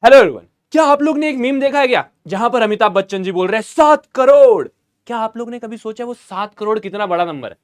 Hello everyone, क्या आप लोग ने एक मीम देखा है क्या जहां पर अमिताभ बच्चन जी बोल रहे हैं 7 करोड़। क्या आप लोग ने कभी सोचा वो 7 करोड़ कितना बड़ा नंबर है?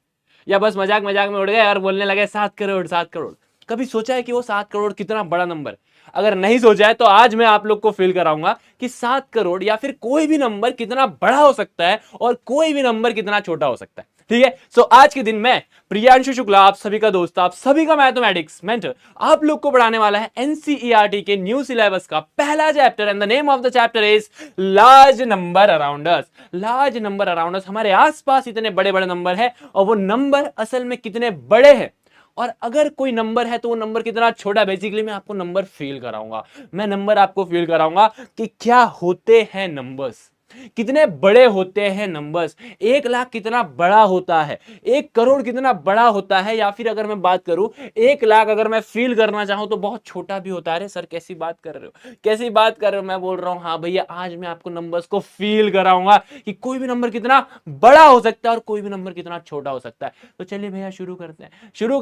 या बस मजाक मजाक में उड़ गए और बोलने लगे 7 करोड़ 7 करोड़? कभी सोचा है कि वो 7 करोड़ कितना बड़ा नंबर है? अगर नहीं सोचा है तो आज मैं आप लोग को फील कराऊंगा कि 7 करोड़ या फिर कोई भी नंबर कितना बड़ा हो सकता है और कोई भी नंबर कितना छोटा हो सकता है। ठीक है, सो आज के दिन मैं प्रियांशु शुक्ला, आप सभी का दोस्त, आप सभी का मैथमेटिक्स मेंटर, आप लोग को पढ़ाने वाला है एनसीईआरटी के न्यू सिलेबस का पहला chapter and the name of the chapter is large number around us. Large number around us, हमारे आसपास इतने बड़े बड़े नंबर है और वो नंबर असल में कितने बड़े हैं, और अगर कोई नंबर है तो वो नंबर कितना छोटा। बेसिकली मैं आपको नंबर फील कराऊंगा, मैं नंबर आपको फील कराऊंगा कि क्या होते हैं नंबर्स, कितने बड़े होते हैं नंबर्स। 1 लाख कितना बड़ा होता है, 1 करोड़ कितना बड़ा होता है, या फिर अगर मैं बात करूं 1 लाख अगर मैं फील करना चाहूं तो बहुत छोटा भी होता है। अरे सर कैसी बात कर रहे हो, कैसी बात कर रहे हो? मैं बोल रहा हूं हाँ भैया, आज मैं आपको नंबर्स को फील कराऊंगा कि कोई भी नंबर कितना बड़ा हो सकता है और कोई भी नंबर कितना छोटा हो सकता है। तो चलिए भैया शुरू करते हैं, शुरू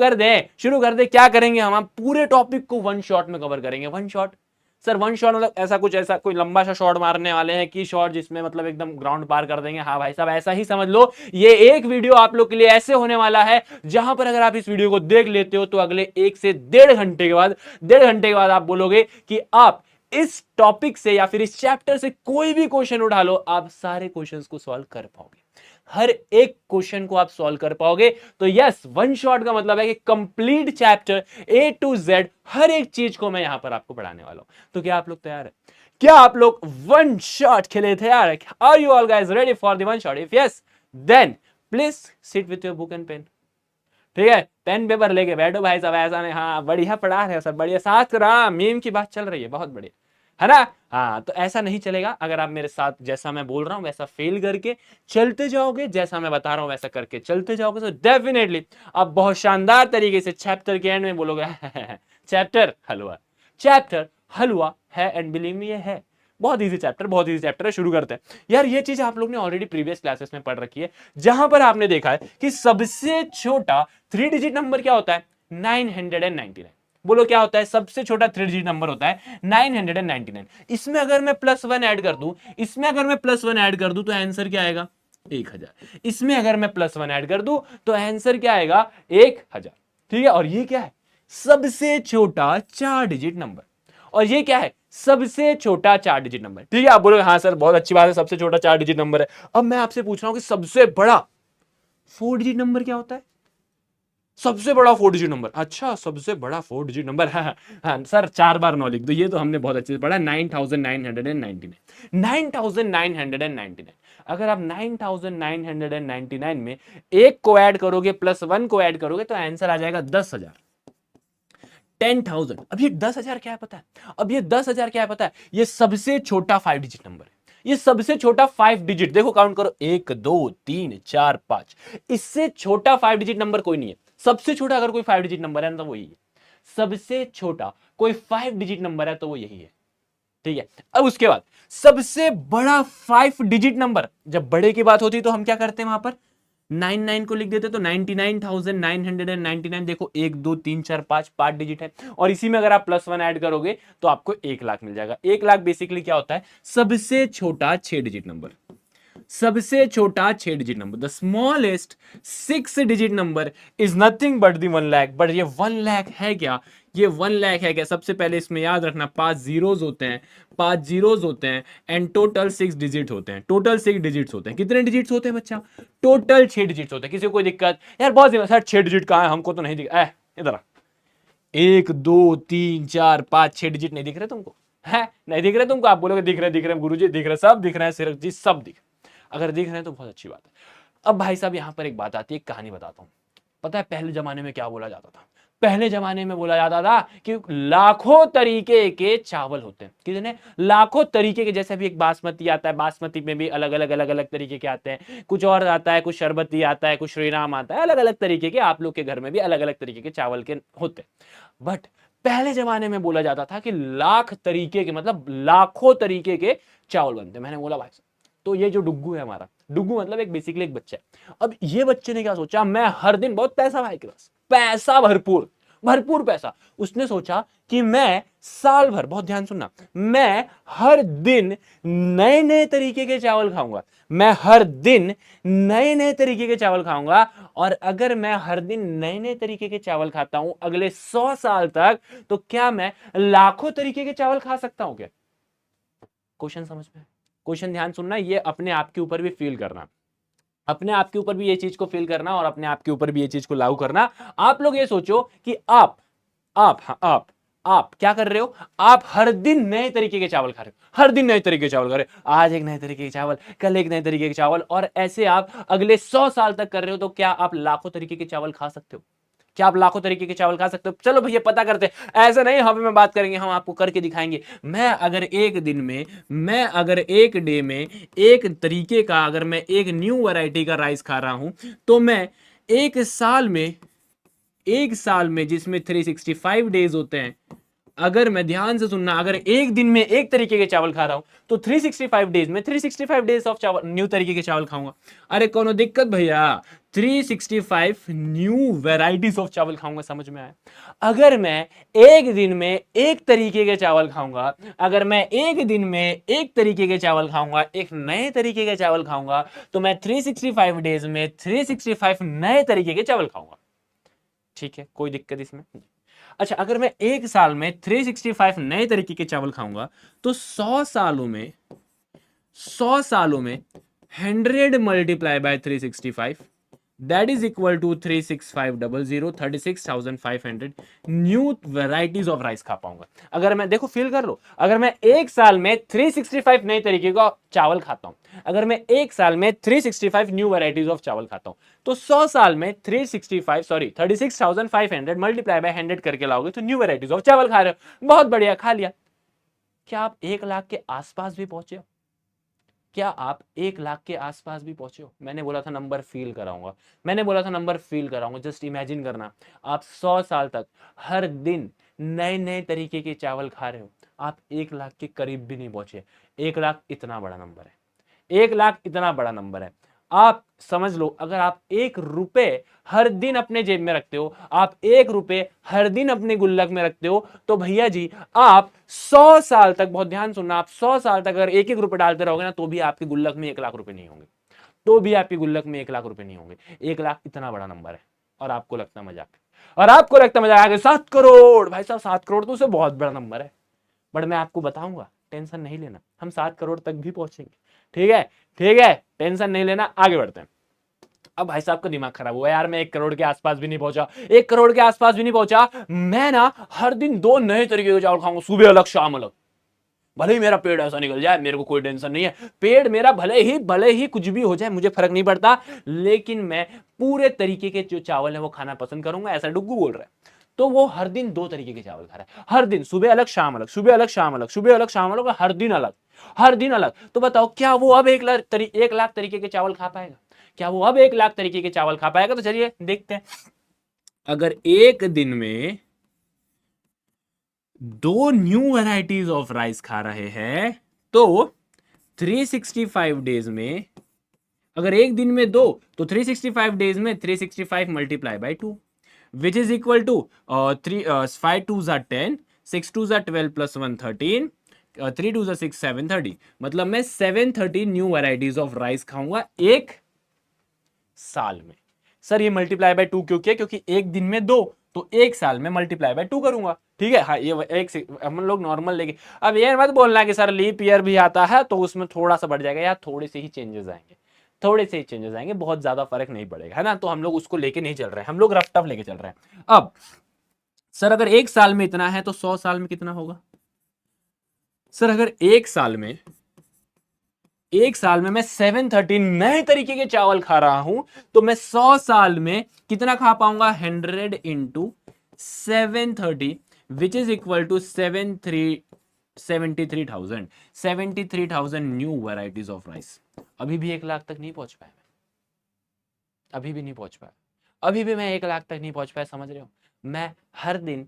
कर दे। क्या करेंगे हम पूरे टॉपिक को वन शॉट में कवर करेंगे। One shot sir, one shot मतलब ऐसा कोई लंबा सा शॉट मारने वाले हैं कि शॉट जिसमें मतलब एकदम ग्राउंड पार कर देंगे? हाँ भाई साहब, ऐसा ही समझ लो। ये एक वीडियो आप लोग के लिए ऐसे होने वाला है जहां पर अगर आप इस वीडियो को देख लेते हो तो अगले 1 से 1.5 घंटे के बाद आप बोलोगे कि आप इस टॉपिक से या फिर इस चैप्टर से कोई भी क्वेश्चन उठा लो, आप सारे क्वेश्चंस को सॉल्व कर पाओगे, हर एक क्वेश्चन को आप सॉल्व कर पाओगे। तो यस, वन शॉट का मतलब है कि complete chapter A to Z हर एक चीज को मैं यहां पर आपको पढ़ाने वाला हूं। तो क्या आप लोग तैयार है? क्या आप लोग वन शॉट के लिए तैयार है? Are you all guys ready for the one shot? If yes then please sit with your book and pen. ठीक है, पेन पेपर लेके बैठो भाई साहब, ऐसा नहीं। हाँ बढ़िया पढ़ा रहे हो सर, बढ़िया साथ रहा, मीम की बात चल रही है, बहुत बढ़िया है ना? हाँ तो ऐसा नहीं चलेगा। अगर आप मेरे साथ जैसा मैं बोल रहा हूं वैसा फेल करके चलते जाओगे, जैसा मैं बता रहा हूं वैसा करके चलते जाओगे, तो डेफिनेटली आप बहुत शानदार तरीके से चैप्टर के एंड में बोलोगे चैप्टर हलवा, चैप्टर हलवा है। एंड बिलीव मी, ये है बहुत इजी चैप्टर, बहुत इजी चैप्टर है। शुरू करते हैं यार। ये चीज आप लोग ने ऑलरेडी प्रीवियस क्लासेस में पढ़ रखी है, जहां पर आपने देखा है कि सबसे छोटा 3 डिजिट नंबर क्या होता है? 999। बोलो क्या होता है? सबसे छोटा 3 डिजिट नंबर होता है 999। इसमें अगर मैं +1 ऐड कर दूं, इसमें अगर मैं +1 ऐड कर दूं तो आंसर क्या आएगा? 1000। इसमें अगर मैं +1 ऐड कर दूं तो आंसर क्या आएगा? 1000। ठीक है, और ये क्या है? सबसे छोटा 4 डिजिट नंबर। और ये क्या है? सबसे छोटा 4 डिजिट नंबर। ठीक है, आप बोलोगे हाँ सर बहुत अच्छी बात है, सबसे छोटा 4 डिजिट नंबर है। अब मैं आपसे पूछ रहा हूं कि सबसे बड़ा 4 डिजिट नंबर क्या होता है? सबसे बड़ा 4 डिजिट नंबर, अच्छा सबसे बड़ा 4 डिजिट नंबर, हाँ हाँ सर 4 बार 9 लिख दो, ये तो हमने बहुत अच्छे से पढ़ा। 9999, 9999। अगर आप 9999 में एक को ऐड करोगे +1 को ऐड करोगे तो आंसर आ जाएगा 10,000, 10,000। अब ये 10,000 क्या है पता है? अब ये 10,000 क्या है पता है? ये सबसे छोटा 5 डिजिट नंबर है। ये सबसे छोटा 5 डिजिट, देखो काउंट करो, 1 2 3 4 5। इससे छोटा 5 डिजिट नंबर कोई नहीं है। सबसे छोटा अगर कोई 5 डिजिट नंबर है ना तो वो यही है। सबसे छोटा कोई 5 डिजिट नंबर है तो वो यही है। ठीक है, अब उसके बाद सबसे बड़ा 5 डिजिट नंबर, जब बड़े की बात होती है तो हम क्या करते हैं? वहां पर 99 को लिख देते तो 99,999। देखो 1 2 3 4 5, 5 डिजिट है, और इसी में अगर आप +1 ऐड करोगे तो आपको 1 लाख मिल जाएगा। 1 लाख बेसिकली क्या होता है? सबसे छोटा 6 डिजिट नंबर। सबसे छोटा 6 digit number, the smallest 6 digit number is nothing but the 1 lakh. But ये 1 लाख है क्या? ये 1 लाख है क्या? सबसे पहले इसमें याद रखना 5 जीरोज होते हैं, 5 जीरोज होते हैं, एंड टोटल 6 डिजिट होते हैं। टोटल 6 डिजिट्स होते हैं। कितने डिजिट्स होते हैं बच्चा? टोटल 6 डिजिट्स होते हैं। किसी को कोई दिक्कत? यार बहुत सर 6 डिजिट कहाँ है, हमको तो नहीं दिख। इधर आ। 1 2 3 4 5 6 डिजिट नहीं दिख रहे तुमको? है नहीं दिख रहे तुमको? आप बोलोगे दिख रहे गुरुजी, दिख रहे, सब दिख रहे हैं, सिर्फ जी सब दिख। अगर दिख रहे हैं तो बहुत अच्छी बात है। अब भाई साहब यहां पर एक बात आती है, एक कहानी बताता हूं। पता है पहले जमाने में क्या बोला जाता था? पहले जमाने में बोला जाता था कि लाखों तरीके के चावल होते हैं। कितने? लाखों तरीके के। जैसे भी एक बासमती आता है, बासमती में भी अलग अलग अलग अलग तरीके के आते हैं। कुछ और आता है, कुछ शरबती आता है, कुछ श्रीराम आता है, अलग अलग तरीके के। आप लोग के घर में भी अलग अलग तरीके के चावल के होते हैं। बट पहले जमाने में बोला जाता था कि लाख तरीके के, मतलब लाखों तरीके के चावल बनते। मैंने बोला भाई, तो ये जो डुग्गू है हमारा, डुग्गू मतलब एक बेसिकली एक बच्चा है। अब ये बच्चे ने क्या सोचा, मैं हर दिन बहुत पैसा भाई के पास, पैसा भरपूर, भरपूर पैसा। उसने सोचा कि मैं साल भर, बहुत ध्यान सुनना, मैं हर दिन नए नए तरीके के चावल खाऊंगा, मैं हर दिन नए नए तरीके के चावल खाऊंगा, और अगर मैं हर दिन नए नए तरीके के चावल खाता हूं अगले 100 साल तक, तो क्या मैं लाखों तरीके के चावल खा सकता हूं क्या? क्वेश्चन समझ में? क्वेश्चन ध्यान सुनना, ये अपने आप के ऊपर भी फील करना, अपने आप के ऊपर भी ये चीज को फील करना और अपने आप के ऊपर भी ये चीज को लागू करना। आप लोग ये सोचो कि आप क्या कर रहे हो? आप हर दिन नए तरीके के चावल खा रहे हो, हर दिन नए तरीके के चावल खा रहे हो, आज एक नए तरीके के चावल, कल एक नए तरीके के चावल, और ऐसे आप अगले 100 साल तक कर रहे हो। तो क्या आप लाखों तरीके के चावल खा सकते हो? क्या आप लाखों तरीके के चावल खा सकते हो? चलो भैया पता करते हैं। ऐसा नहीं हमें में बात करेंगे, हम आपको करके दिखाएंगे। मैं अगर एक डे में एक तरीके का, अगर मैं एक न्यू वैरायटी का राइस खा रहा हूं, तो मैं एक साल में, जिसमें 365 डेज होते हैं, अगर मैं, ध्यान से सुनना, अगर एक दिन में एक तरीके के चावल खा रहा हूं, तो 365 डेज में 365 डेज ऑफ चावल, न्यू तरीके के चावल खाऊंगा। अरे कोनो दिक्कत भैया? 365 न्यू वेराइटीज ऑफ चावल खाऊंगा, समझ में आया? अगर मैं एक दिन में एक तरीके के चावल खाऊंगा, अगर मैं एक दिन में एक तरीके के चावल खाऊंगा, एक नए तरीके के चावल खाऊंगा, तो मैं 365 डेज में 365 नए तरीके के चावल खाऊंगा। ठीक है, कोई दिक्कत इसमें? अच्छा, अगर मैं एक साल में 365 नए तरीके के चावल खाऊंगा, तो 100 सालों में 100 multiply by 365, that is equal to 36500, 36,500 new varieties of rice खा पाऊंगा। अगर मैं, देखो फील कर लो, अगर मैं एक साल में 365 नए तरीके का चावल खाता हूं, अगर मैं एक साल में 365 न्यू वेराइटीज ऑफ चावल खाता हूं, तो 100 साल में 36,500 मल्टीप्लाई बाय 100 करके लाओगे तो न्यू वेराइटीज ऑफ चावल खा रहे हो। बहुत बढ़िया, खा लिया। क्या आप 1 लाख के आसपास भी पहुंचे हो? क्या आप 1 लाख के आसपास भी पहुंचे हो? मैंने बोला था नंबर फील कराऊंगा, मैंने बोला था नंबर फील कराऊंगा। जस्ट इमेजिन करना, आप 100 साल तक हर दिन नए नए तरीके के चावल खा रहे हो, आप 1 लाख के करीब भी नहीं पहुंचे। 1 लाख इतना बड़ा नंबर है, 1 लाख इतना बड़ा नंबर है। आप समझ लो, अगर आप 1 रुपए हर दिन अपने जेब में रखते हो, आप 1 रुपए हर दिन अपने गुल्लक में रखते हो, तो भैया जी आप 100 साल तक, बहुत ध्यान सुनना, आप 100 साल तक अगर एक एक रुपए डालते रहोगे ना, तो भी आपके गुल्लक में 1 लाख रुपए नहीं होंगे, तो भी आपके गुल्लक में 1 लाख रुपए नहीं होंगे। 1 लाख इतना बड़ा नंबर है, और आपको लगता मजाक, और आपको लगता मजाक है 7 करोड़। भाई साहब 7 करोड़ तो उसे बहुत बड़ा नंबर है, बट मैं आपको बताऊंगा, टेंशन नहीं लेना, हम 7 करोड़ तक भी पहुंचेंगे। ठीक है, ठीक है, टेंशन नहीं लेना, आगे बढ़ते हैं। अब भाई साहब का दिमाग खराब हुआ यार, मैं 1 करोड़ के आसपास भी नहीं पहुंचा, 1 करोड़ के आसपास भी नहीं पहुंचा। मैं ना हर दिन 2 नए तरीके के चावल खाऊंगा, सुबह अलग शाम अलग। भले ही मेरा पेड़ ऐसा निकल जाए, मेरे को कोई टेंशन नहीं है, पेड़ मेरा भले ही कुछ भी हो जाए, मुझे फर्क नहीं पड़ता, लेकिन मैं पूरे तरीके के जो चावल है वो खाना पसंद करूंगा, ऐसा डुग्गू बोल रहा है। तो वो हर दिन 2 तरीके के चावल खा रहा है, हर दिन सुबह अलग शाम अलग, सुबह अलग शाम अलग, सुबह अलग शाम अलग, हर दिन अलग, हर दिन अलग। तो बताओ क्या वो अब 1 लाख तरीके के चावल खा पाएगा? क्या वो अब 1 लाख तरीके के चावल खा पाएगा? तो चलिए देखते हैं। अगर एक दिन में 2 न्यू वैरायटीज ऑफ राइस खा रहे हैं, तो 365 डेज में, अगर एक दिन में 2, तो 365 डेज में 365 multiply by 2, which is equal to 5 2 10, 6 2 12 plus 1 13, 3 2 6 7 30। मतलब मैं 730 न्यू वैरायटीज ऑफ राइस खाऊंगा एक साल में। सर ये मल्टीप्लाई बाय 2 क्यों किया? क्योंकि एक दिन में 2, तो एक साल में मल्टीप्लाई बाय 2 करूंगा। ठीक है, हाँ ये एक से हम लोग नॉर्मल लेके, अब ये मत बोलना कि सर लीप ईयर भी आता है तो उसमें थोड़ा सा बढ़ जाएगा, यार थोड़े से ही चेंजेस आएंगे, थोड़े से ही चेंजेस आएंगे, बहुत ज्यादा फर्क नहीं पड़ेगा, है ना? तो हम लोग उसको लेके नहीं चल रहे हैं, हम लोग रफ टफ लेके चल रहे हैं। अब सर अगर एक साल में इतना है तो 100 साल में कितना होगा? सर अगर एक साल में मैं 730 नए तरीके के चावल खा रहा हूं, तो मैं 100 साल में कितना खा पाऊंगा? 100 into 730, which is equal to 73,000 new varieties of rice. अभी भी 1 लाख तक नहीं पहुंच पाया, अभी भी नहीं पहुंच पाया, अभी भी मैं 1 लाख तक नहीं पहुंच पाया, समझ रहे हो? मैं हर दिन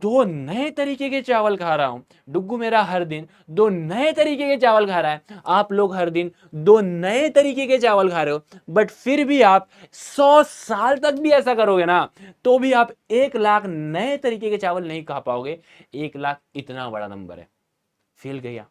2 नए तरीके के चावल खा रहा हूं। डुग्गू मेरा हर दिन 2 नए तरीके के चावल खा रहा है। आप लोग हर दिन 2 नए तरीके के चावल खा रहे हो, बट फिर भी आप 100 साल तक भी ऐसा करोगे ना, तो भी आप 1 लाख नए तरीके के चावल नहीं खा पाओगे। 1 लाख इतना बड़ा नंबर है। फील गया?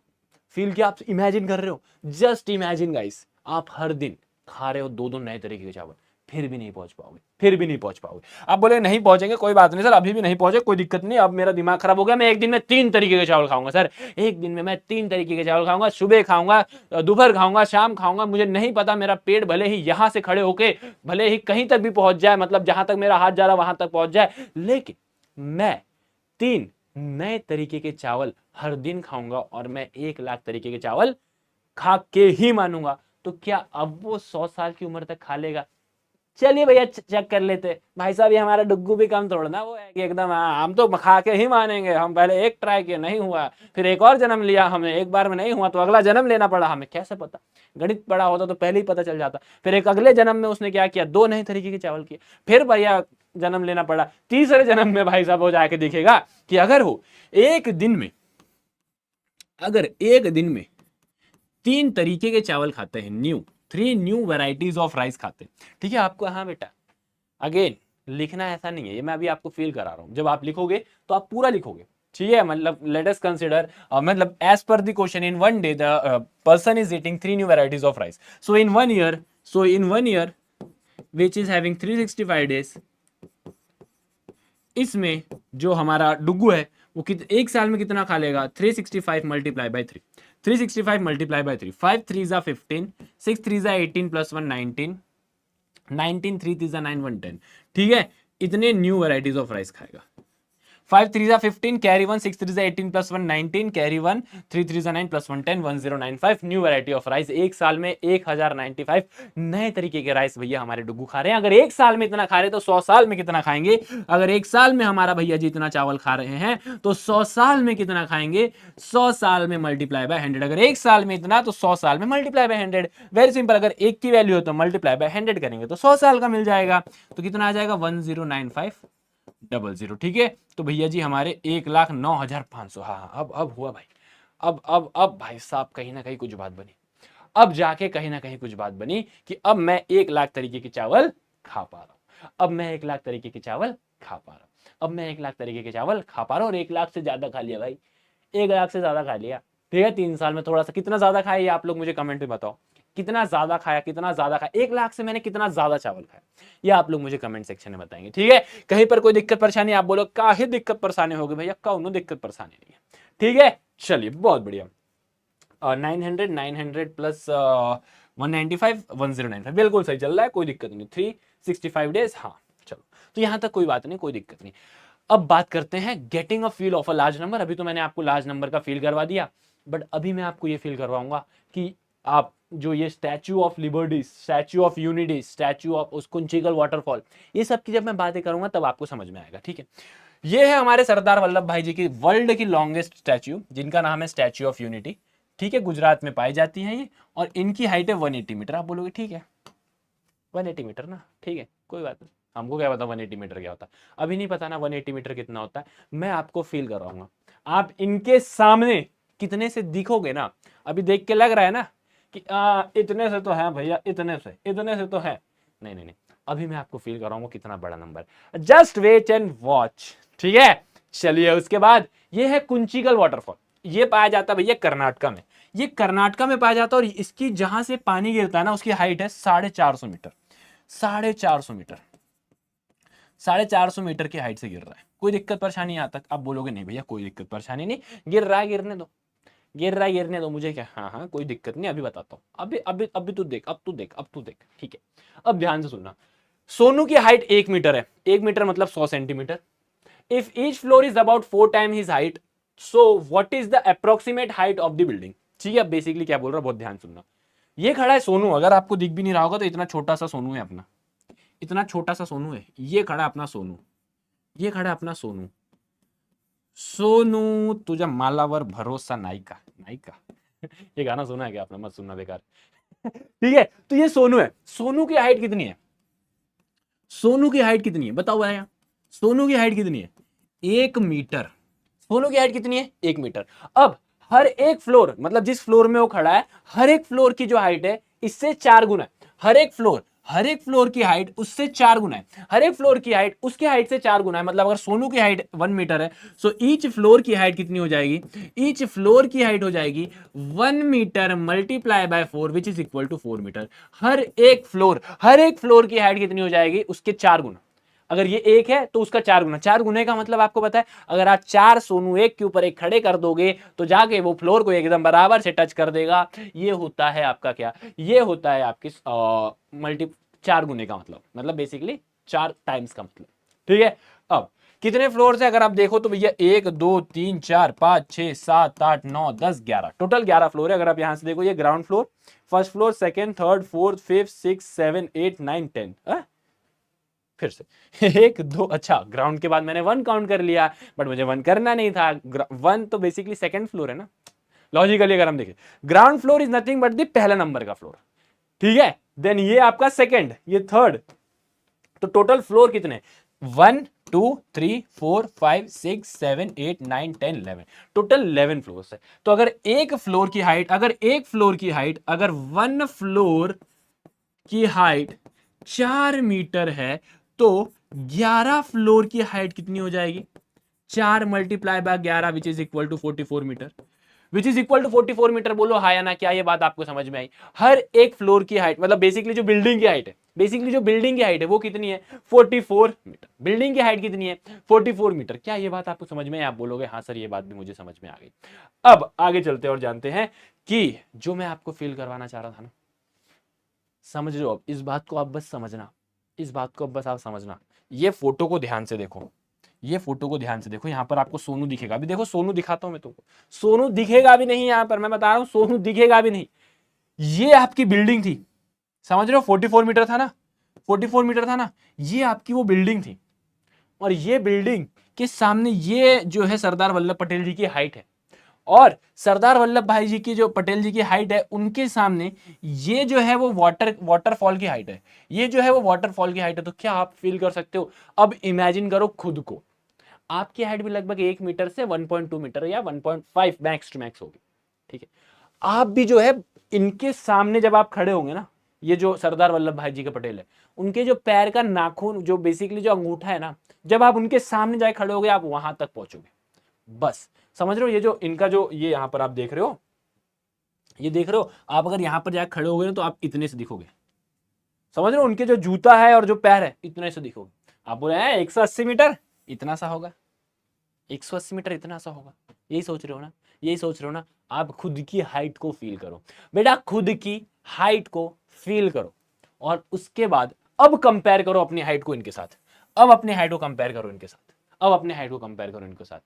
फील किया? आप इमेजिन कर रहे हो? जस्ट इमेजिन गाइस, आप हर दिन खा रहे हो 2 नए तरीके के चावल, फिर भी नहीं पहुंच पाओगे, फिर भी नहीं पहुंच पाओगे। आप बोले नहीं पहुंचेंगे, कोई बात नहीं सर, अभी भी नहीं पहुंचे, कोई दिक्कत नहीं, अब मेरा दिमाग खराब हो गया, मैं एक दिन में 3 तरीके के चावल खाऊंगा सर, एक दिन में मैं 3 तरीके के चावल खाऊंगा, सुबह खाऊंगा, दोपहर खाऊंगा, शाम खाऊंगा, मुझे नहीं पता, मेरा पेट भले ही यहां से खड़े होके भले ही कहीं तक भी पहुंच जाए, मतलब जहां तक मेरा हाथ जा रहा वहां तक पहुंच जाए, लेकिन मैं 3 नए तरीके के चावल हर दिन खाऊंगा और मैं 1 लाख तरीके के चावल खा के ही मानूंगा। तो क्या अब वो 100 साल की उम्र तक खा लेगा? चलिए भैया चेक कर लेते भाई साहब, ये हमारा डुग्गू भी कम तोड़ना वो है कि एकदम हम तो खा के ही मानेंगे। हम पहले एक ट्राई किए, नहीं हुआ, फिर एक और जन्म लिया, हमें एक बार में नहीं हुआ तो अगला जन्म लेना पड़ा। हमें कैसे पता? गणित पढ़ा होता तो पहले ही पता चल जाता। फिर एक अगले जन्म में उसने क्या किया, 2 नए तरीके के चावल किए, फिर भैया जन्म लेना पड़ा। तीसरे जन्म में भाई साहब वो जाके दिखेगा कि अगर हो एक दिन में, अगर एक दिन में 3 तरीके के चावल खाते हैं, 3 न्यू वेराइटीज ऑफ राइस खाते हैं, ठीक है आपको। हाँ बेटा, अगेन लिखना ऐसा नहीं है, ये मैं अभी आपको फील करा रहा हूं। जब आप लिखोगे तो आप पूरा लिखोगे, ठीक है। मतलब लेट अस कंसीडर, मतलब as per the question, in one day the person is eating 3 new varieties of rice. So in one year which is having 365 days, इसमें जो हमारा डुग्गू है वो एक साल में कितना खा लेगा? 365 मल्टीप्लाई बाई 3, 365 मल्टीप्लाई बाई 3, 5 3 जा 15, 6 3 जा 18 प्लस 1 19, 19 3 3 जा 9 1 10, ठीक है। इतने न्यू वेराइटीज ऑफ राइस खाएगा। 5 3 जा 15, कैरी 1, 6 3 जा 18 प्लस 1 19, कैरी 1, 3 3 जा 9 plus 1 10, 1095 new variety of rice. एक साल में 1095 नए तरीके के राइस भैया हमारे डुग्गू खा रहे हैं। अगर एक साल में इतना खा रहे हैं तो 100 साल में कितना खाएंगे? अगर एक साल में हमारा भैया जी इतना चावल खा रहे हैं तो 100 साल में कितना खाएंगे? 100 साल में मल्टीप्लाई बाय 100। अगर एक साल में इतना तो 100 साल में मल्टीप्लाई बाय 100। वेरी सिंपल, अगर एक की वैल्यू हो तो मल्टीप्लाई बाय 100 करेंगे तो 100 साल का मिल जाएगा। तो कितना आ जाएगा? 109500, ठीक है। तो भैया जी हमारे 1,09,500। हाँ, अब हुआ भाई, अब भाई साहब कहीं ना कहीं कुछ बात बनी। अब जाके कहीं ना कहीं कुछ बात बनी कि अब मैं 1 लाख तरीके के चावल खा पा रहा हूं। अब मैं 1 लाख तरीके के चावल खा पा रहा हूं। अब मैं 1 लाख तरीके के चावल खा पा रहा हूं और 1 लाख से ज्यादा खा लिया भाई, 1 लाख से ज्यादा खा लिया, ठीक है। 3 साल में थोड़ा सा कितना ज्यादा खाया ये आप लोग मुझे कमेंट में बताओ। कितना ज्यादा खाया, कितना ज्यादा खाया? 1 लाख से मैंने कितना ज्यादा चावल खाया, ये आप लोग मुझे कमेंट सेक्शन में बताएंगे, ठीक है। कहीं पर कोई दिक्कत परेशानी आप बोलो, काहे दिक्कत परेशानी होगी भैया? कौनो दिक्कत परेशानी नहीं है, ठीक है। चलिए बहुत बढ़िया। 900 प्लस 195 1095 बिल्कुल सही चल रहा है, कोई दिक्कत नहीं। 365 डेज, हाँ चलो, तो यहां तक कोई बात नहीं, कोई दिक्कत नहीं। अब बात करते हैं getting a feel of a large number. अभी तो मैंने आपको लार्ज नंबर का फील करवा दिया, बट अभी मैं आपको ये फील करवाऊंगा कि आप जो ये statue of liberty, statue of unity, statue of उस कुंचिकल वाटरफॉल, ये सब की जब मैं बातें करूंगा तब आपको समझ में आएगा, ठीक है। ये है हमारे सरदार वल्लभ भाई जी की वर्ल्ड की लॉन्गेस्ट स्टैच्यू, जिनका नाम है स्टैच्यू ऑफ यूनिटी, ठीक है। गुजरात में पाई जाती है ये, और इनकी हाइट है 180 मीटर। आप बोलोगे ठीक है 180 मीटर ना, ठीक है कोई बात नहीं, हमको क्या पता 180 मीटर क्या होता है, अभी नहीं पता ना 180 मीटर कितना होता है, मैं आपको फील कराऊंगा। आप इनके सामने कितने से दिखोगे ना, अभी देख के लग रहा है ना कि इतने से तो है भैया, इतने से तो है, नहीं नहीं नहीं, अभी मैं आपको फील कराऊंगा कितना बड़ा number. Just wait and watch, ठीक है। चलिए उसके बाद ये है कुंचिकल वाटरफॉल। ये पाया जाता है भैया कर्नाटका में, ये कर्नाटका में पाया जाता है, और इसकी जहां से पानी गिरता है ना उसकी हाइट है 450 मीटर, 450 मीटर, 450 मीटर की हाइट से गिर रहा है। कोई दिक्कत परेशानी यहाँ तक? आप बोलोगे नहीं भैया कोई दिक्कत परेशानी नहीं, गिर रहा है गिरने दो, गिर रहा है गिरने दो, मुझे क्या, हाँ हाँ कोई दिक्कत नहीं, अभी बताता हूँ, अभी तू देख, अब तू देख, ठीक है। अब ध्यान से सुनना, सोनू की हाइट 1 मीटर है, 1 मीटर मतलब 100 centimetre. If each floor is about 4 time his height, so what is the approximate height of the building, ठीक है। बेसिकली क्या बोल रहा है, बहुत ध्यान सुनना। ये खड़ा है सोनू, अगर आपको दिख भी नहीं रहा होगा तो इतना छोटा सा सोनू है अपना, इतना छोटा सा सोनू है, ये खड़ा अपना सोनू, ये खड़ा अपना सोनू। सोनू तुझा मालावर भरोसा नायिका, नायिका ये गाना सुना है क्या आपने? मत सुनना, बेकार ठीक है। तो ये सोनू है, सोनू की हाइट कितनी है? सोनू की हाइट कितनी है बताओ भैया? सोनू की हाइट कितनी है? 1 मीटर। सोनू की हाइट कितनी है? 1 मीटर। अब हर एक फ्लोर, मतलब जिस फ्लोर में वो खड़ा है, हर एक फ्लोर की जो हाइट है इससे 4 गुना है। हर एक फ्लोर की हाइट उससे 4 गुना है। हर एक फ्लोर की हाइट उसकी हाइट से 4 गुना है। मतलब अगर सोनू की हाइट 1 मीटर है, सो ईच फ्लोर की हाइट कितनी हो जाएगी? ईच फ्लोर की हाइट हो जाएगी 1 metre multiply by 4 which is equal to 4 metre. हर एक फ्लोर की हाइट कितनी हो जाएगी? उसके 4 गुना। अगर ये 1 है तो उसका 4 गुना। 4 गुने का मतलब आपको पता है, अगर आप 4 सोनू एक के ऊपर एक खड़े कर दोगे तो जाके वो फ्लोर को एकदम बराबर से टच कर देगा। ये होता है आपका क्या? ये होता है आपकी मल्टी 4 गुने का मतलब बेसिकली 4 टाइम्स का मतलब। ठीक है। अब कितने फ्लोर है अगर आप देखो तो भैया 1 2 3 4 5 6 7 8 9 10 11, टोटल 11 फ्लोर है। अगर आप यहां से देखो, ये ground floor, first floor, second, third, fourth, fifth, 6 7 8 9 10। फिर से 1 2, अच्छा ग्राउंड के बाद मैंने 1 काउंट कर लिया, बट मुझे 1 करना नहीं था। 1 तो बेसिकली सेकंड फ्लोर है ना, लॉजिकली अगर हम देखें। Ground floor is nothing but the पहला नंबर का फ्लोर। ठीक है। देन ये आपका सेकंड, ये थर्ड। तो टोटल फ्लोर कितने? 1 2 3 4 5 6 7 8 9 10 11, टोटल 11 फ्लोर है। तो अगर एक फ्लोर की हाइट, अगर 1 फ्लोर की हाइट 4 मीटर है, तो 11 फ्लोर की हाइट कितनी हो जाएगी? 4 multiply by 11 which is equal to 44 metre. Which is equal to 44 metre. बोलो हाँ या ना, क्या ये बात आपको समझ में आई? हर एक फ्लोर की हाइट, मतलब बेसिकली जो बिल्डिंग की हाइट है वो कितनी है? 44 मीटर। बिल्डिंग की हाइट कितनी है? 44 मीटर। क्या ये बात आपको समझ में आई? आप बोलोगे हाँ सर ये बात भी मुझे समझ में आ गई। अब आगे चलते और जानते हैं कि जो मैं आपको फील करवाना चाह रहा था ना, समझ रहे हो? अब इस बात को आप बस समझना, आप समझना। ये फोटो को ध्यान से देखो, यहां पर आपको सोनू दिखेगा। अभी देखो सोनू दिखाता हूं मैं तुमको, सोनू दिखेगा भी नहीं यहां पर, मैं बता रहा हूं सोनू दिखेगा भी नहीं। ये आपकी बिल्डिंग थी, समझ रहे हो? 44 मीटर था ना, 44 मीटर था ना, ये आपकी वो बिल्डिंग थी। और ये बिल्डिंग के सामने ये जो है सरदार वल्लभ पटेल जी की हाइट है, और सरदार वल्लभ भाई जी की जो पटेल जी की हाइट है, उनके सामने ये जो है वो वाटरफॉल की हाइट है। ये जो है वो वाटरफॉल की हाइट है। तो क्या आप फील कर सकते हो? अब इमेजिन करो खुद को, आपकी हाइट भी लगभग 1 मीटर से 1.2 मीटर या 1.5 मैक्स टू मैक्स होगी। ठीक है। आप भी जो है इनके सामने जब आप खड़े होंगे ना, ये जो सरदार वल्लभ भाई जी के पटेल है, उनके जो पैर का नाखून, जो बेसिकली जो अंगूठा है ना, जब आप उनके सामने जाए खड़े होगे, आप वहां तक पहुंचोगे। बस समझ रहे हो? ये जो इनका जो ये यहां पर आप देख रहे हो, ये देख रहे हो आप, अगर यहां पर जाकर खड़े हो गए तो आप इतने से दिखोगे। समझ रहे हो? उनके जो जूता है और जो पैर है, इतने से दिखोगे। आप बोले हैं 180 मीटर इतना सा होगा, 180 मीटर इतना सा होगा। यही सोच रहे हो ना? यही सोच रहे हो ना? आप खुद की हाइट को फील करो बेटा, खुद की हाइट को फील करो, और उसके बाद अब कंपेयर करो अपनी हाइट को इनके साथ। अब अपनी हाइट को कंपेयर करो इनके साथ। अब अपने हाइट को कंपेयर करो इनके साथ।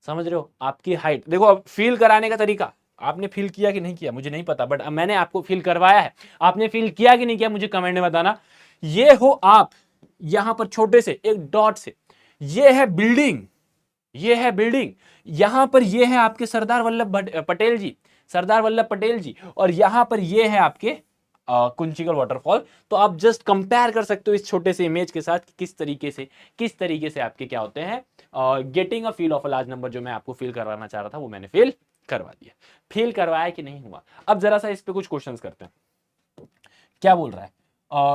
समझ रहे हो? आपकी हाइट देखो। अब फील कराने का तरीका, आपने फील किया कि नहीं किया मुझे नहीं पता, बट मैंने आपको फील करवाया है। आपने फील किया कि नहीं किया मुझे कमेंट में बताना। ये हो आप यहां पर छोटे से एक डॉट से, ये है बिल्डिंग, यहां पर ये है आपके सरदार वल्लभ पटेल जी, और यहां पर ये है आपके कुंचिकल वाटरफॉल। तो आप जस्ट कंपेयर कर सकते हो इस छोटे से इमेज के साथ कि किस तरीके से आपके क्या होते हैं, getting a feel of a large number. जो मैं आपको फील करवाना चाह रहा था वो मैंने फील करवा दिया। फील करवाया कि नहीं हुआ? अब जरा सा इस पे कुछ क्वेश्चंस करते हैं। क्या बोल रहा है?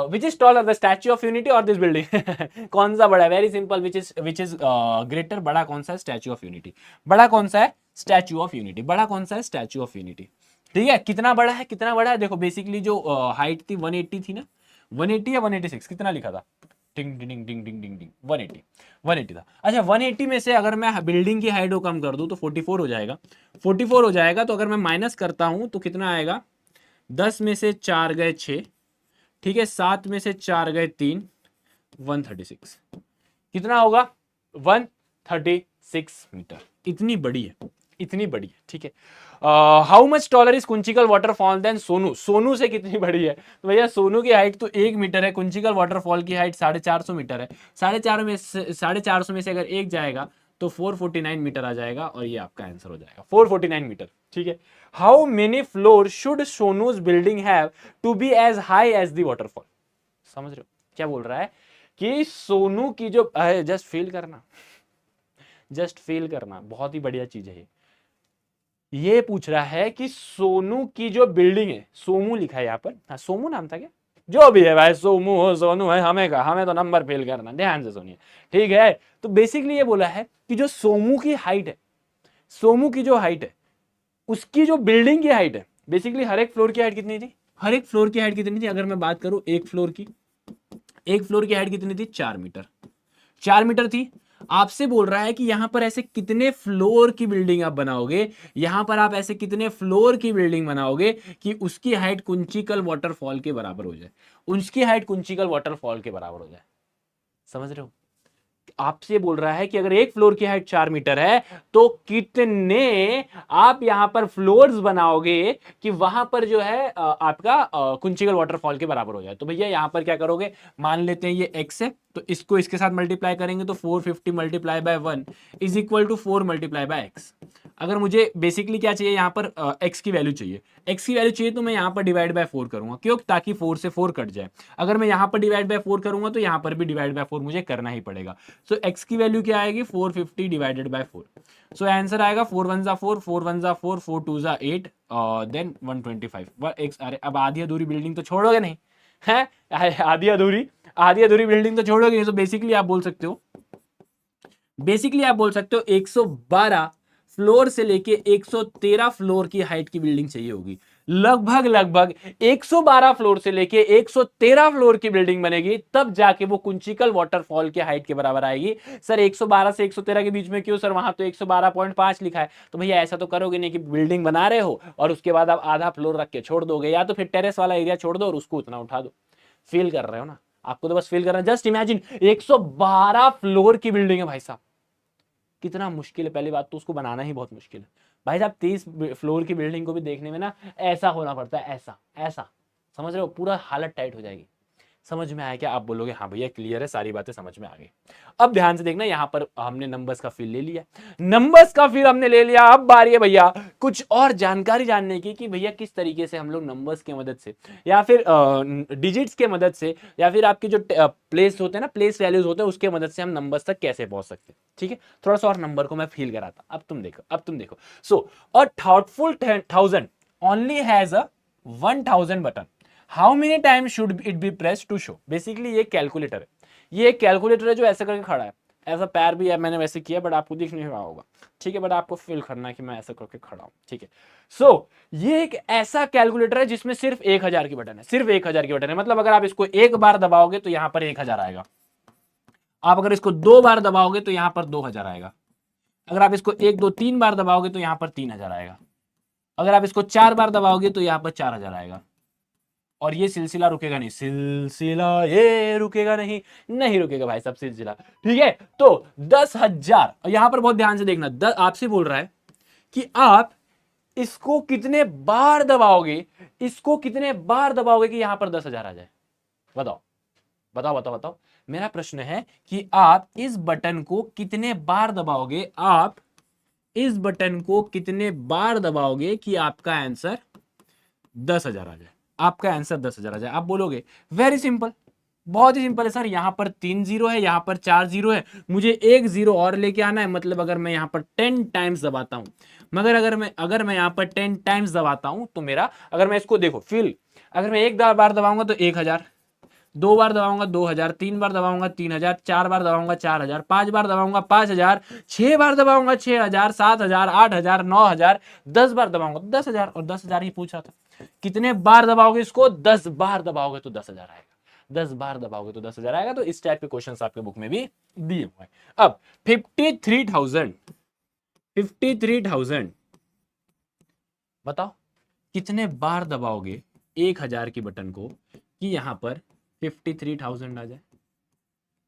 Which is taller, the statue of unity और दिस बिल्डिंग? कौन सा बड़ा है? Very simple, which is greater. बड़ा कौन सा है? Statue of unity. बड़ा कौन सा है? Statue of unity. बड़ा कौन सा है? Statue of unity. ठीक है। कितना बड़ा है? देखो बेसिकली जो हाइट थी 180 थी ना, 180 या 186, कितना लिखा था? टिंग टिंग टिंग टिंग टिंग टिंग 180 था। अच्छा 180 में से अगर मैं बिल्डिंग की हाइट को कम कर दूं तो 44 हो जाएगा। 44 हो जाएगा तो अगर मैं माइनस करता हूं तो कितना आएगा? 10 में से 4 गए 6, ठीक है, 7 में से 4 गए 3, 136। कितना होगा? 136 मीटर। इतनी बड़ी है, ठीक है। How much taller is Kunchikal waterfall than Sonu? Sonu से कितनी बड़ी है? तो भैया सोनू की हाइट तो 1 मीटर है, कुंचिकल वाटरफॉल की हाइट 450 मीटर है। 450 में से अगर एक जाएगा तो 449 मीटर आ जाएगा, और ये आपका आंसर हो जाएगा 449 मीटर। ठीक है। How many floor should Sonu's building have to be as high as the waterfall? समझ रहे हो क्या बोल रहा है? कि सोनू की जो जस्ट फील करना, जस्ट फील करना, बहुत ही बढ़िया चीज है ये पूछ रहा है कि सोनू की जो बिल्डिंग है, सोमू लिखा है यहाँ पर, हाँ सोमू नाम था क्या, जो भी है भाई, सोमू हो सोनू है, हमें तो नंबर फील करना, ध्यान से सुनिए, ठीक है। तो बेसिकली ये बोला है कि जो सोमू की हाइट है, सोमू की जो हाइट है, उसकी जो बिल्डिंग की हाइट है, बेसिकली हर एक फ्लोर की हाइट कितनी थी, हर एक फ्लोर की हाइट कितनी थी, अगर मैं बात करूं एक फ्लोर की, एक फ्लोर की हाइट कितनी थी, 4 मीटर, 4 मीटर थी। आपसे बोल रहा है कि यहां पर ऐसे कितने फ्लोर की बिल्डिंग आप बनाओगे, यहां पर आप ऐसे कितने फ्लोर की बिल्डिंग बनाओगे कि उसकी हाइट कुंचिकल वाटरफॉल के बराबर हो जाए, उसकी हाइट कुंचिकल वाटरफॉल के बराबर हो जाए। समझ रहे हो, आपसे बोल रहा है कि अगर एक फ्लोर की हाइट 4 मीटर है तो कितने आप यहां पर फ्लोर्स बनाओगे कि वहां पर जो है आपका कुंचिकल वाटरफॉल के बराबर हो जाए। तो भैया यहां पर क्या करोगे, मान लेते हैं ये x है, तो इसको इसके साथ मल्टीप्लाई करेंगे तो 450 multiply by 1 is equal to 4 multiply by X. अगर मुझे बेसिकली क्या चाहिए, यहां पर x की वैल्यू चाहिए, x की वैल्यू चाहिए तो मैं यहां पर डिवाइड बाय 4 करूंगा, क्यों, ताकि 4 से 4 कट जाए। अगर मैं यहां पर डिवाइड बाय 4 करूंगा तो यहां पर भी डिवाइड बाय 4 मुझे करना ही पड़ेगा। सो x की वैल्यू क्या आएगी, 450 डिवाइडेड बाय 4। सो आंसर आएगा 4 1 जा 4, 4 1 जा 4, 4 2 जा 8, देन 125। अरे अब आधी अधूरी बिल्डिंग तो छोड़ोगे नहीं है, आधी अधूरी बिल्डिंग तो छोड़ोगे नहीं। तो बेसिकली आप बोल सकते हो, बेसिकली आप बोल सकते हो 112 फ्लोर से लेके 113 फ्लोर की हाइट की बिल्डिंग चाहिए होगी। लगभग लगभग 112 फ्लोर से लेके 113 फ्लोर की बिल्डिंग बनेगी, तब जाके वो कुंचिकल वाटरफॉल की हाइट के बराबर आएगी। सर 112 से 113 के बीच में क्यों सर, वहां तो 112.5 लिखा है। तो भैया ऐसा तो करोगे नहीं कि बिल्डिंग बना रहे हो और उसके बाद आप आधा फ्लोर रख के छोड़ दोगे, या तो फिर टेरेस वाला एरिया छोड़ दो और उसको उतना उठा दो। फील कर रहे हो ना, आपको तो बस फील करना। जस्ट इमेजिन 112 फ्लोर की बिल्डिंग है भाई साहब, कितना मुश्किल है। पहली बात तो उसको बनाना ही बहुत मुश्किल है भाई साहब। 30 फ्लोर की बिल्डिंग को भी देखने में ना ऐसा होना पड़ता है, ऐसा ऐसा, समझ रहे हो, पूरा हालत टाइट हो जाएगी। समझ में आया क्या, आप बोलोगे हाँ भैया क्लियर है, सारी बातें समझ में आ गई। अब ध्यान से देखना, यहां पर हमने नंबर्स का फील ले लिया, नंबर्स का फील हमने ले लिया। अब बारी है भैया कुछ और जानकारी जानने की कि भैया किस तरीके से हम लोग नंबर्स की मदद से या फिर डिजिट्स के मदद से या फिर आपके जो प्लेस होते हैं ना, प्लेस वैल्यूज होते हैं, उसके मदद से हम नंबर्स तक कैसे पहुंच सकते हैं। ठीक है, थोड़ा सा और नंबर को मैं फील कराता, अब तुम देखो, अब तुम देखो। So a thoughtful 1000 only has a 1000 button, how many time should it be press to show. Basically ये कैलकुलेटर है, ये एक कैलकुलेटर है जो ऐसे करके खड़ा है, ऐसा पैर भी है, मैंने वैसे किया बट आपको दिख नहीं रहा होगा। ठीक है, बट आपको फील करना है कि मैं ऐसा करके खड़ा हूं। ठीक है, सो ये एक ऐसा कैलकुलेटर है जिसमें सिर्फ 1000 की बटन है, सिर्फ 1000 की बटन है। मतलब अगर आप इसको एक बार दबाओगे तो यहां पर 1000 आएगा, आप अगर इसको 2 बार दबाओगे तो यहां पर 2000 आएगा, अगर आप इसको 1 2 3 बार दबाओगे तो यहां पर 3000 आएगा, अगर आप इसको 4 बार दबाओगे तो यहां पर 4000 आएगा। और ये सिलसिला रुकेगा नहीं, सिलसिला ये रुकेगा नहीं, नहीं रुकेगा भाई सब सिलसिला। ठीक है, तो 10,000, यहां पर बहुत ध्यान से देखना, आपसे बोल रहा है कि आप इसको कितने बार दबाओगे, इसको कितने बार दबाओगे कि यहां पर 10,000 आ जाए। बताओ बताओ बताओ बताओ, मेरा प्रश्न है कि आप इस बटन को कितने बार दबाओगे, आप इस बटन को कितने बार दबाओगे कि आपका आंसर 10,000 आ जाए, आपका आंसर 10,000 आ जाए। आप बोलोगे वेरी सिंपल, बहुत ही सिंपल है सर, यहां पर 3 जीरो है, यहां पर 4 जीरो है, मुझे एक जीरो और लेके आना है। मतलब अगर मैं यहां पर 10 टाइम्स दबाता हूं, मगर अगर मैं यहां पर 10 टाइम्स दबाता हूं तो मेरा, अगर मैं इसको देखो फील, अगर मैं एक बार दबाऊंगा तो 1000, 2 बार दबाऊंगा 2000, 3 बार दबाऊंगा 3000, 4 बार दबाऊंगा 4000, 5 बार दबाऊंगा 5000, 6 बार दबाऊंगा 6000, 7000, 8000, 9000, 10 बार दबाऊंगा 10,000, और 10,000 ही पूछा था। कितने बार दबाओगे इसको, 10 बार दबाओगे तो 10,000 आएगा, 10 बार दबाओगे तो 10,000 आएगा। तो इस टाइप के क्वेश्चन आपके बुक में भी दिए हुए हैं। अब 53,000, 53,000 बताओ कितने बार दबाओगे 1000 की बटन को कि यहां पर 53,000 आ जाए।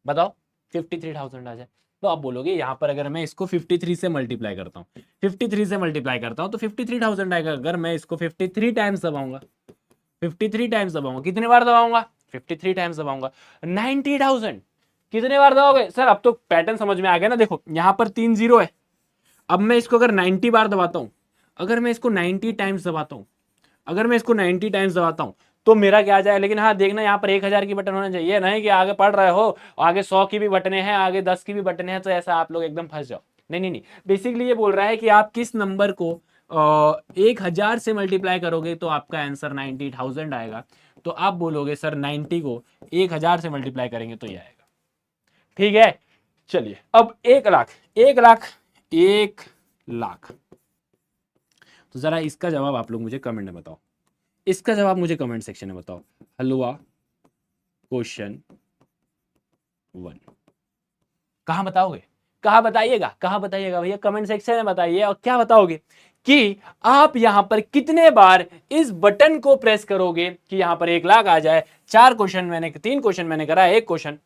बताओ 53,000 आ जाए। तो आप बोलोगे यहां पर अगर मैं इसको 53 से मल्टीप्लाई करता हूं, 53 से मल्टीप्लाई करता हूं तो 53,000 आएगा। अगर मैं इसको 53 टाइम्स दबाऊंगा, 53 टाइम्स दबाऊंगा, कितने बार दबाऊंगा, 53 टाइम्स दबाऊंगा, 90,000 कितने बार दबाओगे सर। अब तो पैटर्न समझ में आ गया ना, देखो यहां पर 3 जीरो है, अब मैं इसको अगर 90 बार दबाता हूं, अगर मैं इसको 90 टाइम्स दबाता हूं, अगर मैं इसको 90 टाइम्स दबाता हूं तो मेरा क्या आ जाएगा। लेकिन हाँ देखना यहाँ पर 1000 की बटन होना चाहिए, नहीं कि आगे पढ़ रहे हो आगे 100 की भी बटने हैं, आगे 10 की भी बटने हैं, तो ऐसा आप लोग एकदम फंस जाओ। नहीं नहीं नहीं, बेसिकली ये बोल रहा है कि आप किस नंबर को 1000 से मल्टीप्लाई करोगे तो आपका आंसर 90,000 आएगा। तो आप बोलोगे सर 90 को 1000 से मल्टीप्लाई करेंगे तो ये आएगा। ठीक है, चलिए अब 1 लाख, 1 लाख, 1 लाख। तो जरा इसका जवाब आप लोग मुझे कमेंट में बताओ, इसका जवाब मुझे कमेंट सेक्शन में बताओ। हलवा क्वेश्चन 1 कहां बताओगे, कहां बताइएगा, कहां बताइएगा भैया, कमेंट सेक्शन में बताइए। और क्या बताओगे कि आप यहां पर कितने बार इस बटन को प्रेस करोगे कि यहां पर 1 लाख आ जाए। 3 क्वेश्चन मैंने करा, 1 क्वेश्चन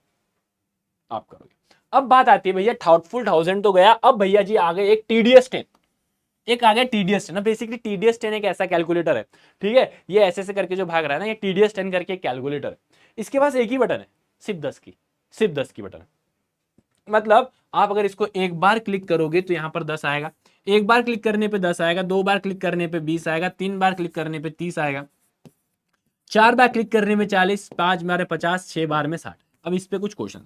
आप करोगे। अब बात आती है भैया थाउटफुल 1000 तो गया, अब भैया जी आ गए एक टीडीएस 10, एक आ गया टीडीएस 10 ना। बेसिकली टीडीएस 10 एक ऐसा कैलकुलेटर है, ठीक है, ये ऐसे करके जो भाग रहा है ना, ये टीडीएस 10 करके एक कैलकुलेटर है। इसके पास एक ही बटन है, सिर्फ 10 की बटन है। मतलब आप अगर इसको एक बार क्लिक करोगे तो यहां पर 10 आएगा, एक बार क्लिक करने पे 10 आएगा, 2 बार क्लिक करने पे 20 आएगा, 3 बार क्लिक करने पे 30 आएगा, 4 बार क्लिक करने में 40, 5 बार 50, 6 बार में 60। अब इस पे कुछ क्वेश्चन,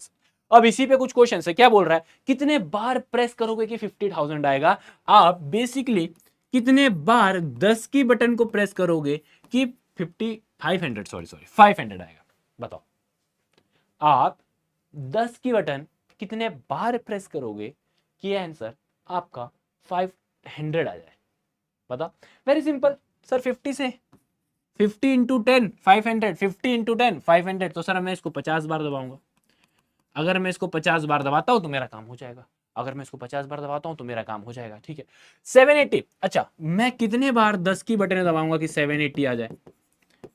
अब इसी पे कुछ क्वेश्चन है। क्या बोल रहा है, कितने बार प्रेस करोगे कि 50,000 आएगा। आप बेसिकली कितने बार 10 की बटन को प्रेस करोगे कि 500 आएगा। बताओ आप 10 की बटन कितने बार प्रेस करोगे कि आंसर आपका 500 आ जाए। बताओ, वेरी सिंपल सर। 50 से 50 इंटू 10 500, 50 इंटू 10 500। तो सर मैं इसको 50 बार दबाऊंगा। अगर मैं इसको 50 बार दबाता हूं तो मेरा काम हो जाएगा, अगर मैं इसको 50 बार दबाता हूं तो मेरा काम हो जाएगा। ठीक है, 780। अच्छा मैं कितने बार 10 की बटन दबाऊंगा कि 780 आ जाए।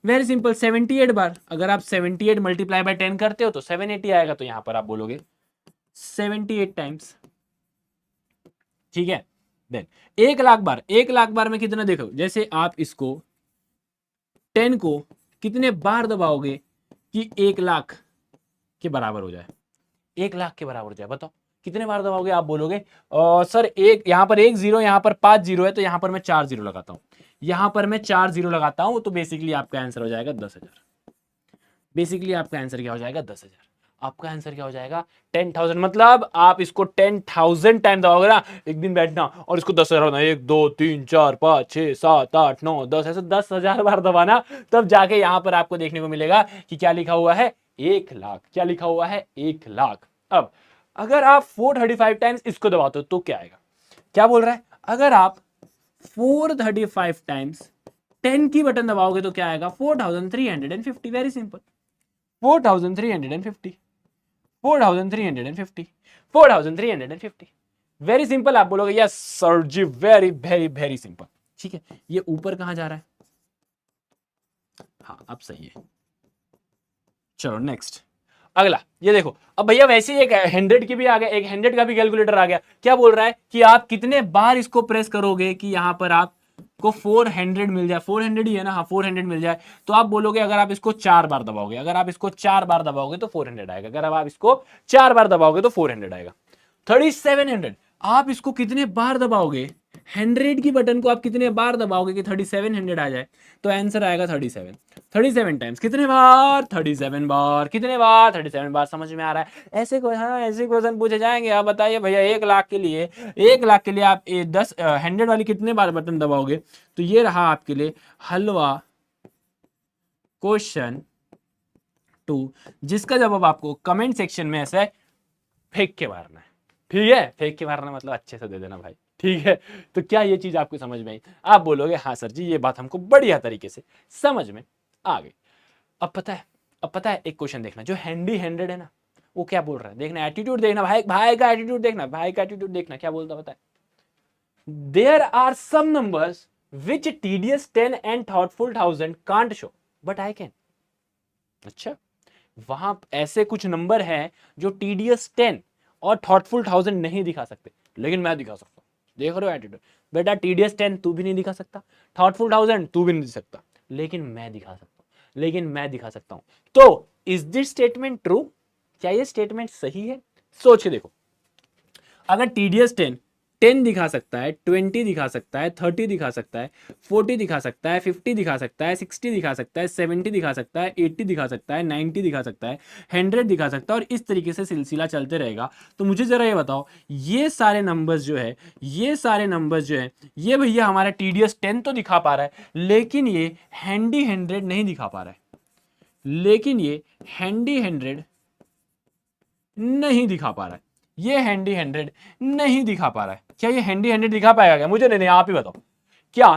वेरी सिंपल, 78 बार। अगर आप 78 मल्टीप्लाई बाय 10 करते हो तो 780 आएगा। तो यहां पर आप बोलोगे 78 टाइम्स। ठीक है, देन 1 लाख बार, 1 लाख बार में कितना, देखो जैसे आप इसको 10 को कितने बार दबाओगे कि 1 लाख के बराबर हो जाए, 1 लाख के बराबर हो जाए। बताओ कितने बार दबाओगे। आप बोलोगे सर एक यहां पर 1 जीरो, यहां पर 5 जीरो है, तो यहां पर मैं 4 जीरो लगाता हूं, यहां पर मैं 4 जीरो लगाता हूं। तो बेसिकली आपका आंसर हो जाएगा 10,000। बेसिकली आपका आंसर क्या हो जाएगा 10,000। आपका आंसर क्या हो जाएगा 10,000। मतलब आप इसको 10,000 टाइम दबाओगे ना, एक दिन बैठना और इसको 10,000 होना, 1 2 3 4 5 6 7 8 9 10, ऐसे 10,000 बार दबाना, तब जाके यहां पर आपको देखने को मिलेगा कि क्या लिखा हुआ है 1 लाख। क्या लिखा हुआ है 1 लाख। अब अगर आप 435 टाइम्स इसको दबाते हो तो क्या आएगा। क्या बोल रहा है, अगर आप 435 टाइम्स 10 की बटन दबाओगे तो क्या आएगा 4,350। Very simple, 4,350, 4,350, 4,350। Very simple. आप बोलोगे यस सर जी, वेरी वेरी वेरी सिंपल। ठीक है, ये ऊपर कहां जा रहा है, हाँ अब सही है। चलो नेक्स्ट, अगला ये देखो। अब भैया वैसे ही एक 100 की भी आ गया, एक 100 का भी कैलकुलेटर आ गया। क्या बोल रहा है कि आप कितने बार इसको प्रेस करोगे कि यहां पर आपको 400 मिल जाए। 400 ही है ना, हाँ 400 मिल जाए। तो आप बोलोगे अगर आप इसको 4 बार दबाओगे, अगर आप इसको 4 बार दबाओगे तो 400 आएगा। अगर आप इसको 4 बार दबाओगे तो 400 आएगा। 3700 आप इसको कितने बार दबाओगे, 100 की बटन को आप कितने बार दबाओगे कि 3700 आ जाए। तो आंसर आएगा 37। 37 टाइम्स कितने बार, 37 बार। कितने बार, 37 बार। समझ में आ रहा है। ऐसे को हाँ ऐसे क्वेश्चन पूछे जाएंगे। आप बताइए भैया 1 लाख के लिए, 1 लाख के लिए आप 100 वाली कितने बार बटन दबाओगे। तो ये रहा आपके लिए हलवा क्वेश्चन 2, जिसका जवाब आपको कमेंट सेक्शन में ऐसे फेंक के मारना है। ठीक है, फेंक के मारना मतलब अच्छे से दे देना भाई। ठीक है, तो क्या ये चीज आपको समझ में आई। आप बोलोगे हाँ सर जी ये बात हमको बढ़िया तरीके से समझ में आ गई। अब पता है एक क्वेश्चन देखना जो हैंडी हैंडेड है ना, वो क्या बोल रहा है देखना। एटीट्यूड देखना भाई, भाई का एटीट्यूड देखना, भाई का एटीट्यूड देखना। क्या बोलता पता है, there are some numbers which TDS 10 and thoughtful 1000 can't show but I can. अच्छा, वहां ऐसे कुछ नंबर हैं जो टीडीएस 10 और थॉटफुल 1000 नहीं दिखा सकते, लेकिन मैं दिखा सकता हूं। देख रहे हो एटीट्यूड, बेटा टीडीएस 10 तू भी नहीं दिखा सकता, थॉटफुल 1000 तू भी नहीं दिखा सकता, लेकिन मैं दिखा सकता हूं, लेकिन मैं दिखा सकता हूं। तो इज दिस स्टेटमेंट ट्रू, क्या ये स्टेटमेंट सही है। सोच के देखो, अगर टीडीएस 10 10 दिखा सकता है, 20 दिखा सकता है, 30 दिखा सकता है, 40 दिखा सकता है, 50 दिखा सकता है, 60 दिखा सकता है, 70 दिखा सकता है, 80 दिखा सकता है, 90 दिखा सकता है, 100 दिखा सकता है, और इस तरीके से सिलसिला चलते रहेगा। तो मुझे जरा ये बताओ, ये सारे नंबर्स जो है, ये सारे नंबर्स जो है, ये भैया हमारा TDS 10 तो दिखा पा रहा है, लेकिन ये हैंडी 100 नहीं दिखा पा रहा है, लेकिन ये हैंडी 100 नहीं दिखा पा रहा है, ये हैंडी 100 नहीं दिखा पा रहा है। क्या ये हैंडी 100 दिखा पाएगा क्या? मुझे नहीं, आप ही बताओ। क्या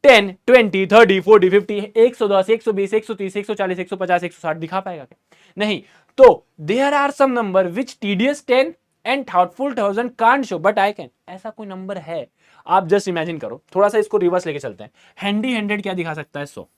10, 20, 30, 40, 50, 110, 120, 130, 140, 150, 160 दिखा पाएगा क्या? नहीं। तो there are some number which TDS 10 and thoughtful 1000 can't show, but I can. ऐसा कोई नंबर है? आप जस्ट इमेजिन करो, थोड़ा सा इसको रिवर्स लेके चलते हैं। हैंडी 100 क्या दिखा सकता है? 100।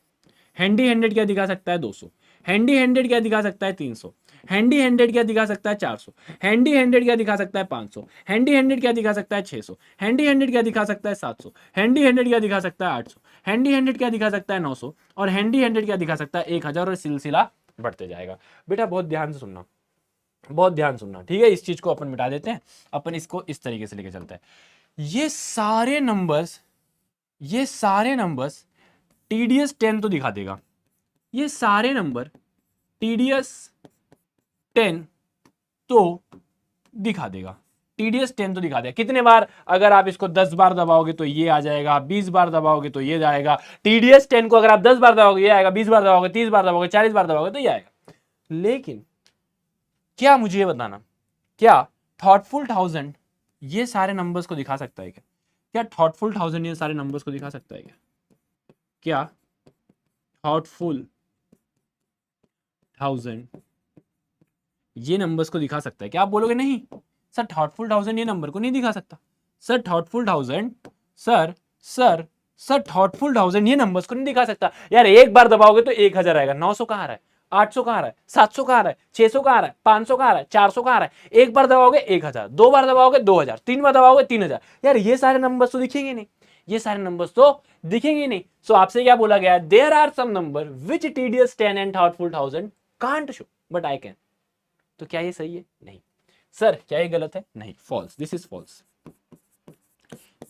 हैंडी 100 क्या दिखा सकता है? 200। हैंडी 100 क्या दिखा सकता है? 300। हैंडी 100 क्या दिखा सकता है? 400। हैंडी 100 क्या दिखा सकता है? 500। हैंडी 100 क्या दिखा सकता है? 600। हैंडी 100 क्या दिखा सकता है? 700। हैंडी 100 क्या दिखा सकता है? 800। हैंडी 100 क्या दिखा सकता है? 900। और हैंडी 100 क्या दिखा सकता है? 1000, और सिलसिला बढ़ते जाएगा। बेटा बहुत ध्यान से सुनना, बहुत ध्यान सुनना, ठीक है? इस चीज को अपन मिटा देते हैं, अपन इसको इस तरीके से लेके चलते हैं। ये सारे नंबर्स, ये सारे नंबर्स TDS 10 तो दिखा देगा, ये सारे नंबर TDS 10 तो दिखा देगा, TDS 10 तो दिखा देगा। कितने बार? अगर आप इसको 10 बार दबाओगे तो ये आ जाएगा, 20 बार दबाओगे तो ये जाएगा। TDS 10 को अगर आप 10 बार दबाओगे ये आएगा, 20 बार दबाओगे, 30 बार दबाओगे, 40 बार दबाओगे तो ये आएगा। लेकिन क्या, मुझे ये बताना, क्या thoughtful 1000 ये सारे नंबर्स को दिखा सकता है क्या? क्या thoughtful 1000 ये सारे नंबर्स को दिखा सकता है क्या? क्या thoughtful 1000 ये नंबर्स को दिखा सकता है क्या? आप बोलोगे नहीं सर, thoughtful 1000 ये नंबर को नहीं दिखा सकता। सर thoughtful 1000, सर thoughtful 1000 ये नंबर्स को नहीं दिखा सकता। यार एक बार दबाओगे तो 1000 आएगा, 900 कहाँ आ रहा है, 800 कहाँ आ रहा है, 700 कहाँ आ रहा है, 600 कहाँ आ रहा है, 500 कहाँ आ रहा है, 400 कहाँ आ रहा है। एक बार दबाओगे 1000, दो बार दबाओगे 2000, तीन बार दबाओगे 3000। यार ये सारे नंबर्स तो दिखेंगे नहीं, ये सारे नंबर्स तो दिखेंगे नहीं। सो आपसे क्या बोला गया? There are some number which TDS 10 and thoughtful 1000 can't show, but I can. तो क्या ये सही है? नहीं। सर क्या ये गलत है? नहीं, फॉल्स, दिस इज फॉल्स।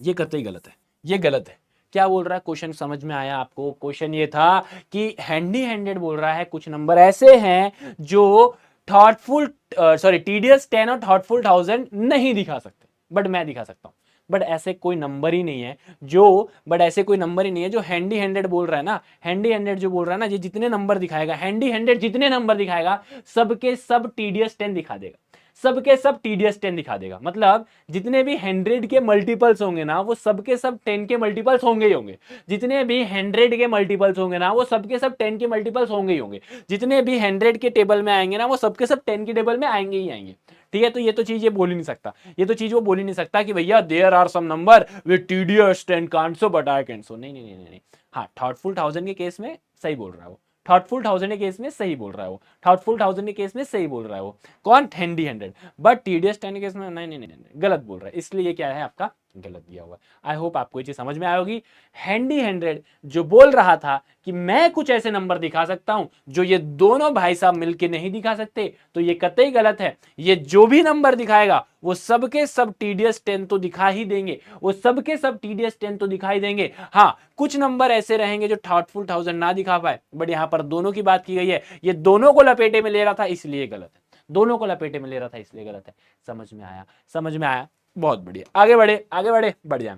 ये कतई गलत है, ये गलत है। क्या बोल रहा है क्वेश्चन? समझ में आया आपको? क्वेश्चन ये था कि हैंडी 100 बोल रहा है कुछ नंबर ऐसे हैं जो TDS 10 और thoughtful 1000 नहीं दिखा सकते, बट मैं दिखा सकता हूं। बट ऐसे कोई नंबर ही नहीं है जो हैंडी 100 बोल रहा है ना, हैंडी 100 जो बोल रहा है ना, ये जितने नंबर दिखाएगा, हैंडी 100 जितने नंबर दिखाएगा सबके सब TDS 10 दिखा देगा, सबके सब TDS 10 दिखा देगा। मतलब जितने भी 100 के मल्टीपल्स होंगे ना, वो सबके सब 10 के मल्टीपल्स होंगे ही होंगे। जितने भी 100 के मल्टीपल्स होंगे ना, वो सबके सब 10 के मल्टीपल्स होंगे ही होंगे। जितने भी 100 के टेबल में आएंगे ना, वो सबके सब 10 के टेबल में आएंगे ही आएंगे। ठीक है? तो ये तो चीज ये बोल ही नहीं सकता, ये तो चीज वो बोल ही नहीं सकता कि भैया there are some number with TDS 10 can't so but I can so. नहीं नहीं नहीं नहीं। हाँ, thoughtful 1000 के केस में सही बोल रहा है वो, thoughtful 1000 के केस में सही बोल रहा है वो, thoughtful 1000 के केस में सही बोल रहा है वो। कौन? हैंडी 100। बट TDS 10 के केस में नहीं नहीं नहीं नहीं, गलत बोल रहा है। इसलिए ये क्या है आपका? गलत दिया हुआ है। आई होप आपको ये चीज समझ में आई होगी। हैंडी 100 जो बोल रहा था कि मैं कुछ ऐसे नंबर दिखा सकता हूं जो ये दोनों भाई साहब मिलके नहीं दिखा सकते, तो ये कतई गलत है। ये जो भी नंबर दिखाएगा वो सबके सब TDS 10 तो दिखा ही देंगे, वो सबके सब TDS 10 तो दिखाई देंगे। हाँ, कुछ नंबर ऐसे रहेंगे जो thoughtful 1000 ना दिखा पाए, बट यहां पर दोनों की बात की गई है। ये दोनों को लपेटे में ले रहा था इसलिए गलत है, दोनों को लपेटे में ले रहा था इसलिए गलत है। समझ में आया? समझ में आया? बहुत बढ़िया। आगे बढ़े, आगे बढ़े, बढ़ जाए।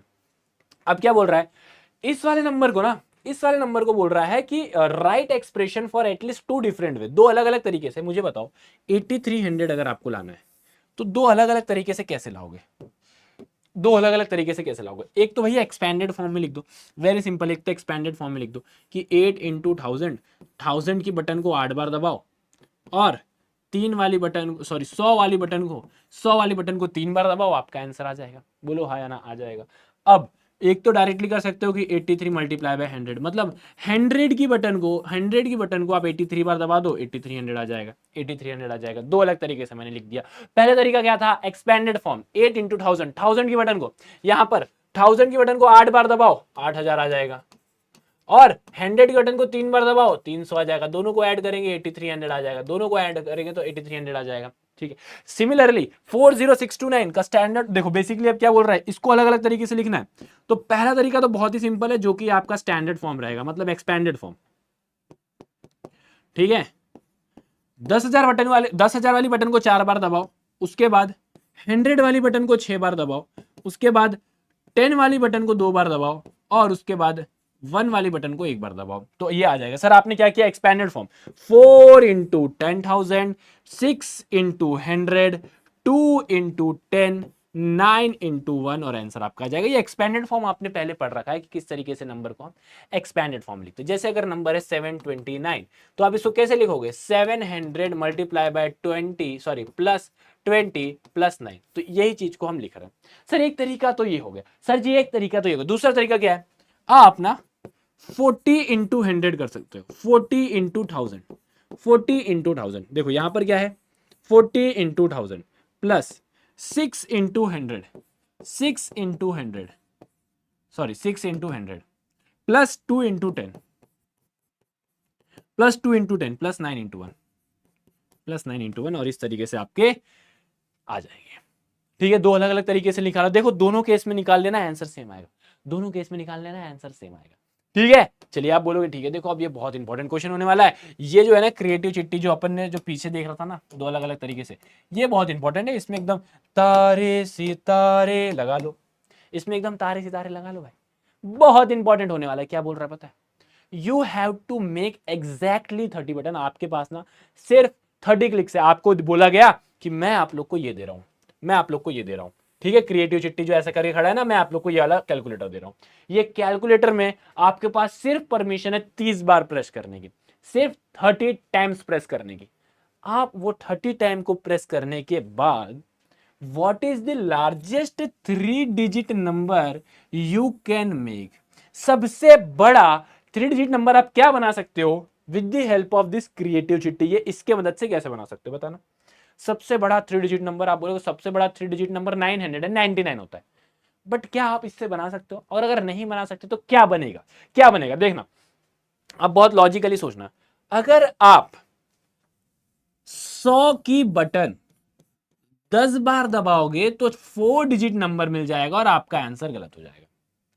अब क्या बोल रहा है? इस वाले नंबर को ना, इस वाले नंबर को बोल रहा है कि right expression for at least to different way, दो अलग अलग तरीके से। मुझे बताओ 8300 अगर आपको लाना है तो दो अलग अलग तरीके से कैसे लाओगे? दो अलग अलग तरीके से कैसे लाओगे? एक तो भैया एक्सपेंडेड फॉर्म में लिख दो, वेरी सिंपल। एक तो एक्सपेंडेड फॉर्म में लिख दो कि 8 इंटू 1000 की बटन को 8 बार दबाओ, और 100 वाली बटन को 3 बार दबाओ, आपका आंसर आ जाएगा। बोलो हाँ या ना? आ जाएगा। अब एक तो डायरेक्टली कर सकते हो कि 83 मल्टीप्लाई बाय 100, मतलब 100 की बटन को आप 83 बार दबा दो, 8300 आ जाएगा, 8300 आ जाएगा। दो अलग तरीके से मैंने लिख दिया। पहले तरीका क्या था? एक्सपेंडेड फॉर्म, 8 इंटू 1000 की बटन को, यहां पर 1000 की बटन को 8 बार दबाओ, 8000 आ जाएगा, और 100 के बटन को 3 बार दबाओ, 300 आ जाएगा। दोनों को ऐड करेंगे 8300 आ जाएगा, दोनों को ऐड करेंगे तो 8300 आ जाएगा। ठीक है। सिमिलरली 40629 का स्टैंडर्ड देखो, बेसिकली अब क्या बोल रहा है, इसको अलग अलग तरीके से लिखना है। तो पहला तरीका तो बहुत ही सिंपल है, जो कि आपका स्टैंडर्ड फॉर्म रहेगा, मतलब एक्सपेंडेड फॉर्म। ठीक है, 10,000 वाली बटन को 4 बार दबाओ, उसके बाद 100 वाली बटन को 6 बार दबाओ, उसके बाद 10 वाली बटन को 2 बार दबाओ, और उसके बाद 1 वाली बटन को 1 बार दबाओ, तो ये आ जाएगा। सर आपने क्या किया, expanded form, 4 into 10,000, 6 into 100, 2 into 10, 9 into 1, और आंसर आपका आ जाएगा। ये एक्सपैंडेड फॉर्म आपने पहले पढ़ रखा है कि किस तरीके से नंबर को हम एक्सपैंडेड फॉर्म लिखते हैं। जैसे अगर नंबर है 729, तो आप इसको कैसे लिखोगे, 700 multiply by 20 sorry plus 20 plus 9, तो यही चीज को हम लिख रहे हैं। सर एक तरीका तो ये हो गया, सर जी एक तरीका तो ये हो गया, दूसरा तरीका क्या है, आप ना 40 इंटू 100 कर सकते हो, 40 इंटू 1000, 40 इंटू 1000, देखो यहां पर क्या है, 40 into 1000 plus 6 into 100, 6 into 100 sorry 6 into 100 plus 2 into 10 plus 2 into 10 plus 9 into 1 plus 9 into 1, और इस तरीके से आपके आ जाएंगे। ठीक है, दो अलग अलग तरीके से निकाला, देखो दोनों केस में निकाल लेना, आंसर सेम आएगा, दोनों केस में निकाल लेना, आंसर सेम आएगा। ठीक है, चलिए आप बोलोगे ठीक है, देखो अब ये बहुत इंपॉर्टेंट क्वेश्चन होने वाला है। ये जो है ना क्रिएटिव चिट्ठी, जो अपन ने जो पीछे देख रहा था ना, दो अलग अलग तरीके से, ये बहुत इंपॉर्टेंट है। इसमें एकदम तारे सितारे लगा लो, इसमें एकदम तारे सितारे लगा लो भाई, बहुत इंपॉर्टेंट होने वाला है। क्या बोल रहा है पता है, you have to make exactly 30 button. आपके पास ना सिर्फ 30 क्लिक से आपको बोला गया कि मैं आप लोग को ये दे रहा हूं, मैं आप लोग को ये दे रहा हूं। ठीक है, क्रिएटिव चिट्ठी जो ऐसा करके खड़ा है ना, मैं आप लोग को ये वाला कैलकुलेटर दे रहा हूं। ये कैलकुलेटर में आपके पास सिर्फ परमिशन है 30 बार प्रेस करने की, सिर्फ 30 टाइम्स प्रेस करने की। आप वो 30 टाइम को प्रेस करने के बाद what is the largest 3 digit number you can make, सबसे बड़ा 3 डिजिट नंबर आप क्या बना सकते हो with the help of this creative चिट्ठी। ये इसके मदद से कैसे बना सकते हो बताना। सबसे बड़ा 3 डिजिट नंबर, आप बोलोगे सबसे बड़ा 3 डिजिट नंबर 999 होता है, बट क्या आप इससे बना सकते हो, और अगर नहीं बना सकते तो क्या बनेगा, क्या बनेगा देखना। अब बहुत लॉजिकली सोचना, अगर आप 100 की बटन 10 बार दबाओगे तो 4 डिजिट नंबर मिल जाएगा, और आपका आंसर गलत हो जाएगा,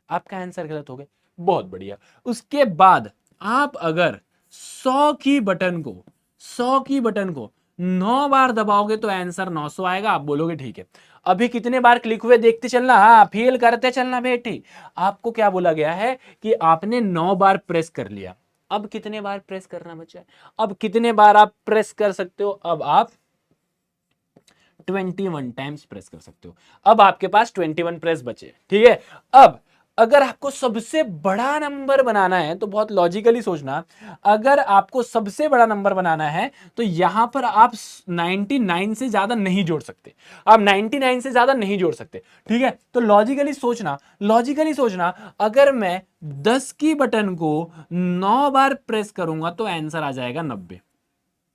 आपका आंसर गलत हो गया। बहुत बढ़िया। उसके बाद आप अगर 100 की बटन को 100 की बटन को 9 बार दबाओगे तो आंसर 900 आएगा। आप बोलोगे ठीक है, अभी कितने बार क्लिक हुए देखते चलना, हाँ फेल करते चलना बेटी। आपको क्या बोला गया है कि आपने 9 बार प्रेस कर लिया, अब कितने बार प्रेस करना बचा है, अब कितने बार आप प्रेस कर सकते हो, अब आप 21 टाइम्स प्रेस कर सकते हो। अब आपके पास 21 प्रेस बचे। ठीक है, अब अगर आपको सबसे बड़ा नंबर बनाना है तो बहुत लॉजिकली सोचना, अगर आपको सबसे बड़ा नंबर बनाना है तो यहां पर आप 99 से ज्यादा नहीं जोड़ सकते, आप 99 से ज्यादा नहीं जोड़ सकते। ठीक है, तो लॉजिकली सोचना, लॉजिकली सोचना, अगर मैं 10 की बटन को 9 बार प्रेस करूंगा तो आंसर आ जाएगा 90।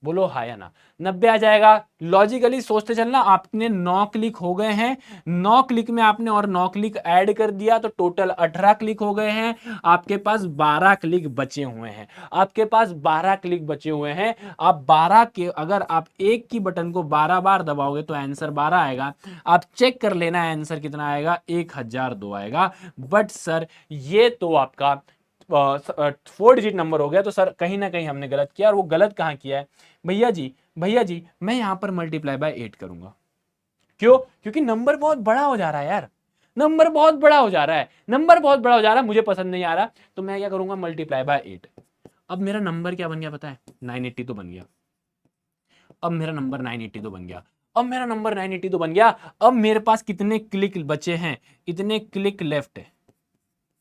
बोलो हाँ या ना, 90 आ जाएगा। लॉजिकली सोचते चलना, आपने 9 क्लिक हो गए हैं, 9 क्लिक में आपने और 9 क्लिक ऐड कर दिया तो टोटल 18 क्लिक हो गए हैं। आपके पास 12 क्लिक बचे हुए हैं, आपके पास 12 क्लिक बचे हुए हैं। आप 12 के, अगर आप एक की बटन को 12 बार दबाओगे तो आंसर 12 आएगा। आप चेक कर लेना आंसर कितना आएगा, 1002 आएगा। बट सर ये तो आपका 4 डिजिट नंबर हो गया, तो सर कहीं ना कहीं हमने गलत किया। और वो गलत कहां किया है भैया जी, भैया जी मैं यहां पर मल्टीप्लाई बाय 8 करूंगा। क्यों, क्योंकि नंबर बहुत बड़ा हो जा रहा है यार, नंबर बहुत बड़ा हो जा रहा है, नंबर बहुत बड़ा हो जा रहा है, मुझे पसंद नहीं आ रहा, तो मैं क्या करूंगा, मल्टीप्लाई बाय 8। अब मेरा नंबर क्या बन गया पता है, 980 तो बन गया। अब मेरा नंबर 980 तो बन गया, अब मेरा नंबर 980 तो बन गया। अब मेरे पास कितने क्लिक बचे हैं, इतने क्लिक लेफ्ट है,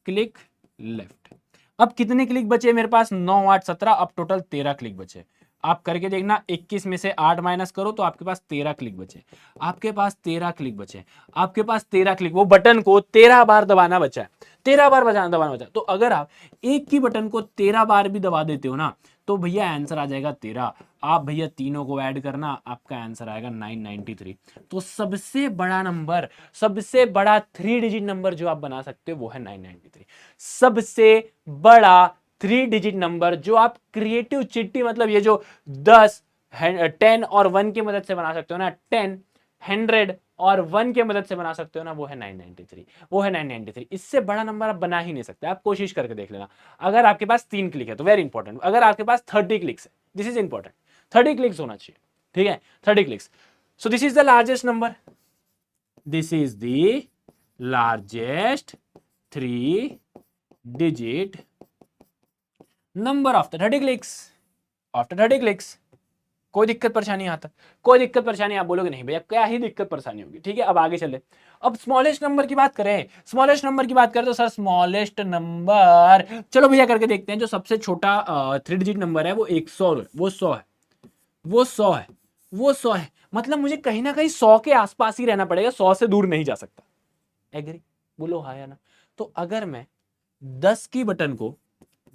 क्लिक लेफ्ट। अब कितने क्लिक बचे मेरे पास, 9 8 17, अब टोटल 13 क्लिक बचे। आप करके देखना, 21 में से 8 माइनस करो तो आपके पास 13 क्लिक बचे, आपके पास 13 क्लिक बचे, आपके पास 13 क्लिक, वो बटन को 13 बार दबाना बचा है, 13 बार दबाना बचा। तो अगर आप एक की बटन को 13 बार भी दबा देते हो ना, तो भैया आंसर आ जाएगा 13। आप भैया तीनों को ऐड करना, आपका आंसर आएगा 993। तो सबसे बड़ा नंबर, सबसे बड़ा 3 डिजिट नंबर जो आप बना सकते हो वो है 993। सबसे बड़ा 3 डिजिट नंबर जो आप क्रिएटिव चिट्ठी, मतलब ये जो 10 10 और 1 की मदद से बना सकते हो ना 10, 100 और 1 की मदद से बना सकते हो ना, वो है 993, वो है 993। इससे बड़ा नंबर आप बना ही नहीं सकते, आप कोशिश करके देख लेना। अगर आपके पास 3 क्लिक है तो वेरी इंपॉर्टेंट, अगर आपके पास 30 क्लिक्स है, दिस इज इंपॉर्टेंट, 30 क्लिक्स होना चाहिए, ठीक है, 30 clicks. So this is the largest number, this is the largest 3 digit number after 30 clicks, after 30 clicks। कोई दिक्कत परेशानी यहाँ तक, कोई दिक्कत परेशानी? आप बोलोगे नहीं भैया क्या ही दिक्कत परेशानी होगी, ठीक है। अब आगे चले, अब स्मॉलेस्ट नंबर की बात करें, स्मॉलेस्ट नंबर की बात करें तो सर स्मॉलेस्ट नंबर, चलो भैया करके देखते हैं। जो सबसे छोटा 3 डिजिट नंबर है वो 100 है, वो 100 है, वो 100 है, वो 100 है। मतलब मुझे कहीं ना कहीं 100 के आसपास ही रहना पड़ेगा, 100 से दूर नहीं जा सकता। एग्री? बोलो हाँ या ना। तो अगर मैं 10 की बटन को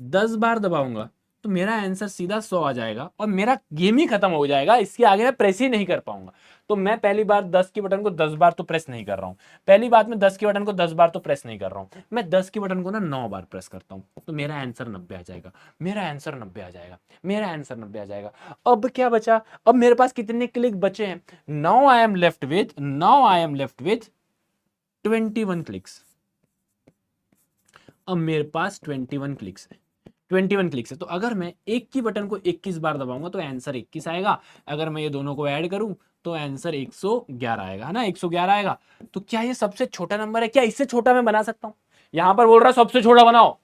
10 बार दबाऊंगा तो मेरा आंसर सीधा 100 आ जाएगा और मेरा गेम ही खत्म हो जाएगा, इसके आगे मैं प्रेस ही नहीं कर पाऊंगा। तो मैं पहली बार 10 की बटन को 10 बार तो प्रेस नहीं कर रहा हूं, पहली बात मैं 10 की बटन को 10 बार तो प्रेस नहीं कर रहा हूं, मैं 10 की बटन को ना 9 बार प्रेस करता हूं, तो मेरा आंसर 90 आ जाएगा, मेरा आंसर 90 आ जाएगा, मेरा आंसर 90 आ जाएगा। अब क्या बचा? अब मेरे पास कितने क्लिक बचे हैं? Now I am left with 21 clicks. अब मेरे पास 21 क्लिक्स है, 21 क्लिक्स है। तो अगर मैं एक की बटन को 21 बार दबाऊंगा तो आंसर 21 आएगा। अगर मैं ये दोनों को ऐड करूं तो आंसर 111 आएगा, है ना, 111 आएगा। तो क्या ये सबसे छोटा नंबर है? क्या इससे छोटा मैं बना सकता हूं? यहां पर बोल रहा सबसे छोटा बनाओ,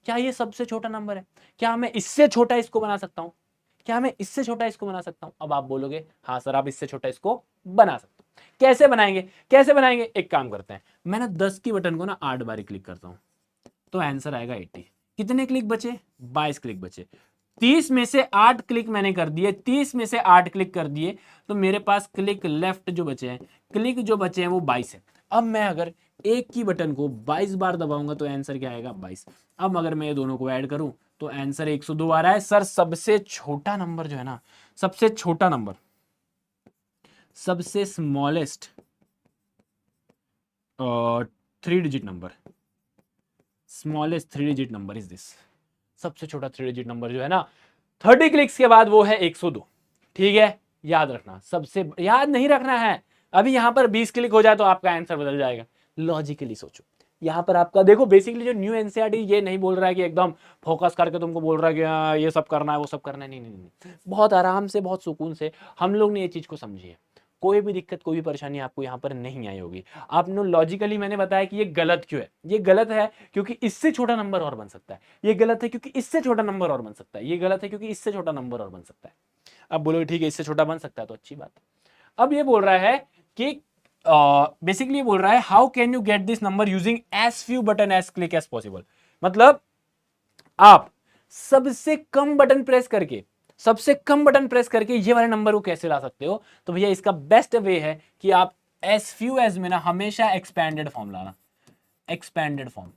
क्या ये सबसे छोटा नंबर है? क्या मैं इससे छोटा इसको बना सकता हूं? क्या मैं इससे छोटा इसको बना सकता हूं? अब आप बोलोगे हाँ सर आप इससे छोटा इसको बना सकते हो। कैसे बनाएंगे, कैसे बनाएंगे? एक काम करते हैं, मैं ना 10 की बटन को ना 8 बार क्लिक करता हूं तो आंसर आएगा 80। कितने क्लिक बचे? 22 क्लिक बचे। 30 में से 8 क्लिक मैंने कर दिए, 30 में से 8 क्लिक कर दिए तो मेरे पास क्लिक लेफ्ट जो बचे हैं, क्लिक जो बचे हैं वो 22 है। अब मैं अगर एक की बटन को 22 बार दबाऊंगा तो आंसर क्या आएगा? 22। अब अगर मैं ये दोनों को ऐड करूं तो आंसर 102 आ रहा है। सर सबसे छोटा नंबर जो है ना, सबसे छोटा नंबर, सबसे smallest 3 digit number, smallest 3 digit number is this. सबसे छोटा 3 डिजिट नंबर जो है ना 30 क्लिक्स के बाद वो है 102। ठीक है, याद रखना, सबसे याद नहीं रखना है। अभी यहां पर 20 क्लिक हो जाए तो आपका आंसर बदल जाएगा। लॉजिकली सोचो, यहां पर आपका देखो बेसिकली जो न्यू एनसीईआरटी ये नहीं बोल रहा है कि एकदम फोकस करके तुमको बोल रहा है कि ये सब करना है वो सब करना है, नहीं नहीं नहीं, बहुत आराम से बहुत सुकून से हम लोग ने ये चीज को समझी है। कोई भी दिक्कत कोई भी परेशानी आपको यहाँ पर नहीं आई होगी। आपने लॉजिकली मैंने बताया कि ये गलत क्यों है। ये गलत है क्योंकि इससे छोटा नंबर और बन सकता है, ये गलत है क्योंकि इससे छोटा नंबर और बन सकता है, ये गलत है क्योंकि इससे छोटा नंबर और बन सकता है। अब बोलोगे ठीक है इससे छोटा बन सकता है तो अच्छी बात है। अब ये बोल रहा है कि बेसिकली बोल रहा है how can you get this number using as few button as click as possible. मतलब आप सबसे कम बटन प्रेस करके, सबसे कम बटन प्रेस करके ये वाले नंबर को कैसे ला सकते हो? तो भैया इसका बेस्ट वे है कि आप एज फ्यू एज में ना हमेशा एक्सपेंडेड फॉर्म लाना, एक्सपेंडेड फॉर्म।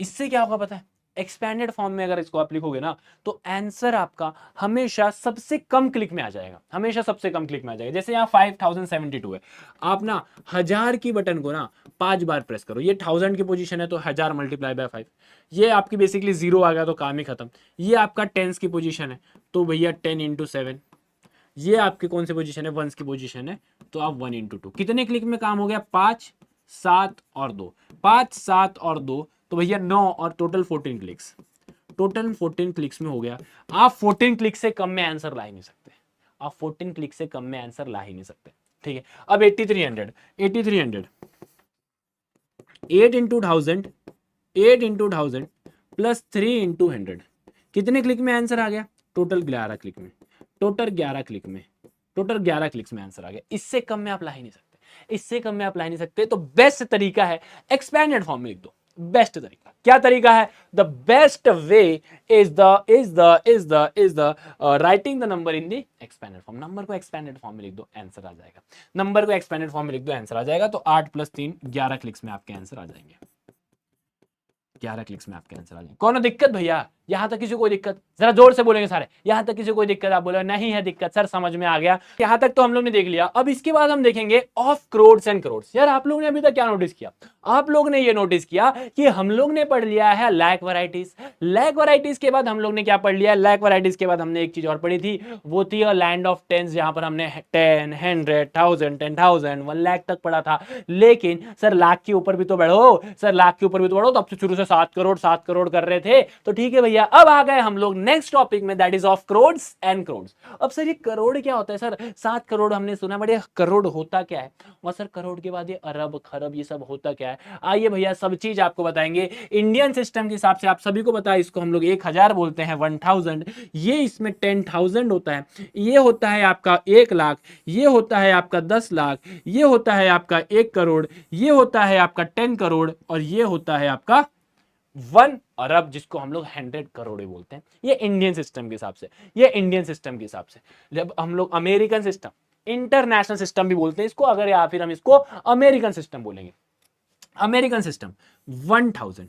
इससे क्या होगा पता है? एक्सपेंडेड फॉर्म में अगर इसको आप लिखोगे ना तो आंसर आपका हमेशा सबसे कम क्लिक में आ जाएगा, हमेशा सबसे कम क्लिक में आ जाएगा। जैसे यहाँ 5072 है, आप ना 1000 की बटन को ना 5 बार प्रेस करो, ये 1000 की पोजीशन है तो 1000 मल्टीप्लाई बाय 5, ये आपकी बेसिकली 0 आ गया तो काम ही खत्म। ये आपका टेंस की पोजीशन है तो भैया 10 इंटू 7, ये आपकी कौन सी पोजीशन है? वंस की पोजीशन है तो आप 1 इंटू 2। कितने क्लिक में काम हो गया? 5 7 और 2, 5 7 और 2 तो भैया 9 और टोटल 14 क्लिक्स, टोटल 14 क्लिक्स में हो गया। आप 14 क्लिक से कम में आंसर ला ही नहीं सकते, आप 14 क्लिक से कम में आंसर ला ही नहीं सकते। ठीक है, अब 8300, 8300 8 इंटू 1000, 8 इंटू 1000 प्लस 3 इंटू 100, कितने क्लिक में आंसर आ गया? टोटल 11 क्लिक में, टोटल 11 क्लिक में, टोटल 11 क्लिक्स में आंसर आ गया। इससे कम में आप ला ही नहीं सकते, इससे कम में आप ला ही नहीं सकते। तो बेस्ट तरीका है एक्सपेंडेड फॉर्म में लिख दो। बेस्ट तरीका क्या तरीका है? The best way is the writing the number in the expanded form. Number को एक्सपेंडेड फॉर्म में लिख दो, आंसर आ जाएगा। नंबर को एक्सपेंडेड फॉर्म में लिख दो, आंसर आ जाएगा। तो 8 प्लस 3 11 क्लिक्स में आपके आंसर आ जाएंगे, 11 क्लिक्स में आपके आंसर आ जाएंगे। कौन दिक्कत भैया? यहां तक किसी को कोई दिक्कत? जरा जोर से बोलेंगे सारे। यहां तक किसी को कोई दिक्कत? आप बोले नहीं है दिक्कत सर, समझ में आ गया। यहां तक तो हम लोग ने देख लिया। अब इसके बाद हम देखेंगे ऑफ करोड्स एंड करोड्स। यार आप लोग ने अभी तक क्या नोटिस किया? आप लोग ने ये नोटिस किया कि हम लोग ने पढ़ लिया है लैक वैरायटीज। लैक वैरायटीज के बाद हम लोग ने क्या पढ़ लिया? लैक वैरायटीज के बाद हमने एक चीज और पढ़ी थी, वो थी लैंड ऑफ टेंस, जहां पर हमने 10, 100, 1000, 10,000, 1 लाख तक पढ़ा था। लेकिन सर लाख के ऊपर भी तो बढ़ो, सर लाख के ऊपर भी तो बढ़ो, तब से शुरू से 7 करोड़ कर रहे थे। तो ठीक है भैया, अब आ गए हम लोग नेक्स्ट टॉपिक में, that is of crores and crores. अब सर ये करोड़ क्या होता है? सर 7 करोड़ हमने सुना, बट ये करोड़ होता क्या है? और सर करोड़ के बाद ये अरब खरब ये सब होता क्या है? आइए भैया सब चीज आपको बताएंगे। इंडियन सिस्टम के हिसाब से आप सभी को पता है, इसको हम लोग 1000 बोलते हैं, 1000। ये इसमें 10,000 होता है, ये होता है आपका 1 लाख, ये होता है आपका 10 लाख, ये होता है आपका 1 करोड़, ये होता है आपका 10 करोड़, और ये होता है आपका 1 अरब, जिसको हम लोग 100 करोड़ बोलते हैं। ये इंडियन सिस्टम के हिसाब से, ये इंडियन सिस्टम के हिसाब से। जब हम लोग अमेरिकन सिस्टम, इंटरनेशनल सिस्टम भी बोलते हैं इसको, अगर या फिर हम इसको अमेरिकन सिस्टम बोलेंगे। अमेरिकन सिस्टम 1000,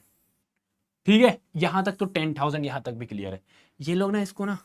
ठीक है, यहां तक तो 10,000 यहां तक भी क्लियर है। ये लोग ना इसको ना,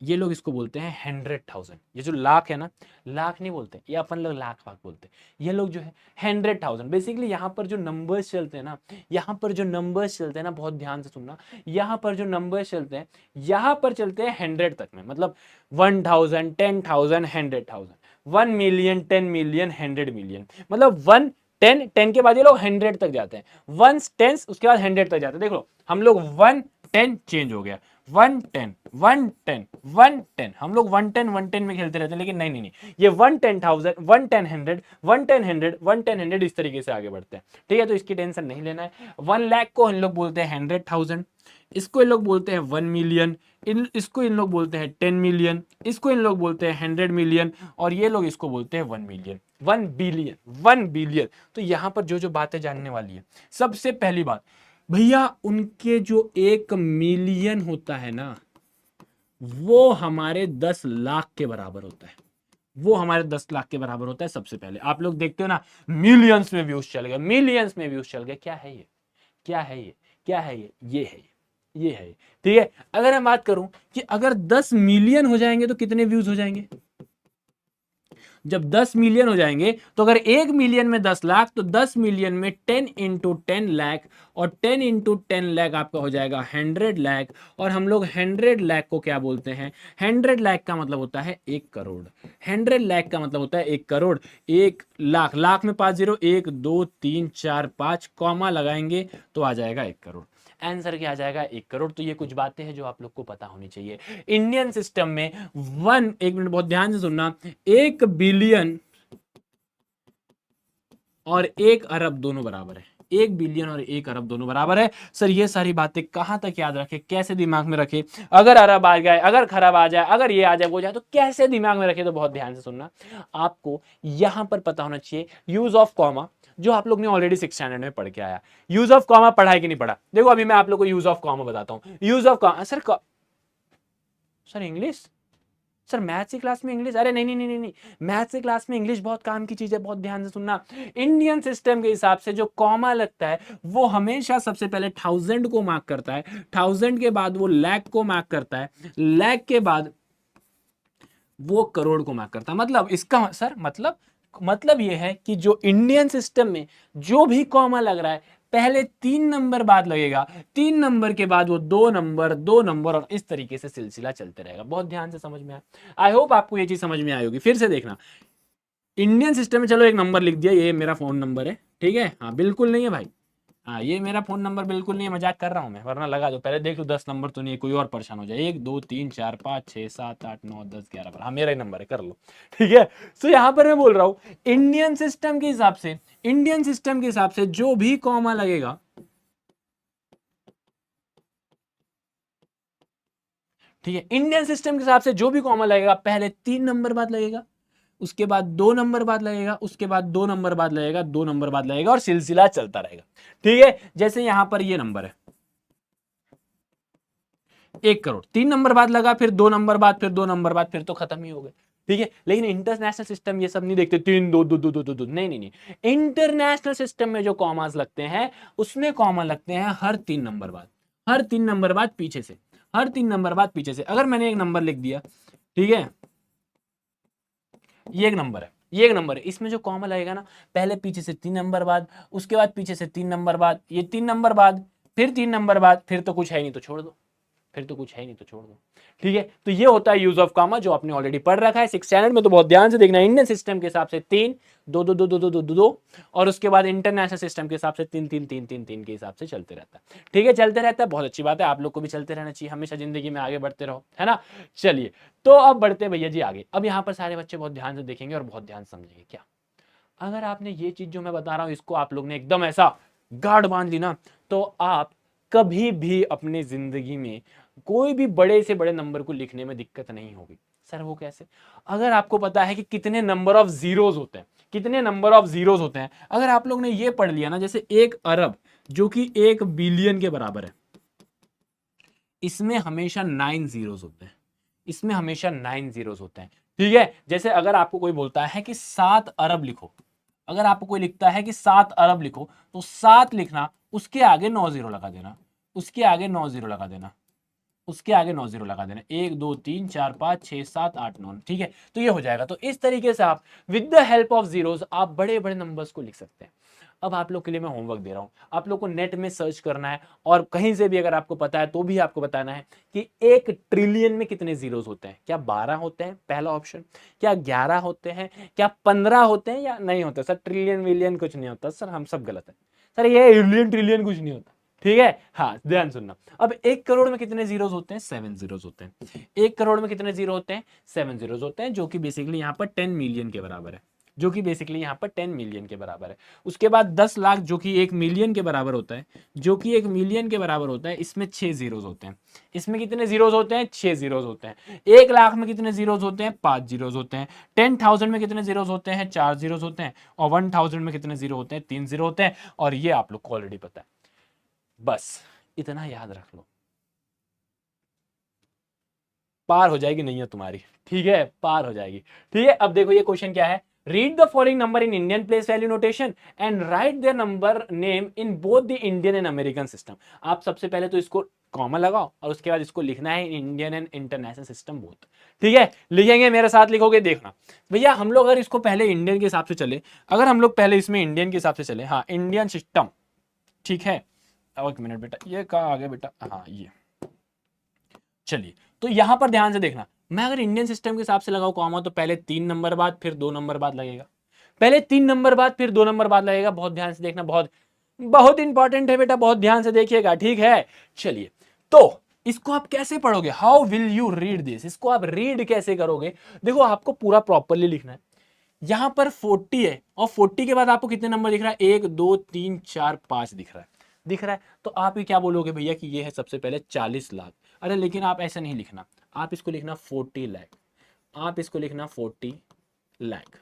ये लोग इसको बोलते हैं 100,000। ये जो लाख है ना, लाख नहीं बोलते, ये अपन लोग लाख वाख बोलते हैं। ये लोग जो है 100,000। बेसिकली यहाँ पर जो नंबर्स चलते हैं ना, यहाँ पर जो नंबर्स चलते हैं ना, बहुत ध्यान से सुनना, यहाँ पर जो नंबर्स चलते हैं, यहाँ पर चलते हैं 100 तक में। मतलब 1000, 10,000, 100,000, 1 मिलियन, 10 मिलियन, 100 मिलियन, मतलब 1 10 10 के बाद ये लोग 100 तक जाते हैं। 1 10 उसके बाद 100 तक जाते हैं। देख लो हम लोग 1 10 चेंज हो गया, 110, 110, 110, हम लोग 110 110 में खेलते रहते हैं। लेकिन नहीं नहीं नहीं, ये 110,000, 110 100, 110 100, 110 100 इस तरीके से आगे बढ़ते हैं। ठीक है, तो इसकी टेंशन नहीं लेना है। 1 लाख को इन लोग बोलते हैं 100,000, इसको इन लोग बोलते हैं 1 मिलियन, इसको इन लोग बोलते हैं 10 मिलियन, इसको इन लोग बोलते हैं 100 मिलियन, और ये लोग इसको बोलते हैं 1 मिलियन, 1 बिलियन, 1 बिलियन। तो यहां पर जो जो बातें जानने वाली है, सबसे पहली बात भैया, उनके जो 1 मिलियन होता है ना, वो हमारे 10 लाख के बराबर होता है। वो हमारे 10 लाख के बराबर होता है। सबसे पहले आप लोग देखते हो ना, मिलियंस में व्यूज चल गए, मिलियंस में व्यूज चल गए। क्या है ये? क्या है ये? क्या है ये है ये है ये। ठीक है, अगर मैं बात करूं कि अगर 10 मिलियन हो जाएंगे तो कितने व्यूज हो जाएंगे? जब 10 मिलियन हो जाएंगे, तो अगर 1 मिलियन में 10 लाख, तो 10 मिलियन में 10 इंटू 10 लाख, और 10 इंटू 10 लाख आपका हो जाएगा 100 लाख। और हम लोग 100 लाख को क्या बोलते हैं? 100 लाख का मतलब होता है 1 करोड़। 100 लाख का मतलब होता है 1 करोड़। 1 लाख, लाख में 5 जीरो, 1 2 3 4 5 कॉमा लगाएंगे तो आ जाएगा 1 करोड़। आंसर क्या आ जाएगा? 1 करोड़। तो ये कुछ बातें हैं जो आप लोग को पता होनी चाहिए। इंडियन सिस्टम में 1 मिनट बहुत ध्यान से सुनना, 1 बिलियन और 1 अरब दोनों बराबर है। 1 बिलियन और 1 अरब दोनों बराबर है। सर ये सारी बातें कहां तक याद रखे, कैसे दिमाग में रखे? अगर अरब आ जाए, अगर खराब आ जाए, अगर ये आ जाए वो जाए, तो कैसे दिमाग में रखे? तो बहुत ध्यान से सुनना, आपको यहां पर पता होना चाहिए यूज ऑफ कॉमा, जो आप लोग ने ऑलरेडी 6 स्टैंडर्ड में पढ़ के आया। यूज ऑफ कॉमा पढ़ा है कि नहीं पढ़ा? देखो अभी मैं आप लोग को यूज ऑफ कॉमा बताता हूं। Use of comma, sir English, sir maths की क्लास में इंग्लिश? अरे नहीं नहीं नहीं नहीं, मैथ्स की क्लास में इंग्लिश बहुत काम की चीज है, बहुत ध्यान से सुनना। इंडियन सिस्टम के हिसाब से जो कॉमा लगता है, वो हमेशा सबसे पहले 1000 को मार्क करता है, 1000 के बाद वो लाख को मार्क करता है, लाख के बाद वो करोड़ को मार्क करता है। मतलब इसका सर मतलब ये है कि जो इंडियन सिस्टम में जो भी कॉमा लग रहा है, पहले 3 नंबर बाद लगेगा, 3 नंबर के बाद वो 2 नंबर, 2 नंबर, और इस तरीके से सिलसिला चलते रहेगा। बहुत ध्यान से समझ में आया। आई होप आपको ये चीज समझ में आई होगी। फिर से देखना, इंडियन सिस्टम में चलो एक नंबर लिख दिया, ये मेरा फोन नंबर है, ठीक है, हाँ बिल्कुल नहीं है भाई, हाँ ये मेरा फोन नंबर बिल्कुल नहीं है, मजाक कर रहा हूँ मैं, वरना लगा दो। पहले देख लो 10 नंबर तो नहीं है, कोई और परेशान हो जाए। 1 2 3 4 5 6 7 8 9 10 11 हाँ मेरा ही नंबर है, कर लो, ठीक है। तो यहां पर मैं बोल रहा हूं, इंडियन सिस्टम के हिसाब से, इंडियन सिस्टम के हिसाब से जो भी कॉमा लगेगा, ठीक है, इंडियन सिस्टम के हिसाब से जो भी कॉमा लगेगा, पहले 3 नंबर बाद लगेगा, उसके बाद 2 नंबर बाद लगेगा, उसके बाद 2 नंबर बाद लगेगा, 2 नंबर बाद लगेगा, और सिलसिला चलता रहेगा। ठीक है, जैसे यहां पर ये नंबर है 1 करोड़, 3 नंबर बाद लगा, फिर 2 नंबर बाद, फिर 2 नंबर बाद, फिर तो खत्म ही हो गए। ठीक है, लेकिन इंटरनेशनल सिस्टम ये सब नहीं देखते, 3 2 2 2 2 2 2, नहीं नहीं नहीं। इंटरनेशनल सिस्टम में जो कॉमास लगते हैं, उसमें कॉमा लगते हैं हर 3 नंबर बाद, हर 3 नंबर बाद पीछे से। हर 3 नंबर बाद पीछे से। अगर मैंने एक नंबर लिख दिया, ठीक है, ये एक नंबर है, ये एक नंबर है, इसमें जो कॉमा लगेगा ना, पहले पीछे से 3 नंबर बाद, उसके बाद पीछे से 3 नंबर बाद, ये 3 नंबर बाद, फिर 3 नंबर बाद, फिर तो कुछ है नहीं तो छोड़ दो, फिर तो कुछ है नहीं तो छोड़ दो। ठीक है, तो ये होता है यूज ऑफ कॉमा, जो आपने ऑलरेडी पढ़ रखा है 6 स्टैंडर्ड में, तो बहुत ध्यान से देखना। इंडियन सिस्टम के हिसाब से 3 2 2 2 2 2 2 2 2, और उसके बाद इंटरनेशनल सिस्टम के हिसाब से 3 3 3 3 3 के हिसाब से चलते रहता है। ठीक है, चलते रहता है, बहुत अच्छी बात है, आप लोग को भी चलते रहना चाहिए, हमेशा जिंदगी में आगे बढ़ते रहो, है ना। चलिए, तो अब बढ़ते भैया जी आगे। अब यहाँ पर सारे बच्चे बहुत ध्यान से देखेंगे और बहुत ध्यान से समझेंगे। क्या अगर आपने ये चीज जो मैं बता रहा हूं, इसको आप लोग ने एकदम ऐसा गाढ़ बांध ली ना, तो आप कभी भी अपनी जिंदगी में कोई भी बड़े से बड़े नंबर को लिखने में दिक्कत नहीं होगी। सर वो कैसे? अगर आपको पता है कि कितने नंबर ऑफ जीरोस होते हैं, कितने नंबर ऑफ जीरोस होते हैं, अगर आप लोग ने ये पढ़ लिया ना, जैसे 1 अरब जो कि 1 बिलियन के बराबर है, इसमें हमेशा 9 जीरोस होते हैं, इसमें हमेशा 9 जीरोस होते हैं। ठीक है, जैसे अगर आपको कोई बोलता है कि 7 अरब लिखो, अगर आपको कोई लिखता है कि 7 अरब लिखो, तो 7 लिखना, उसके आगे 9 जीरो लगा देना, उसके आगे 9 जीरो लगा देना, उसके आगे 9 जीरो लगा देना, 1 2 3 4 5 6 7 8 9। ठीक है, तो ये हो जाएगा। तो इस तरीके से आप with the help of zeros आप बड़े बड़े नंबर्स को लिख सकते हैं। अब आप लोग के लिए मैं होमवर्क दे रहा हूं, आप लोग को नेट में सर्च करना है, और कहीं से भी अगर आपको पता है तो भी आपको बताना है कि 1 ट्रिलियन में कितने जीरोस होते हैं। क्या 12 होते हैं, पहला ऑप्शन, क्या 11 होते हैं, क्या 15 होते हैं, या नहीं होते? सर ट्रिलियन विलियन कुछ नहीं होता, सर हम सब गलत है, सर ये इलियन ट्रिलियन कुछ नहीं होता। ठीक है, हाँ ध्यान सुनना। अब 1 करोड़ में कितने जीरोस होते हैं? 7 जीरोस होते हैं। 1 करोड़ में कितने जीरो होते हैं? 7 जीरोस होते हैं, जो कि बेसिकली यहाँ पर 10 मिलियन के बराबर है, जो कि बेसिकली यहाँ पर 10 मिलियन के बराबर है। उसके बाद 10 लाख जो कि 1 मिलियन के बराबर होता है, जो कि 1 मिलियन के बराबर होता है, इसमें 6 जीरोस होते हैं। इसमें कितने जीरोस होते हैं? 6 जीरोस होते हैं। 1 लाख में कितने जीरोस होते हैं? 5 जीरोस होते हैं। 10,000 में कितने जीरोस होते हैं? 4 जीरोस होते हैं। और 1,000 में कितने जीरो होते हैं? 3 जीरो होते हैं। और ये आप लोग को ऑलरेडी पता है, बस इतना याद रख लो, पार हो जाएगी नहीं है तुम्हारी। ठीक है, पार हो जाएगी। ठीक है, अब देखो ये क्वेश्चन क्या है। Read the following number in Indian place value notation and write their number name in both the Indian and American system. आप सबसे पहले तो इसको कॉमा लगाओ, और उसके बाद इसको लिखना है in Indian and international system both. ठीक है, लिखेंगे, मेरे साथ लिखोगे, देखना भैया। हम लोग अगर इसको पहले इंडियन के हिसाब से चले, अगर हम लोग पहले इसमें इंडियन के हिसाब से चले, हाँ इंडियन सिस्टम, ठीक है, एक मिनट बेटा, ये कहाँ आ गया बेटा, हाँ ये, चलिए, तो यहां पर ध्यान से देखना। मैं अगर इंडियन सिस्टम के हिसाब से लगाऊं कॉमा, तो पहले 3 नंबर बाद, फिर 2 नंबर बाद लगेगा, पहले 3 नंबर बाद, फिर 2 नंबर बाद लगेगा। बहुत ध्यान से देखना, बहुत बहुत इंपॉर्टेंट है बेटा, बहुत ध्यान से देखिएगा। ठीक है, चलिए, तो इसको आप कैसे पढ़ोगे? How will you read this? इसको आप रीड कैसे करोगे? देखो, आपको पूरा प्रॉपरली लिखना है। यहां पर 40 है, और 40 के बाद आपको कितने नंबर दिख रहा है? 1 2 3 4 5 दिख रहा है, दिख रहा है। तो आप ही क्या बोलोगे भैया कि ये है सबसे पहले 40 लाख। अरे लेकिन आप ऐसा नहीं लिखना, आप इसको लिखना 40 लाख, आप इसको लिखना 40 लाख।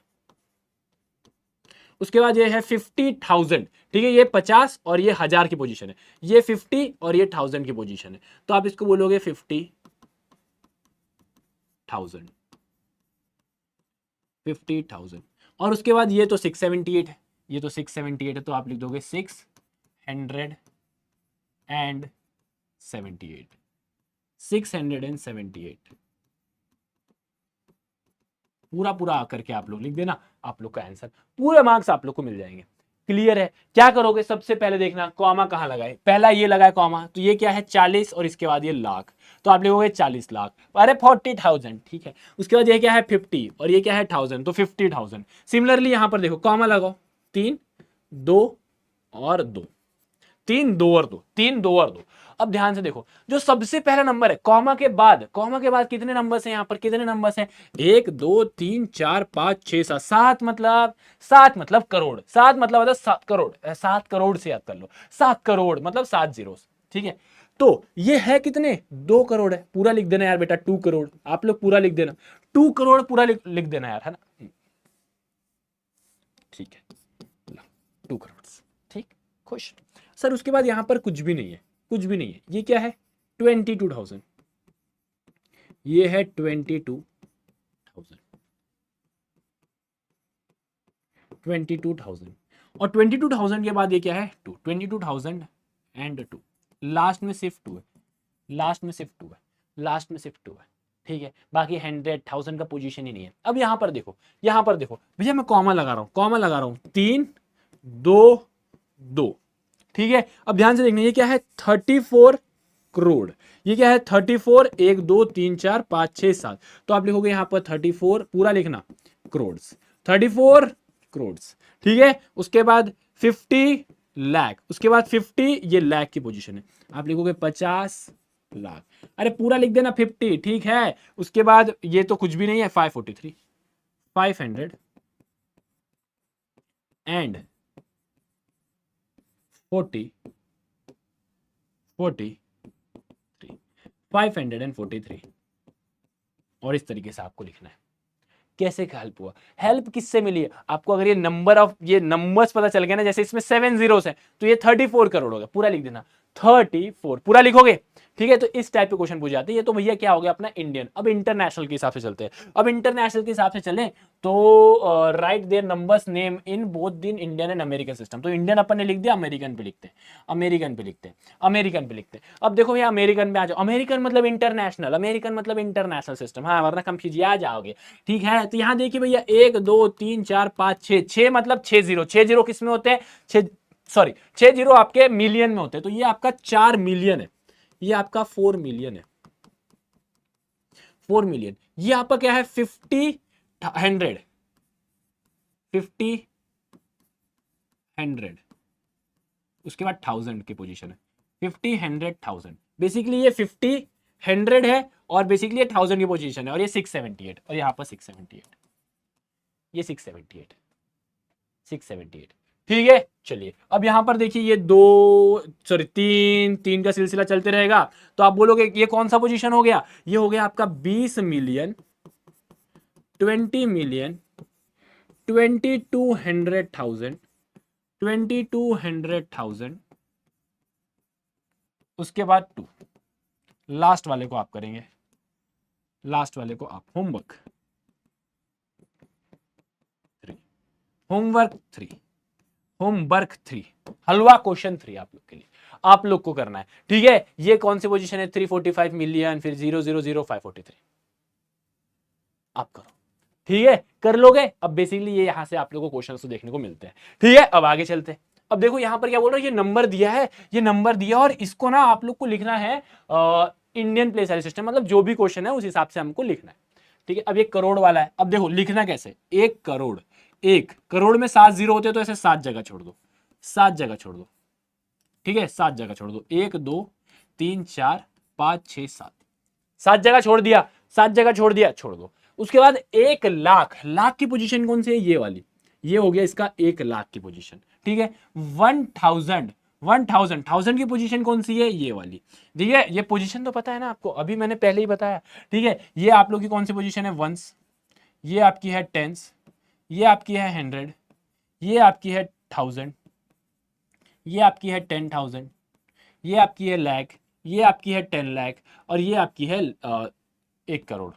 उसके बाद ये है 50,000। ठीक है, ये 50 और ये 1000 की पोजीशन है, ये 50 और ये 1000 की पोजीशन है, तो आप इसको बोलोगे 50,000, 50,000। और उसके बाद ये तो 678 है, ये तो 678 है, तो आप लिख दोगे 678, 678 पूरा पूरा करके आप लोग लिख देना, आप लोग का आंसर, पूरे मार्क्स आप लोग को मिल जाएंगे। क्लियर है? क्या करोगे, सबसे पहले देखना कॉमा कहां लगाए, पहला ये लगाए कॉमा, तो ये क्या है 40, और इसके बाद ये लाख, तो आप लिखोगे 40 लाख, अरे 40,000। ठीक है, उसके बाद ये क्या है 50, और ये क्या है 1000, तो 50,000। सिमिलरली यहां पर देखो कॉमा लगाओ, 3 2 और 2, 3 2 और 2, 3 2 और 2। अब ध्यान से देखो, जो सबसे पहला नंबर है कॉमा के बाद, कॉमा के बाद कितने नंबर्स हैं? यहां पर कितने नंबर्स हैं? 1 2 3 4 5 6 7, 7 मतलब, 7 मतलब करोड़, 7 मतलब होता है 7 करोड़, 7 करोड़ से याद कर लो, 7 करोड़ मतलब 7 जीरो। ठीक है, तो ये है कितने? 2 करोड़ है, पूरा लिख देना यार बेटा, 2 करोड़, आप लोग पूरा लिख देना, 2 करोड़ पूरा लिख देना यार, है ना। ठीक है, 2 करोड़। ठीक, खुश। सर उसके बाद यहां पर कुछ भी नहीं है, कुछ भी नहीं है, ये क्या है 22,000, ये है 22,000, 22,000। और 22,000 के बाद ये क्या है 2, 22,000 एंड 2, लास्ट में सिर्फ 2 है, लास्ट में सिर्फ 2 है, लास्ट में सिर्फ 2 है, ठीक है, बाकी 100 1000 का पोजीशन ही नहीं है। अब यहां पर देखो, यहां पर देखो भैया, मैं कॉमा लगा रहा हूं, कॉमा लगा रहा हूं, 3 2 2, ठीक है। अब ध्यान से देखना, ये क्या है, 34 करोड़। ये क्या है, 34, 1 2 3 4 5 6 7, तो आप लिखोगे यहां पर 34, पूरा लिखना करोड़, 34 करोड़, ठीक है। उसके बाद 50 लाख, उसके बाद 50, ये लाख की पोजीशन है, आप लिखोगे 50 लाख, अरे पूरा लिख देना 50, ठीक है। उसके बाद ये तो कुछ भी नहीं है, 543, 500 एंड 40 43, 543, और इस तरीके से आपको लिखना है। कैसे हेल्प हुआ, हेल्प किससे मिली है आपको, अगर ये नंबर ऑफ, ये नंबर्स पता चल गया ना, जैसे इसमें 7 जीरोस है, तो ये 34 करोड़ होगा, पूरा लिख देना 34, पूरा लिखोगे, ठीक है। तो इस टाइप के क्वेश्चन पूछ जाते हैं। ये तो भैया क्या हो गया अपना इंडियन। अब इंटरनेशनल के हिसाब से चलते हैं। अब इंटरनेशनल के हिसाब से चले तो write their numbers name in both the Indian and American system. तो इंडियन अपन ने लिख दिया, अमेरिकन पे लिखते हैं, अमेरिकन पे लिखते हैं, अमेरिकन पे लिखते हैं। अब देखो भैया अमेरिकन में आ जाओ, अमेरिकन मतलब इंटरनेशनल, अमेरिकन मतलब इंटरनेशनल सिस्टम, हाँ वरना कंफ्यूज आ जाओगे, ठीक है। तो यहां देखिए भैया 1 2 3 4 5 6, 6 मतलब 6 जीरो, 6 जीरो किस में होते हैं, 6 सॉरी 6 जीरो आपके मिलियन में होते हैं, तो ये आपका 4 मिलियन है, ये आपका 4 मिलियन है, 4 मिलियन। ये आपका क्या है, 50 100, 50 100, उसके बाद 1000 की पोजीशन है, 50 100 1000, बेसिकली ये 50 100 है, और बेसिकली ये 1000 की पोजीशन है, और ये 678, और यहां पर 678, ये 678, 678, ठीक है। चलिए अब यहां पर देखिए, ये 2 सॉरी 3 3 का सिलसिला चलते रहेगा, तो आप बोलोगे ये कौन सा पोजीशन हो गया, ये हो गया आपका 20 मिलियन, 20 मिलियन, 2200,000, 2200,000, उसके बाद 2, लास्ट वाले को आप करेंगे, लास्ट वाले को आप होमवर्क 3, होमवर्क 3, होमवर्क 3, हलवा क्वेश्चन 3 आप लोग के लिए, आप लोग को करना है, ठीक है। ये कौन सी पोजीशन है, 345 मिलियन, फिर 000543, आप करो, ठीक है, कर लोगे। अब बेसिकली ये यहां से आप लोगों को क्वेश्चंस तो देखने को मिलते हैं, ठीक है। अब आगे चलते हैं। अब देखो यहां पर क्या बोल रहा है, ये नंबर दिया है, ये नंबर दिया, और इसको ना आप लोग को लिखना है इंडियन प्लेस वैल्यू सिस्टम, मतलब जो भी क्वेश्चन है उस हिसाब से हमको लिखना है, ठीक है। अब ये करोड़ वाला है, अब देखो लिखना कैसे, 1 करोड़, 1 करोड़ में 7 जीरो होते हैं, तो ऐसे 7 जगह छोड़ दो, 7 जगह छोड़ दो, ठीक है, 7 जगह छोड़ दो, 1 2 3 4 5 6 7, 7 जगह छोड़ दिया, 7 जगह छोड़ दिया, छोड़ दो। उसके बाद 1 लाख, लाख की पोजीशन कौन सी है, ये वाली, ये हो गया इसका 1 लाख की पोजीशन, ठीक है। 1000, 1000 की पोजीशन कौन सी है, ये वाली, ठीक है। ये पोजीशन तो पता है ना आपको, अभी मैंने पहले ही बताया, ठीक है। ये आप लोग की कौन सी पोजीशन है, वंस, ये आपकी है टेंस, ये आपकी है 100, ये आपकी है 1000, ये आपकी है 10,000, ये आपकी है लाख, ये आपकी है 10 लाख, और ये आपकी है 1 करोड़,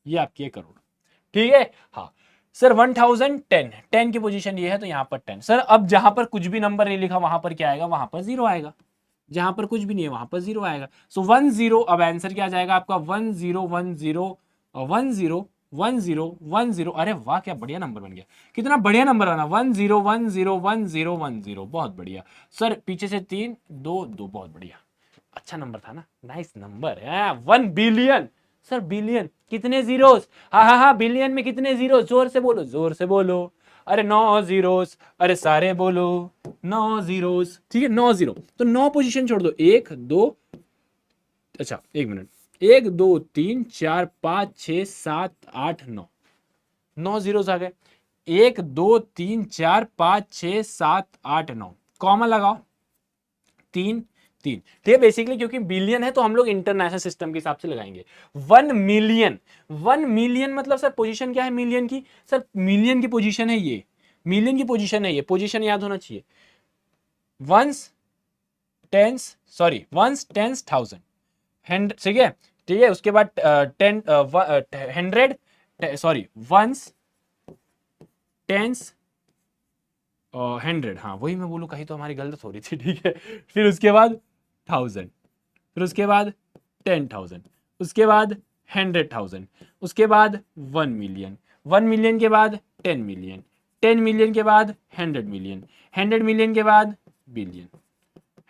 ये आपकी 1 करोड़, ठीक है। हाँ सर 1010, 10 की पोजीशन ये है, तो यहां पर 10 सर। अब जहां पर कुछ भी नंबर नहीं लिखा वहां पर क्या आएगा, वहां पर 0 आएगा, जहां पर कुछ भी नहीं है वहां पर 0 आएगा। सो 10, अब आंसर क्या जाएगा आपका 1010, अरे वाह क्या बढ़िया नंबर बन गया, कितना बढ़िया नंबर बना, 10101010, बहुत बढ़िया सर। पीछे से 3 2 2, बहुत बढ़िया, अच्छा नंबर था ना, नाइस नंबर है। 1 बिलियन सर, बिलियन कितने जीरोस, हाँ हाँ हाँ, बिलियन में कितने जीरो, जोर से बोलो, जोर से बोलो, अरे 9 जीरोस, अरे सारे बोलो 9 जीरोस, ठीक है 9 जीरो, तो 9 पोजीशन छोड़ दो, 1 2, अच्छा 1 मिनट, 1 2 3 4 5 6 7 8 9, 9 जीरोस आ गए, 1 2 3 4 5 6 7 8 9, कॉमा लगाओ, 3 3, ठीक है। बेसिकली क्योंकि बिलियन है तो हम लोग इंटरनेशनल सिस्टम के हिसाब से लगाएंगे। 1 मिलियन, 1 मिलियन मतलब सर पोजीशन क्या है मिलियन की, सर मिलियन की पोजीशन है ये, मिलियन की पोजीशन है ये, पोजीशन याद होना चाहिए, ones tens, sorry ones tens thousand, ठीक है, ठीक है। उसके बाद 10 100, सॉरी वंस टेंस 100, हाँ वही मैं बोलूँ, कहीं तो हमारी गलत हो रही थी, ठीक है। फिर उसके बाद 1000, फिर उसके बाद 10,000, उसके बाद 100,000, उसके बाद 1 मिलियन, 1 मिलियन के बाद 10 मिलियन, 10 मिलियन के बाद 100 मिलियन, 100 मिलियन के बाद बिलियन,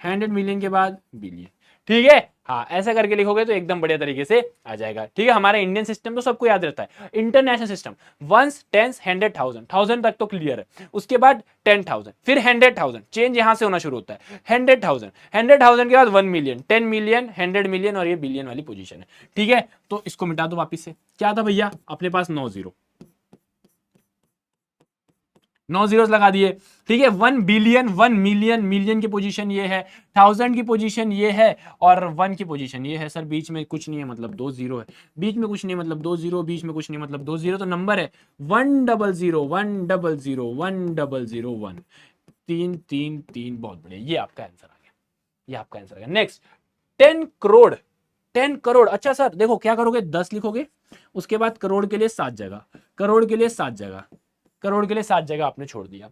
100 मिलियन के बाद बिलियन। ठीक है, हाँ ऐसा करके लिखोगे तो एकदम बढ़िया तरीके से आ जाएगा। ठीक है, हमारा इंडियन सिस्टम तो सबको याद रहता है। इंटरनेशनल सिस्टम वंस, टेंस, 100,000, 1000 तक तो क्लियर है। उसके बाद 10,000, फिर 100,000, चेंज यहां से होना शुरू होता है। 100,000, 100,000 के बाद 1 मिलियन, 10 मिलियन, 100 मिलियन और ये बिलियन वाली पोजीशन है। ठीक है, तो इसको मिटा दो वापिस से। क्या था भैया अपने पास 9 जीरो, 9 जीरोस लगा दिए। ठीक है, 1 बिलियन, 1 मिलियन, मिलियन की पोजीशन ये है, 1000 की पोजीशन ये है और 1 की पोजीशन ये है। सर बीच में कुछ नहीं है मतलब 2 जीरो है, बीच में कुछ नहीं मतलब 2 जीरो, बीच में कुछ नहीं मतलब 2 जीरो, तो नंबर है 100, 100, 1001, 3 3 3। बहुत बढ़िया, ये आपका आंसर आ गया, ये आपका आंसर आ गया। नेक्स्ट 10 करोड़, 10 करोड़। अच्छा सर देखो क्या करोगे, 10 लिखोगे, उसके बाद करोड़ के लिए 7 जगह, करोड़ के लिए 7 जगह, करोड़ के लिए 7 जगह आपने छोड़ दिया।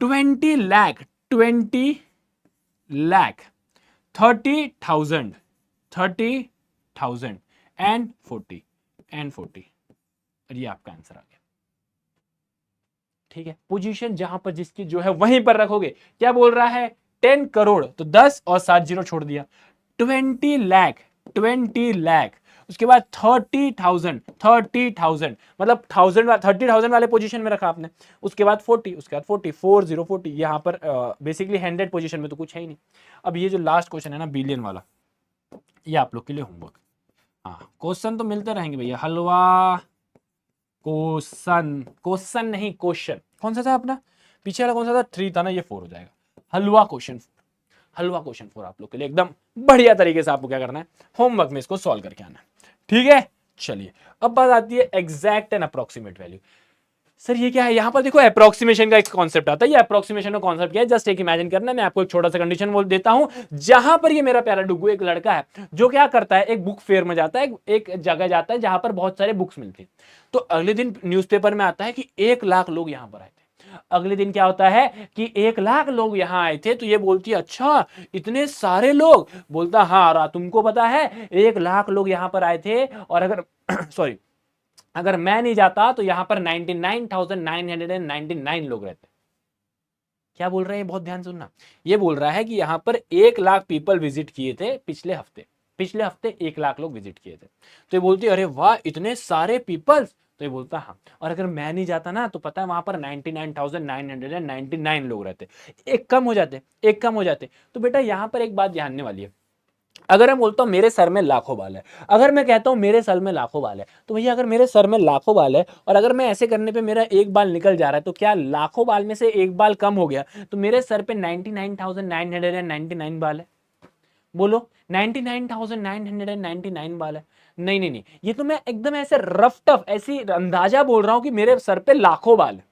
20 लाख, 20 लाख, 30,000, 30,000 एंड 40, एंड 40। और ये आपका आंसर आ गया। ठीक है, पोजीशन जहां पर जिसकी जो है वहीं पर रखोगे। क्या बोल रहा है, 10 करोड़, तो 10 और 7 जीरो छोड़ दिया। 20 लाख, 20 लाख, उसके बाद 30,000, 30,000 मतलब 30,000 वाले पोजीशन में रखा आपने। उसके बाद 40, उसके बाद 40, 40, 40। यहां पर बेसिकली 100 पोजीशन में तो कुछ है ही नहीं। अब ये जो लास्ट क्वेश्चन है ना बिलियन वाला, ये आप लोग के लिए होमवर्क। हाँ क्वेश्चन तो मिलते रहेंगे भैया, हलवा क्वेश्चन, क्वेश्चन नहीं क्वेश्चन। कौन सा था अपना पीछे वाला, कौन सा था, 3 था ना, ये 4 हो जाएगा। हलवा क्वेश्चन 4, हलवा क्वेश्चन 4 आप लोग के लिए एकदम बढ़िया तरीके से आपको क्या करना है, होमवर्क में इसको सॉल्व करके आना है। ठीक है, चलिए अब बात आती है exact and approximate value. Sir ये क्या है, यहां पर देखो अप्रोक्सीमेशन का एक कॉन्सेप्ट आता है। ये अप्रोक्सीमेशन का कॉन्सेप्ट क्या है, जस्ट एक इमेजिन करना है। मैं आपको एक छोटा सा कंडीशन बोल देता हूं, जहां पर ये मेरा प्यारा डुगू एक लड़का है जो क्या करता है, एक बुक फेयर में जाता है, एक जगह जाता है जहां पर बहुत सारे बुक्स मिलते हैं। तो अगले दिन न्यूज़पेपर में आता है कि 1 लाख लोग यहां पर आए थे। अगले दिन क्या होता है कि 1 लाख लोग यहां आए थे। तो ये बोलती है अच्छा इतने सारे लोग, बोलता हाँ तुमको पता है 1 लाख लोग यहां पर आए थे, और अगर सॉरी अगर मैं नहीं जाता तो यहां पर 99,999 लोग रहते। क्या बोल रहे हैं, बहुत ध्यान सुनना। ये बोल रहा है कि यहां पर 1 लाख पीपल विजिट किए थे पिछले हफ्ते, पिछले हफ्ते 1 लाख लोग विजिट किए थे। तो ये बोलती है अरे वाह इतने सारे पीपल्स। तो ये बोलता हाँ, और अगर मैं नहीं जाता ना तो पता है वहां पर 99,999 लोग रहते, एक कम हो जाते, एक कम हो जाते। तो बेटा यहां पर एक बात ध्यान वाली है, अगर मैं बोलता हूं मेरे सर में लाखों बाल है, अगर मैं कहता हूं मेरे सर में लाखों बाल है, तो भैया अगर मेरे सर में लाखों बाल है और अगर मैं ऐसे करने पे मेरा एक बाल निकल जा रहा है, तो क्या लाखों बाल में से एक बाल कम हो गया, तो मेरे सर पे 99,999 बाल है। बोलो 99,999 बाल है। नहीं नहीं नहीं, ये तो मैं एकदम ऐसे रफ टफ ऐसी अंदाजा बोल रहा हूं कि मेरे सर पे लाखों बाल है।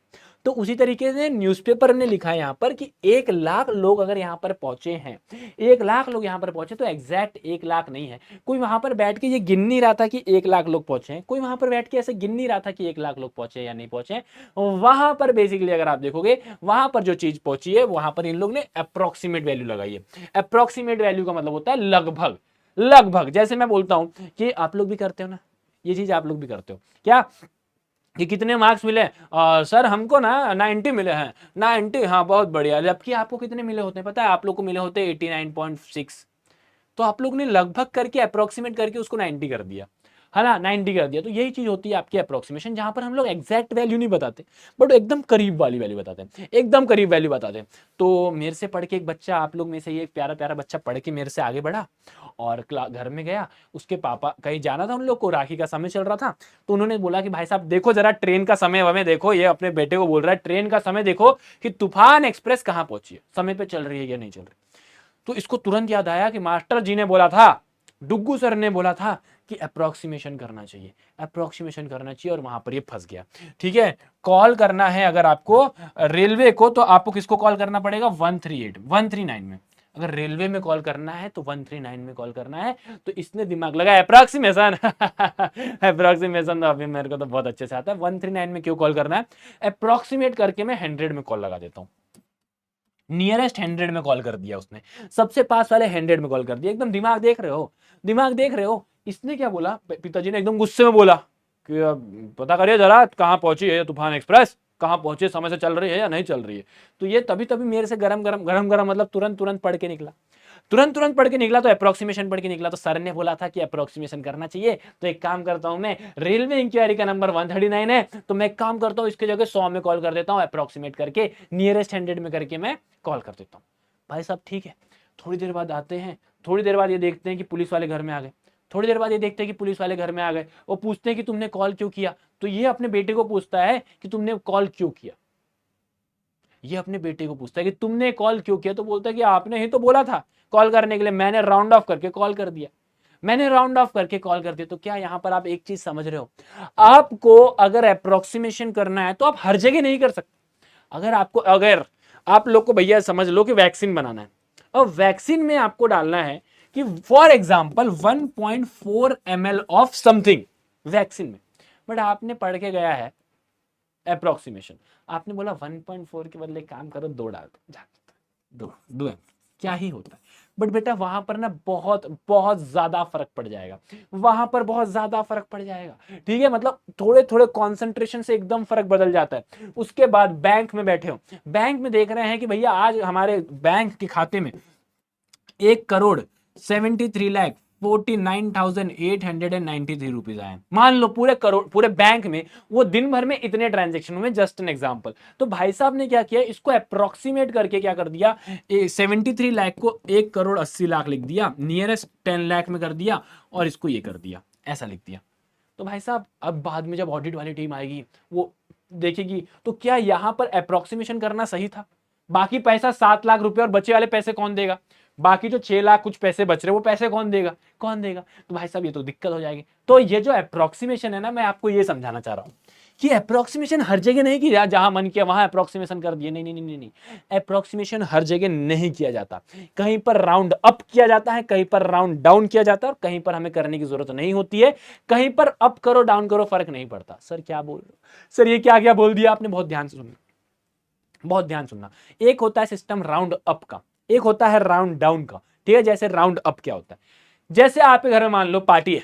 तो उसी तरीके से न्यूज़पेपर ने लिखा है यहां पर कि 1 लाख लोग अगर यहां पर पहुंचे हैं, 1 लाख लोग यहां पर पहुंचे, तो एग्जैक्ट 1 लाख नहीं है। कोई वहां पर बैठ के ये गिन नहीं रहा था कि 1 लाख लोग पहुंचे हैं, कोई वहां पर बैठ के ऐसे गिन नहीं रहा था कि 1 लाख लोग पहुंचे या नहीं पहुंचे। वहां पर बेसिकली अगर आप देखोगे, वहां पर जो चीज पहुंची है वहां पर इन लोग ने अप्रोक्सीमेट वैल्यू लगाई है। अप्रोक्सीमेट वैल्यू का मतलब होता है लगभग, लगभग। जैसे मैं बोलता हूं कि आप लोग भी करते हो ना, ये चीज आप लोग भी करते हो क्या, कि कितने मार्क्स मिले, सर हमको ना 90 मिले हैं, 90, हाँ बहुत बढ़िया। जबकि आपको कितने मिले होते हैं पता है, आप लोग को मिले होते हैं 89.6। तो आप लोग ने लगभग करके अप्रोक्सीमेट करके उसको 90 कर दिया, है ना, 90 कर दिया। तो यही चीज होती है आपकी अप्रोक्सीमेशन, जहां पर हम लोग एग्जैक्ट वैल्यू नहीं बताते, बट एकदम करीब वाली वैल्यू बताते हैं, एकदम करीब वैल्यू बताते हैं। तो मेरे से पढ़ के एक बच्चा, आप लोग में से ही एक प्यारा प्यारा बच्चा पढ़ के मेरे से आगे बढ़ा और घर में गया, उसके पापा कहीं जाना था उन लोग को, राखी का समय चल रहा था। तो उन्होंने बोला कि भाई साहब देखो जरा ट्रेन का समय वमें देखो, ये अपने बेटे को बोल रहा है ट्रेन का समय देखो कि तूफान एक्सप्रेस कहां पहुंची है, समय पे चल रही है या नहीं चल रही। तो इसको तुरंत याद आया कि मास्टर जी ने बोला था, डुग्गू सर ने बोला था कि अप्रोक्सीमेशन करना चाहिए, अप्रोक्सीमेशन करना चाहिए, और वहां पर ये फंस गया। ठीक है, कॉल करना है अगर आपको रेलवे को, तो आपको किसको कॉल करना पड़ेगा, 138, 139 में। अगर रेलवे में कॉल करना है तो 139 में कॉल करना है। तो इसने दिमाग लगाया अप्रोक्सीमेशन अप्रोक्सीमेशन तो अभी मेरे को तो बहुत अच्छे से आता है। 139 में क्यों कॉल करना है, अप्रोक्सीमेट करके मैं 100 में कॉल लगा देता हूं। नियरेस्ट 100 में कॉल कर दिया उसने, सबसे पास वाले 100 में कॉल कर दिया। एकदम दिमाग देख रहे हो, दिमाग देख रहे हो, इसने क्या बोला, पिताजी ने एकदम गुस्से में बोला कि पता करिए जरा कहाँ पहुंची है तूफान एक्सप्रेस, कहाँ पहुंचे, समय से चल रही है या नहीं चल रही है। तो ये तभी तभी मेरे से गरम गरम गरम गरम मतलब तुरंत तुरंत पढ़ के निकला, तुरंत तुरंत पढ़ के निकला, तो अप्रोक्सीमेशन पढ़ के निकला। तो सर ने बोला था कि अप्रोक्सीमेशन करना चाहिए, तो एक काम करता हूं मैं, रेलवे इंक्वायरी का नंबर 139 है, तो मैं एक काम करता हूं इसके जगह 100 में कॉल कर देता हूं, अप्रोक्सीमेट करके नियरेस्ट 100 में करके मैं कॉल कर देता हूं। भाई साहब ठीक है, थोड़ी देर बाद आते हैं, थोड़ी देर बाद ये देखते हैं कि पुलिस वाले घर में आ गए, थोड़ी देर बाद ये देखते हैं कि पुलिस वाले घर में आ गए, वो पूछते हैं कि तुमने कॉल क्यों किया। तो ये अपने बेटे को पूछता है कि तुमने कॉल क्यों किया, ये अपने बेटे को पूछता है कि तुमने कॉल क्यों किया। तो बोलता है कि आपने ही तो बोला था कॉल करने के लिए, मैंने राउंड ऑफ करके कॉल कर दिया, मैंने राउंड ऑफ करके कॉल कर दिया। तो क्या यहां पर आप एक चीज समझ रहे हो, आपको अगर अप्रोक्सीमेशन करना है तो आप हर जगह नहीं कर सकते। अगर आप लोग को भैया समझ लो कि वैक्सीन बनाना है, और वैक्सीन में आपको डालना है कि for example 1.4 ml of something vaccine में, बट आपने पढ़ के गया है अप्रोक्सीमेशन, आपने बोला 1.4 के बदले काम करो 2 डाल दो, 2 क्या ही होता है। बट बेटा वहां पर ना बहुत बहुत ज्यादा फर्क पड़ जाएगा, वहां पर बहुत ज्यादा फर्क पड़ जाएगा, ठीक है। मतलब थोड़े थोड़े कॉन्सेंट्रेशन से एकदम फर्क बदल जाता है। उसके बाद बैंक में बैठे हो, बैंक में देख रहे हैं कि भैया आज हमारे बैंक के खाते में 1,73,49,893 रुपीज आए, मान लो पूरे करोड़, पूरे बैंक में वो दिन भर में इतने ट्रांजेक्शन हुए, जस्ट एन एग्जांपल। तो भाई साहब ने क्या किया, इसको अप्रोक्सीमेट करके क्या कर दिया, 73 लाख को 1,80,00,000 लिख दिया, नियरेस्ट 10 लाख में कर दिया, और इसको ये कर दिया, ऐसा लिख दिया। तो भाई साहब अब बाद में जब ऑडिट वाली टीम आएगी वो देखेगी, तो क्या यहां पर अप्रोक्सीमेशन करना सही था? बाकी पैसा 7 लाख रुपए और बचे वाले पैसे कौन देगा, बाकी जो 6 लाख कुछ पैसे बच रहे वो पैसे कौन देगा, कौन देगा? तो भाई साहब ये तो दिक्कत हो जाएगी। तो ये जो अप्रोक्सीमेशन है ना, मैं आपको ये समझाना चाह रहा हूं कि अप्रोक्सीमेशन हर जगह नहीं किया, जहां मन किया वहां अप्रोक्सीमेशन कर दिए, नहीं नहीं नहीं नहीं, अप्रोक्सीमेशन हर जगह नहीं किया जाता। कहीं पर राउंड अप किया जाता है, कहीं पर राउंड डाउन किया जाता है, और कहीं पर हमें करने की जरूरत नहीं होती है। कहीं पर अप करो डाउन करो फर्क नहीं पड़ता। सर क्या बोल रहे हो, सर ये क्या क्या बोल दिया आपने, बहुत ध्यान से सुनना, बहुत ध्यान सुनना। एक होता है सिस्टम राउंड अप का, एक होता है राउंड डाउन का, ठीक है। जैसे राउंड अप क्या होता है, जैसे आपके घर में मान लो पार्टी है,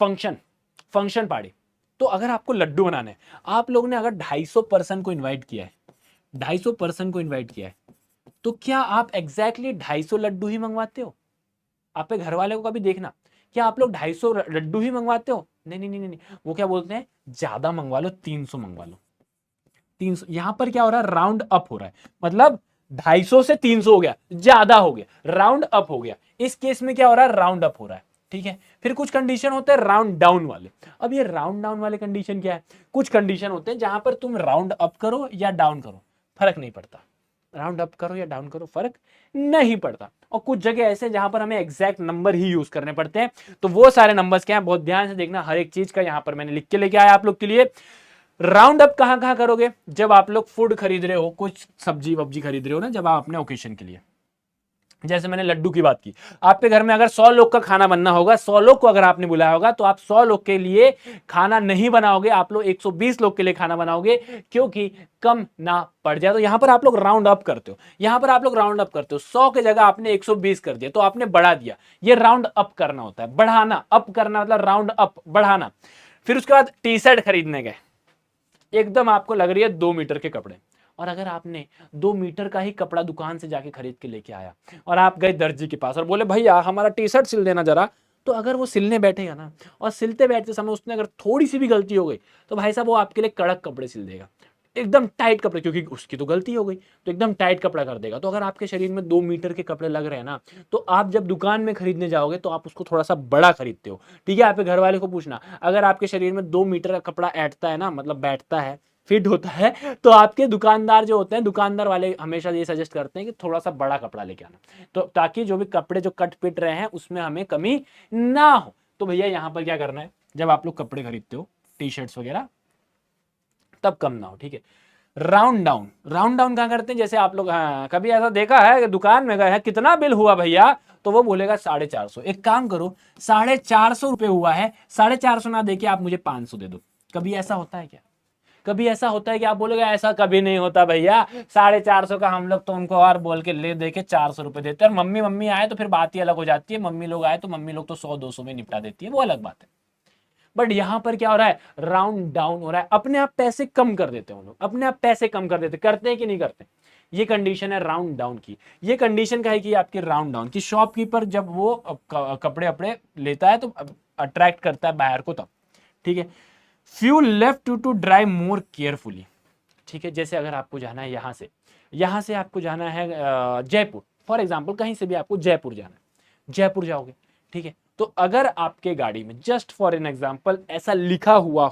फंक्शन पार्टी, तो अगर आपको लड्डू बनाने हैं, आप लोग ने अगर 250 पर्सन को इन्वाइट किया है, 250 पर्सन को इन्वाइट किया है, तो क्या आप एग्जैक्टली 250 लड्डू ही मंगवाते हो? आपके घर वाले को कभी देखना, क्या आप लोग 250 लड्डू ही मंगवाते हो? नहीं नहीं नहीं नहीं, वो क्या बोलते हैं, ज्यादा मंगवा लो, 300 मंगवा लो, 300। यहां पर क्या हो रहा है, राउंड अप हो रहा है, मतलब 250 से 300 हो गया, ज्यादा हो गया, राउंड अप हो गया। इस केस में क्या हो रहा है, राउंड अप हो रहा है, ठीक है। फिर कुछ कंडीशन होते हैं राउंड डाउन वाले। अब ये राउंड डाउन वाले कंडीशन क्या है, कुछ कंडीशन होते हैं जहां पर तुम राउंड अप करो या डाउन करो फर्क नहीं पड़ता, राउंड अप करो या डाउन करो फर्क नहीं पड़ता। और कुछ जगह ऐसे जहां पर हमें एग्जैक्ट नंबर ही यूज करने पड़ते हैं। तो वो सारे नंबर्स क्या है, बहुत ध्यान से देखना, हर एक चीज का यहां पर मैंने लिख के लेके आया आप लोग के लिए। राउंड अप कहां कहां करोगे, जब आप लोग फूड खरीद रहे हो, कुछ सब्जी वब्जी खरीद रहे हो ना, जब आप अपने ओकेशन के लिए, जैसे मैंने लड्डू की बात की, आपके घर में अगर 100 लोग का खाना बनना होगा, 100 लोग को अगर आपने बुलाया होगा, तो आप 100 लोग के लिए खाना नहीं बनाओगे, आप लोग 120 लोग के लिए खाना बनाओगे, क्योंकि कम ना पड़ जाए। तो यहां पर आप लोग राउंड अप करते हो, यहां पर आप लोग राउंड अप करते हो, 100 की जगह आपने 120 कर दिया, तो आपने बढ़ा दिया। ये राउंड अप करना होता है, बढ़ाना, अप करना मतलब राउंड अप, बढ़ाना। फिर उसके बाद टी शर्ट खरीदने गए, एकदम आपको लग रही है 2 मीटर के कपड़े, और अगर आपने 2 मीटर का ही कपड़ा दुकान से जाके खरीद के लेके आया, और आप गए दर्जी के पास और बोले भैया हमारा टी शर्ट सिल देना जरा, तो अगर वो सिलने बैठेगा ना, और सिलते बैठते समय उसने अगर थोड़ी सी भी गलती हो गई, तो भाई साहब वो आपके लिए कड़क कपड़े सिल देगा, एकदम टाइट कपड़े, क्योंकि उसकी तो गलती हो गई, तो एकदम टाइट कपड़ा कर देगा। तो अगर आपके शरीर में 2 मीटर के कपड़े लग रहे हैं ना, तो आप जब दुकान में खरीदने जाओगे तो आप उसको थोड़ा सा बड़ा खरीदते हो, ठीक है। आपके घर वाले को पूछना, अगर आपके शरीर में 2 मीटर का कपड़ा ऐठता है ना, मतलब बैठता है, फिट होता है, तो आपके दुकानदार जो होते हैं, दुकानदार वाले हमेशा ये सजेस्ट करते हैं कि थोड़ा सा बड़ा कपड़ा लेके आना, तो ताकि जो भी कपड़े जो कट पिट रहे हैं उसमें हमें कमी ना हो। तो भैया यहां पर क्या करना है, जब आप लोग कपड़े खरीदते हो, टी शर्ट्स वगैरह, तब कम ना हो, ठीक है। राउंड डाउन, राउंड डाउन कहां करते हैं, जैसे आप लोग, हाँ कभी ऐसा देखा है कि दुकान में गए हैं, कितना बिल हुआ भैया, तो वो बोलेगा 450। एक काम करो, 450 रुपए हुआ है, 450 ना देके आप मुझे 500 दे दो। कभी ऐसा होता है क्या? कभी ऐसा होता है कि आप बोलोगे ऐसा कभी नहीं होता भैया, 450 का हम लोग तो उनको और बोल के ले दे के 400 रुपए देते हैं, और मम्मी मम्मी आए तो फिर बात ही अलग हो जाती है, मम्मी लोग आए तो मम्मी लोग तो 100-200 में निपटा देती है, वो अलग बात है। बट यहां पर क्या हो रहा है, राउंड डाउन हो रहा है, अपने आप पैसे कम कर देते हैं लोग, अपने आप पैसे कम कर देते, करते हैं कि नहीं करते। ये कंडीशन है राउंड डाउन की। ये कंडीशन क्या है कि आपकी राउंड डाउन की, शॉपकीपर जब वो कपड़े अपने लेता है तो अट्रैक्ट करता है बायर को तब, ठीक है। Few left to drive more carefully, ठीक है। जैसे अगर आपको जाना है यहां से आपको जाना है जयपुर, फॉर एग्जाम्पल कहीं से भी आपको जयपुर जाना है, जयपुर जाओगे, ठीक है। तो अगर आपके गाड़ी में जस्ट फॉर एन एग्जाम्पल ऐसा लिखा हुआ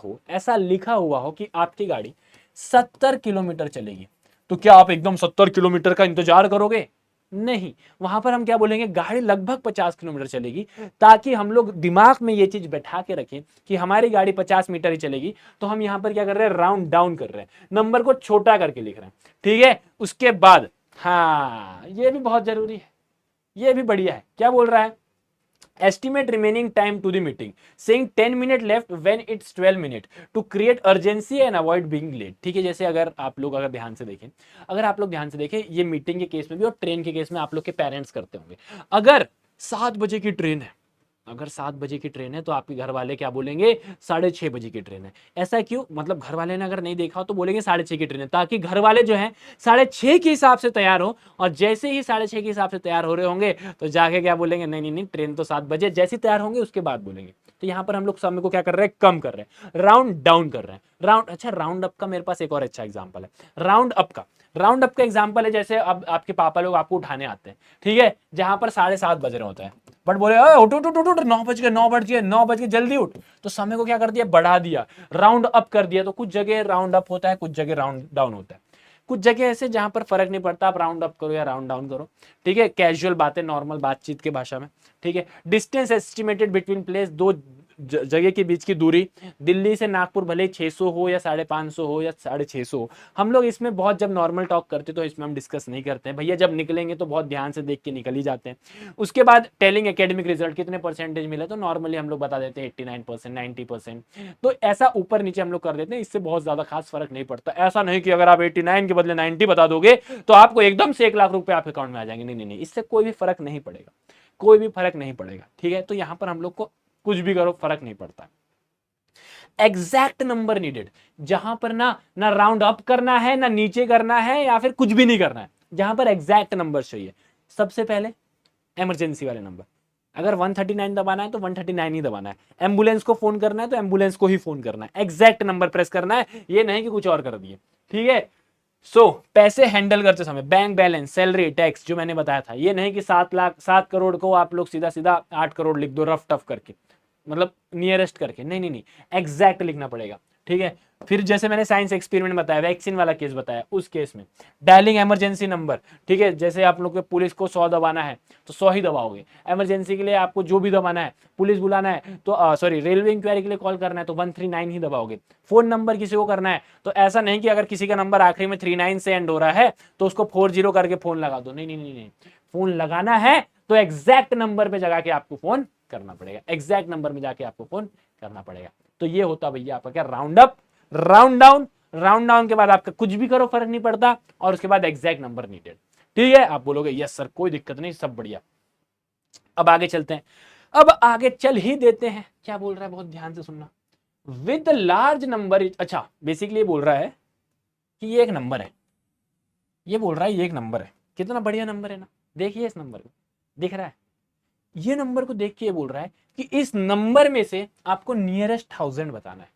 हो कि आपकी गाड़ी 70 किलोमीटर चलेगी, तो क्या आप एकदम 70 किलोमीटर का इंतजार करोगे? नहीं, वहां पर हम क्या बोलेंगे, गाड़ी लगभग 50 किलोमीटर चलेगी, ताकि हम लोग दिमाग में ये चीज बैठा के रखें कि हमारी गाड़ी 50 मीटर ही चलेगी। तो हम यहां पर क्या कर रहे हैं, राउंड डाउन कर रहे हैं, नंबर को छोटा करके लिख रहे हैं, ठीक है। उसके बाद हाँ, ये भी बहुत जरूरी है, ये भी बढ़िया है। क्या बोल रहा है, estimate remaining time to the meeting saying 10 minute left when it's 12 minute to create urgency and avoid being late, ठीक है। जैसे अगर आप लोग ध्यान से देखें, ये मीटिंग के केस में भी और ट्रेन के केस में आप लोग के पेरेंट्स करते होंगे। अगर 7 बजे की ट्रेन है, तो आपके घर वाले क्या बोलेंगे, 6:30 बजे की ट्रेन है। ऐसा क्यों, मतलब घर वाले ने अगर नहीं देखा हो तो बोलेंगे 6:30 की ट्रेन है, ताकि घर वाले जो है 6:30 के हिसाब से तैयार हो, और जैसे ही 6:30 के हिसाब से तैयार हो रहे होंगे तो जाके क्या बोलेंगे, नहीं नहीं नहीं, ट्रेन तो 7 बजे, जैसे तैयार होंगे उसके बाद बोलेंगे। तो यहाँ पर हम लोग समय को क्या कर रहे हैं, कम कर रहे हैं, राउंड डाउन कर रहे हैं। राउंड अप का मेरे पास एक और अच्छा एग्जाम्पल है। राउंड अप का एग्जाम्पल है, जैसे अब आपके पापा लोग आपको उठाने आते हैं, ठीक है, जहां पर 7:30 बज रहे होते हैं, बट बोले उठ उठ उठ उठ, 9 बज गए जल्दी उठ, तो समय को क्या कर दिया, बढ़ा दिया, राउंड अप कर दिया। तो कुछ जगह राउंड अप होता है, कुछ जगह राउंड डाउन होता है, कुछ जगह ऐसे जहां पर फर्क नहीं पड़ता, आप राउंड अप करो या राउंड डाउन करो, ठीक है। कैजुअल बातें, नॉर्मल बातचीत के भाषा में, ठीक है। डिस्टेंस एस्टिमेटेड बिटवीन प्लेस, दो जगह के बीच की दूरी, दिल्ली से नागपुर भले 600 हो या 550 हो या 650 हो, हम लोग इसमें बहुत जब नॉर्मल टॉक करते तो इसमें हम डिस्कस नहीं करते हैं भैया, जब निकलेंगे तो बहुत ध्यान से देख के निकल ही जाते हैं। उसके बाद टेलिंग एकेडमिक रिजल्ट, कितने परसेंटेज मिले, तो नॉर्मली हम लोग बता देते हैं 89%, 90%, तो ऐसा ऊपर नीचे हम लोग कर देते हैं, इससे बहुत ज्यादा खास फर्क नहीं पड़ता। ऐसा नहीं कि अगर आप 89 के बदले 90 बता दोगे तो आपको एकदम से 1 लाख रुपए आपके अकाउंट में आ जाएंगे, नहीं, इससे कोई भी फर्क नहीं पड़ेगा, ठीक है। तो यहां पर हम लोग को कुछ भी करो फर्क नहीं पड़ता। एग्जैक्ट नंबर नीडेड, जहां पर ना राउंड अप करना है, ना नीचे करना है, या फिर कुछ भी नहीं करना है, जहां पर एग्जैक्ट नंबर चाहिए। सबसे पहले इमरजेंसी वाले नंबर, अगर 139 दबाना है तो 139 ही दबाना है, एम्बुलेंस को फोन करना है तो एम्बुलेंस को ही फोन करना है, एग्जैक्ट नंबर प्रेस करना है, ये नहीं कि कुछ और कर दिए, ठीक है। पैसे हैंडल करते समय बैंक बैलेंस, सैलरी, टैक्स, जो मैंने बताया था, ये नहीं कि 7 करोड़ को आप लोग सीधा सीधा 8 करोड़ लिख दो रफ टफ करके, मतलब नियरेस्ट करके, नहीं, एग्जैक्ट लिखना पड़ेगा, ठीक है। फिर जैसे मैंने साइंस एक्सपेरिमेंट बताया, वैक्सीन वाला केस बताया, उस केस में डायलिंग इमरजेंसी नंबर, ठीक है। जैसे आप लोग को पुलिस को 100 दबाना है तो 100 ही दबाओगे, इमरजेंसी के लिए आपको जो भी दबाना है, पुलिस बुलाना है तो रेलवे इंक्वायरी के लिए कॉल करना है तो 139 ही दबाओगे। फोन नंबर किसी को करना है तो ऐसा नहीं कि अगर किसी का नंबर आखिरी में 39 से एंड हो रहा है तो उसको 40 करके फोन लगा दो, नहीं, फोन लगाना है तो एग्जैक्ट नंबर पे जगा के आपको फोन करना पड़ेगा, एग्जैक्ट नंबर में जाके आपको फोन करना पड़ेगा। तो ये होता भैया आपका क्या, राउंड अप, राउंड डाउन के बाद आपका कुछ भी करो फर्क नहीं पड़ता, और उसके बाद एग्जैक्ट नंबर नीडेड, ठीक है। आप बोलोगे यस सर कोई दिक्कत नहीं, सब बढ़िया। अब आगे चलते हैं, अब आगे चल ही देते हैं। क्या बोल रहा है, बहुत ध्यान से सुनना। विद लार्ज नंबर, अच्छा बेसिकली ये बोल रहा है कि ये एक नंबर है, ये बोल रहा है ये एक नंबर है, कितना बढ़िया नंबर है ना, देखिए इस नंबर को, दिख रहा है, ये नंबर को देख के ये बोल रहा है कि इस नंबर में से आपको नियरेस्ट 1000 बताना है।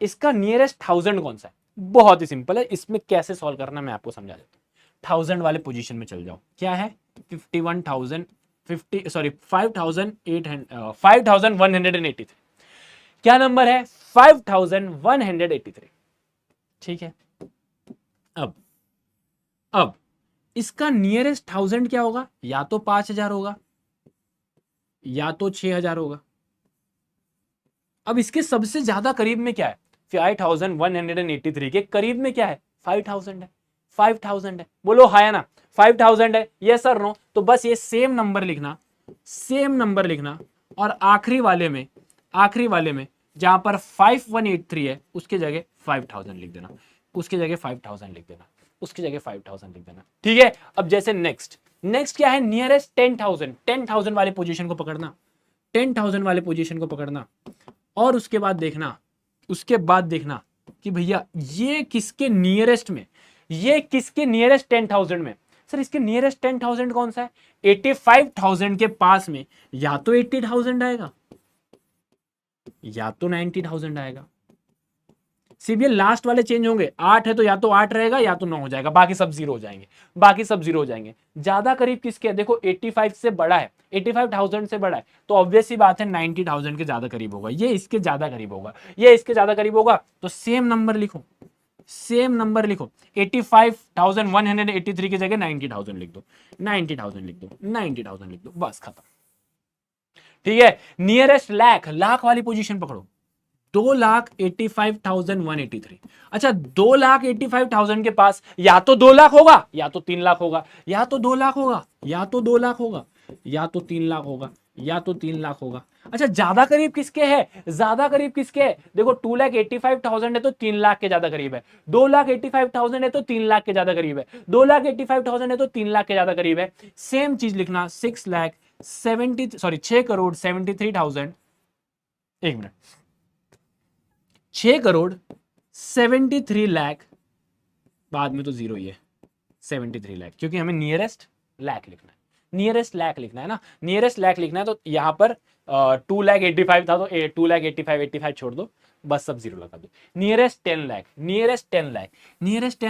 इसका नियरेस्ट 1000 कौन सा है, बहुत ही सिंपल है, इसमें कैसे सॉल्व करना मैं आपको समझा देता हूं। 1000 वाले पोजीशन में चल जाओ, क्या है 5183, क्या नंबर है 5183, ठीक है। अब इसका नियरेस्ट 1000 क्या होगा, या तो 5000 होगा या तो 6000 होगा। अब इसके सबसे ज्यादा करीब में क्या है, 5183 के करीब में क्या है, 5000 है, 5000 है, बोलो हाँ या ना, 5000 है, ये सर नो, तो बस ये सेम नंबर लिखना, और आखिरी वाले में जहां पर 5183 है उसके जगह 5000 लिख देना, उसकी जगह 5000 लिख देना, उसकी जगह 5000 लिख देना। ठीक है, अब जैसे नेक्स्ट क्या है, नियरेस्ट 10,000 वाले पोजीशन को पकड़ना, 10,000 वाले पोजीशन को पकड़ना, और उसके बाद देखना कि भैया ये किसके नियरेस्ट में, ये किसके नियरेस्ट 10,000 में। सर इसके नियरेस्ट 10,000 कौन सा है, 85,000 के पास में या तो 80,000 आएगा या तो 90,000 आएगा। सिर्फ ये लास्ट वाले चेंज होंगे, 8 है तो या तो 8 रहेगा या तो 9 हो जाएगा, बाकी सब जीरो हो जाएंगे, ज्यादा करीब किसके है, देखो 85 से बड़ा है, 85,000 से बड़ा है, तो ऑब्वियस सी बात है 90,000 के ज्यादा करीब होगा, ये इसके ज्यादा करीब होगा, तो सेम नंबर लिखो, 85,183 की जगह 90,000 लिख दो, 90,000 लिख दो, बस खत्म। ठीक है, नियरेस्ट लाख वाली पोजीशन पकड़ो, 2,85,183। अच्छा, 2,85,000 के पास या तो 2 लाख होगा या तो 3 लाख होगा, या तो 2 लाख होगा या तो 2 लाख होगा, या तो 3 लाख होगा या तो 3 लाख होगा। अच्छा, ज्यादा करीब किसके है, देखो 2,85,000 है तो 3 लाख के ज्यादा करीब है, 2,85,000 है तो 3 लाख के ज्यादा करीब है, 2,85,000 है तो 3 लाख के ज्यादा करीब है। सेम चीज लिखना, 6,73,000, एक मिनट, 6,73,00,000, बाद में तो जीरो ही है, 73 लाख, क्योंकि हमें नियरेस्ट लाख लिखना है, नियरेस्ट लाख लिखना है, तो यहां पर 2,85,000 था तो 2,85,85 छोड़ दो, बस सब जीरो लगा दो। नियरेस्ट 10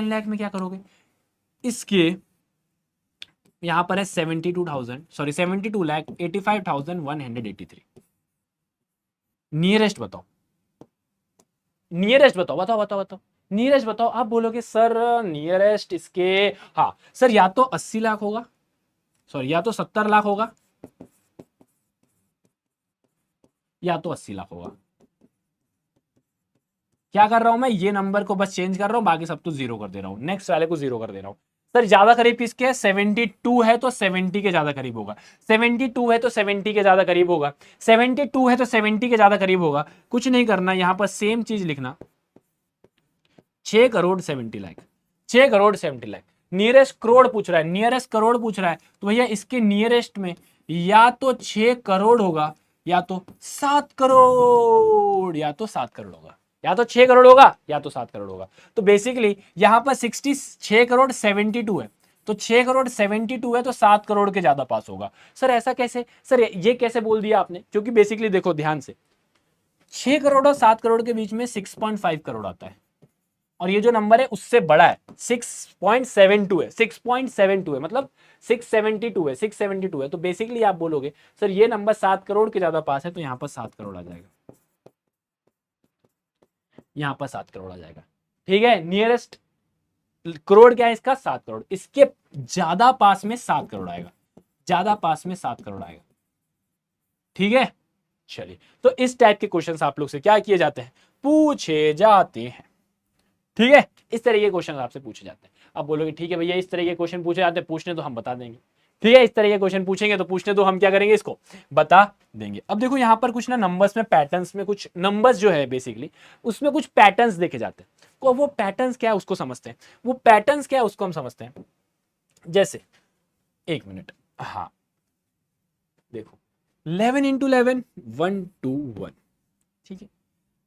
लाख में क्या करोगे, इसके यहां पर है 72,85,183। नियरेस्ट बताओ, नियरेस्ट बताओ। आप बोलोगे सर नियरेस्ट इसके, हाँ सर या तो 80 लाख होगा, सॉरी या तो 70 लाख होगा, या तो 80 लाख होगा। क्या कर रहा हूं मैं, ये नंबर को बस चेंज कर रहा हूं, बाकी सब तो जीरो कर दे रहा हूं, नेक्स्ट वाले को जीरो कर दे रहा हूं। सर ज्यादा करीब किसके है, 72 है तो 70 के ज्यादा करीब होगा, 72 है तो 70 के ज्यादा करीब होगा, 72 है तो 70 के ज्यादा करीब होगा। कुछ नहीं करना, यहां पर सेम चीज लिखना, 6,70,00,000, 6,70,00,000। नियरेस्ट करोड़ पूछ रहा है, तो भैया इसके नियरेस्ट में या तो 6 करोड़ होगा या तो 7 करोड़, या तो 7 करोड़ होगा, या तो 6 करोड़ होगा या तो 7 करोड़ होगा। तो बेसिकली यहां पर 6 करोड़ 72 है, तो 6 करोड़ 72 है तो 7 करोड़ के ज्यादा पास होगा। सर ऐसा कैसे, सर ये कैसे बोल दिया आपने, क्योंकि बेसिकली देखो ध्यान से, 6 करोड़ और 7 करोड़ के बीच में 6.5 करोड़ आता है, और ये जो नंबर है उससे बड़ा है, 6.72 है, 6.72 है, मतलब 672 है। तो बेसिकली आप बोलोगे सर ये नंबर 7 करोड़ के ज्यादा पास है, तो यहां पर 7 करोड़ आ जाएगा, यहां पर 7 करोड़ आ जाएगा। ठीक है, नियरेस्ट करोड़ क्या है इसका, 7 करोड़, इसके ज्यादा पास में 7 करोड़ आएगा, ठीक है। चलिए, तो इस टाइप के क्वेश्चंस आप लोग से क्या किए जाते हैं, पूछे जाते हैं। ठीक है, इस तरह के क्वेश्चन आपसे पूछे जाते हैं। आप बोलोगे ठीक है भैया इस तरह के क्वेश्चन पूछे जाते हैं, पूछने तो हम बता देंगे। ठीक है, इस तरह के क्वेश्चन पूछेंगे तो पूछने तो हम क्या करेंगे, इसको बता देंगे। अब देखो यहाँ पर कुछ ना नंबर्स में पैटर्न्स में, कुछ नंबर्स जो है बेसिकली उसमें कुछ पैटर्न्स देखे जाते हैं, तो वो पैटर्न्स क्या है उसको समझते हैं, हम समझते हैं। जैसे एक मिनट, हाँ देखो 11 इंटू 11 121, ठीक है,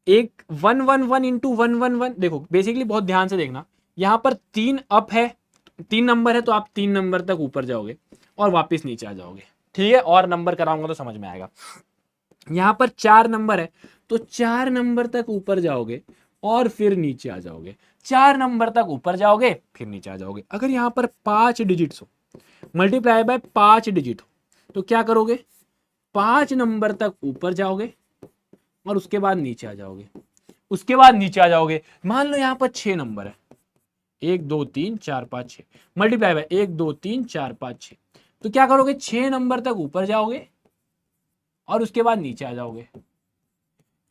एक 111 इंटू 111, देखो बेसिकली बहुत ध्यान से देखना, यहां पर 3 अप है, 3 नंबर है तो आप 3 नंबर तक ऊपर जाओगे और वापस नीचे आ जाओगे। ठीक है, और नंबर कराऊंगा तो समझ में आएगा। यहां पर 4 नंबर है तो 4 नंबर तक ऊपर जाओगे और फिर नीचे आ जाओगे, 4 नंबर तक ऊपर जाओगे फिर नीचे आ जाओगे। अगर यहां पर 5 डिजिट्स हो, मल्टीप्लाई बाय 5 डिजिट हो, तो क्या करोगे, 5 नंबर तक ऊपर जाओगे और उसके बाद नीचे आ जाओगे, मान लो यहां पर 6 नंबर है, 1 2 3 4 5 6, मल्टीप्लाई बाय 1 2 3 4 5 6, तो क्या करोगे, 6 नंबर तक ऊपर जाओगे और उसके बाद नीचे आ जाओगे,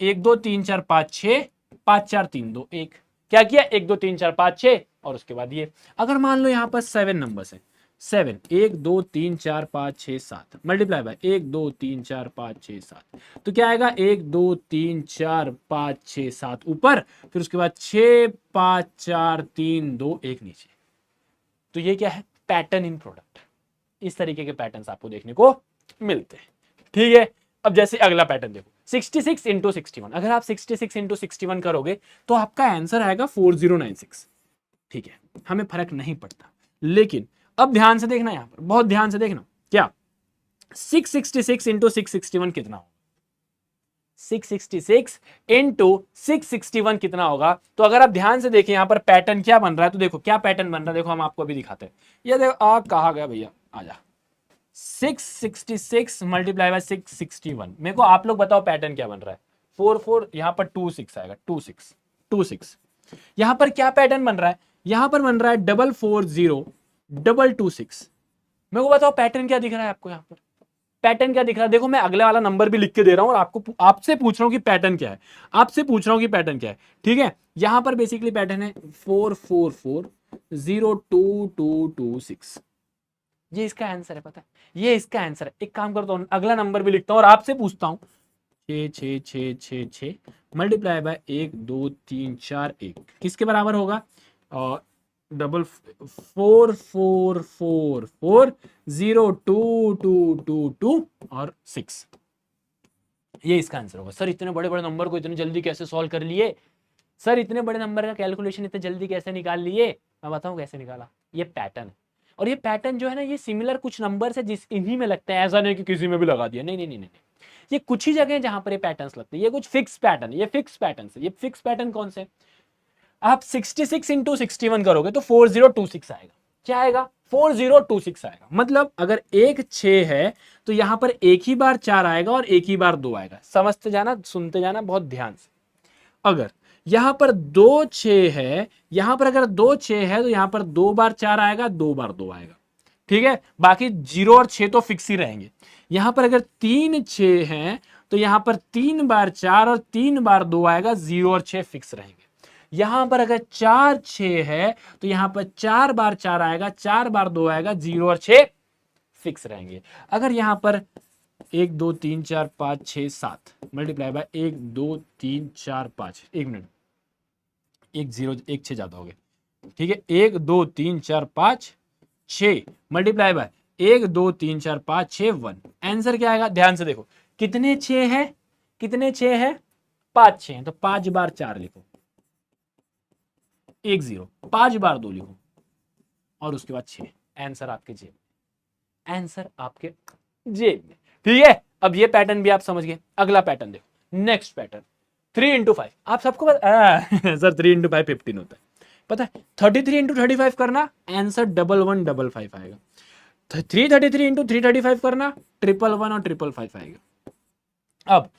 1 2 3 4 5 6, 5 4 3 2 1, क्या किया, 1 2 3 4 5 6 और उसके बाद ये। अगर मान लो यहां पर 7 नंबर्स है 7, 1 2 3 4 5 6 7 मल्टीप्लाई बाय 1 2 3 4 5 6 7, तो क्या आएगा 1 2 3 4 5 6 7 ऊपर, फिर उसके बाद 6 5 4 3 2 1 नीचे। तो ये क्या है, पैटर्न इन प्रोडक्ट। इस तरीके के पैटर्न्स आपको देखने को मिलते हैं, ठीक है। अब जैसे अगला पैटर्न देखो, 66 इंटू 61। अगर आप 66 इंटू 61 करोगे तो आपका आंसर आएगा 4096, ठीक है, हमें फर्क नहीं पड़ता। लेकिन अब ध्यान से देखना, यहां पर बहुत ध्यान से देखना, क्या 666 इंटू 661 कितना होगा, 666 इंटू 661 कितना होगा। तो अगर आप ध्यान से देखें यहां पर पैटर्न क्या बन रहा है, तो देखो क्या पैटर्न बन रहा है, देखो हम आपको अभी दिखाते हैं। ये देखो, आ कहा गया भैया, आजा, 666 मल्टीप्लाई बाय 661। मेरे को आप लोग बताओ पैटर्न क्या बन रहा है, 4 यहां पर 26 आएगा, 26। यहां पर क्या पैटर्न बन रहा है, यहां पर बन रहा है 440 226। मेरे को बताओ पैटर्न क्या दिख रहा है आपको, यहां पर पैटर्न क्या दिख रहा है। देखो मैं अगले वाला नंबर भी लिख के दे रहा हूं और आपको आपसे पूछ रहा हूं कि पैटर्न क्या है, आपसे पूछ रहा हूं कि पैटर्न क्या है, ठीक है। यहां पर बेसिकली पैटर्न है 444 02226। ये इसका आंसर है, पता है, ये इसका आंसर है। एक काम करता हूं, अगला नंबर भी लिखता हूं और आपसे पूछता हूं, 6 मल्टीप्लाई बाय 1 2 3 4 1 किसके बराबर होगा, और 444402222 और 6। ये इसका आंसर होगा। सर इतने बड़े बड़े नंबर को इतनी जल्दी कैसे सॉल्व कर लिए, सर इतने बड़े नंबर का कैलकुलेशन इतने जल्दी कैसे निकाल लिए। मैं बताऊं कैसे निकाला, ये पैटर्न। और ये पैटर्न जो है ना, ये सिमिलर कुछ नंबर से जिस इन्हीं में लगता है, ऐसा नहीं कि किसी में भी लगा दिया, नहीं नहीं नहीं नहीं, ये कुछ ही जगह जहां पर ये पैटर्न्स लगते हैं, ये कुछ फिक्स पैटर्न, ये फिक्स पैटर्न है। ये फिक्स पैटर्न कौन से, आप 66 इंटू 61 करोगे तो 4026 आएगा। क्या आएगा, 4026 आएगा। मतलब अगर एक 6 है तो यहां पर एक ही बार 4 आएगा और एक ही बार 2 आएगा। समझते जाना, सुनते जाना बहुत ध्यान से। अगर यहां पर 2 6 है, यहां पर अगर 2 6 है तो यहां पर 2 बार 4 आएगा, 2 बार 2 आएगा, ठीक है। बाकी 0 और 6 तो फिक्स ही रहेंगे। यहां पर अगर 3 6 है तो यहां पर 3 बार 4 और 3 बार 2 आएगा, 0 और 6 फिक्स रहेंगे। यहां पर अगर 4 6 है तो यहां पर 4 बार 4 आएगा, 4 बार 2 आएगा, 0 और 6 फिक्स रहेंगे। अगर यहां पर 1 2 3 4 5 6 7 मल्टीप्लाई बाय 1 2 3 4 5, एक मिनट, 1 0 1 6 ज्यादा हो गए, ठीक है। 1 2 3 4 5 6 मल्टीप्लाई बाय 1 2 3 4 5 6 1। आंसर क्या आएगा, ध्यान से देखो, कितने 6 है, कितने 6 है, 5 6 है, तो 5 बार 4 लिखो, 1 0, 5 बार 2 लिखो और उसके बाद 6। आंसर आपके जेब में, आंसर आपके जेब में, ठीक है। अब ये पैटर्न भी आप समझ गए। अगला पैटर्न देखो, नेक्स्ट पैटर्न 3 इंटू 5। आप सबको सर 3 इंटू 5 15 होता है, पता है। 33 इंटू 35 करना, आंसर 1115 आएगा। 333 इंटू 335 करना, 111 और 555 आएगा। अब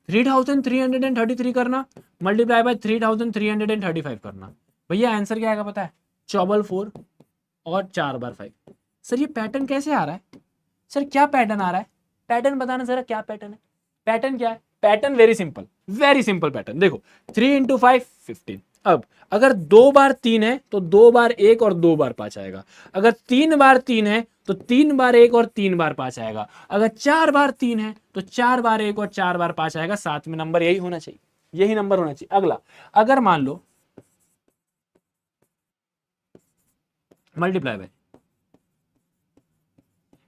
3333 करना, मल्टीप्लाई बाय 3335 करना, भैया आंसर क्या आएगा पता है, 4 और 4 बार 5। सर ये पैटर्न कैसे आ रहा है, सर क्या पैटर्न आ रहा है, पैटर्न बताना जरा, क्या पैटर्न है, पैटर्न क्या है। Pattern very simple pattern. देखो 3 इंटू 5 15। अब अगर 2 बार 3 है तो 2 बार 1 और 2 बार 5 आएगा। अगर 3 बार 3 है तो 3 बार 1 और 3 बार 5 आएगा। अगर 4 बार 3 है तो 4 बार 1 और 4 बार 5 आएगा। साथ में नंबर यही होना चाहिए, यही नंबर होना चाहिए। अगला, अगर मान लो मल्टीप्लाई बाय,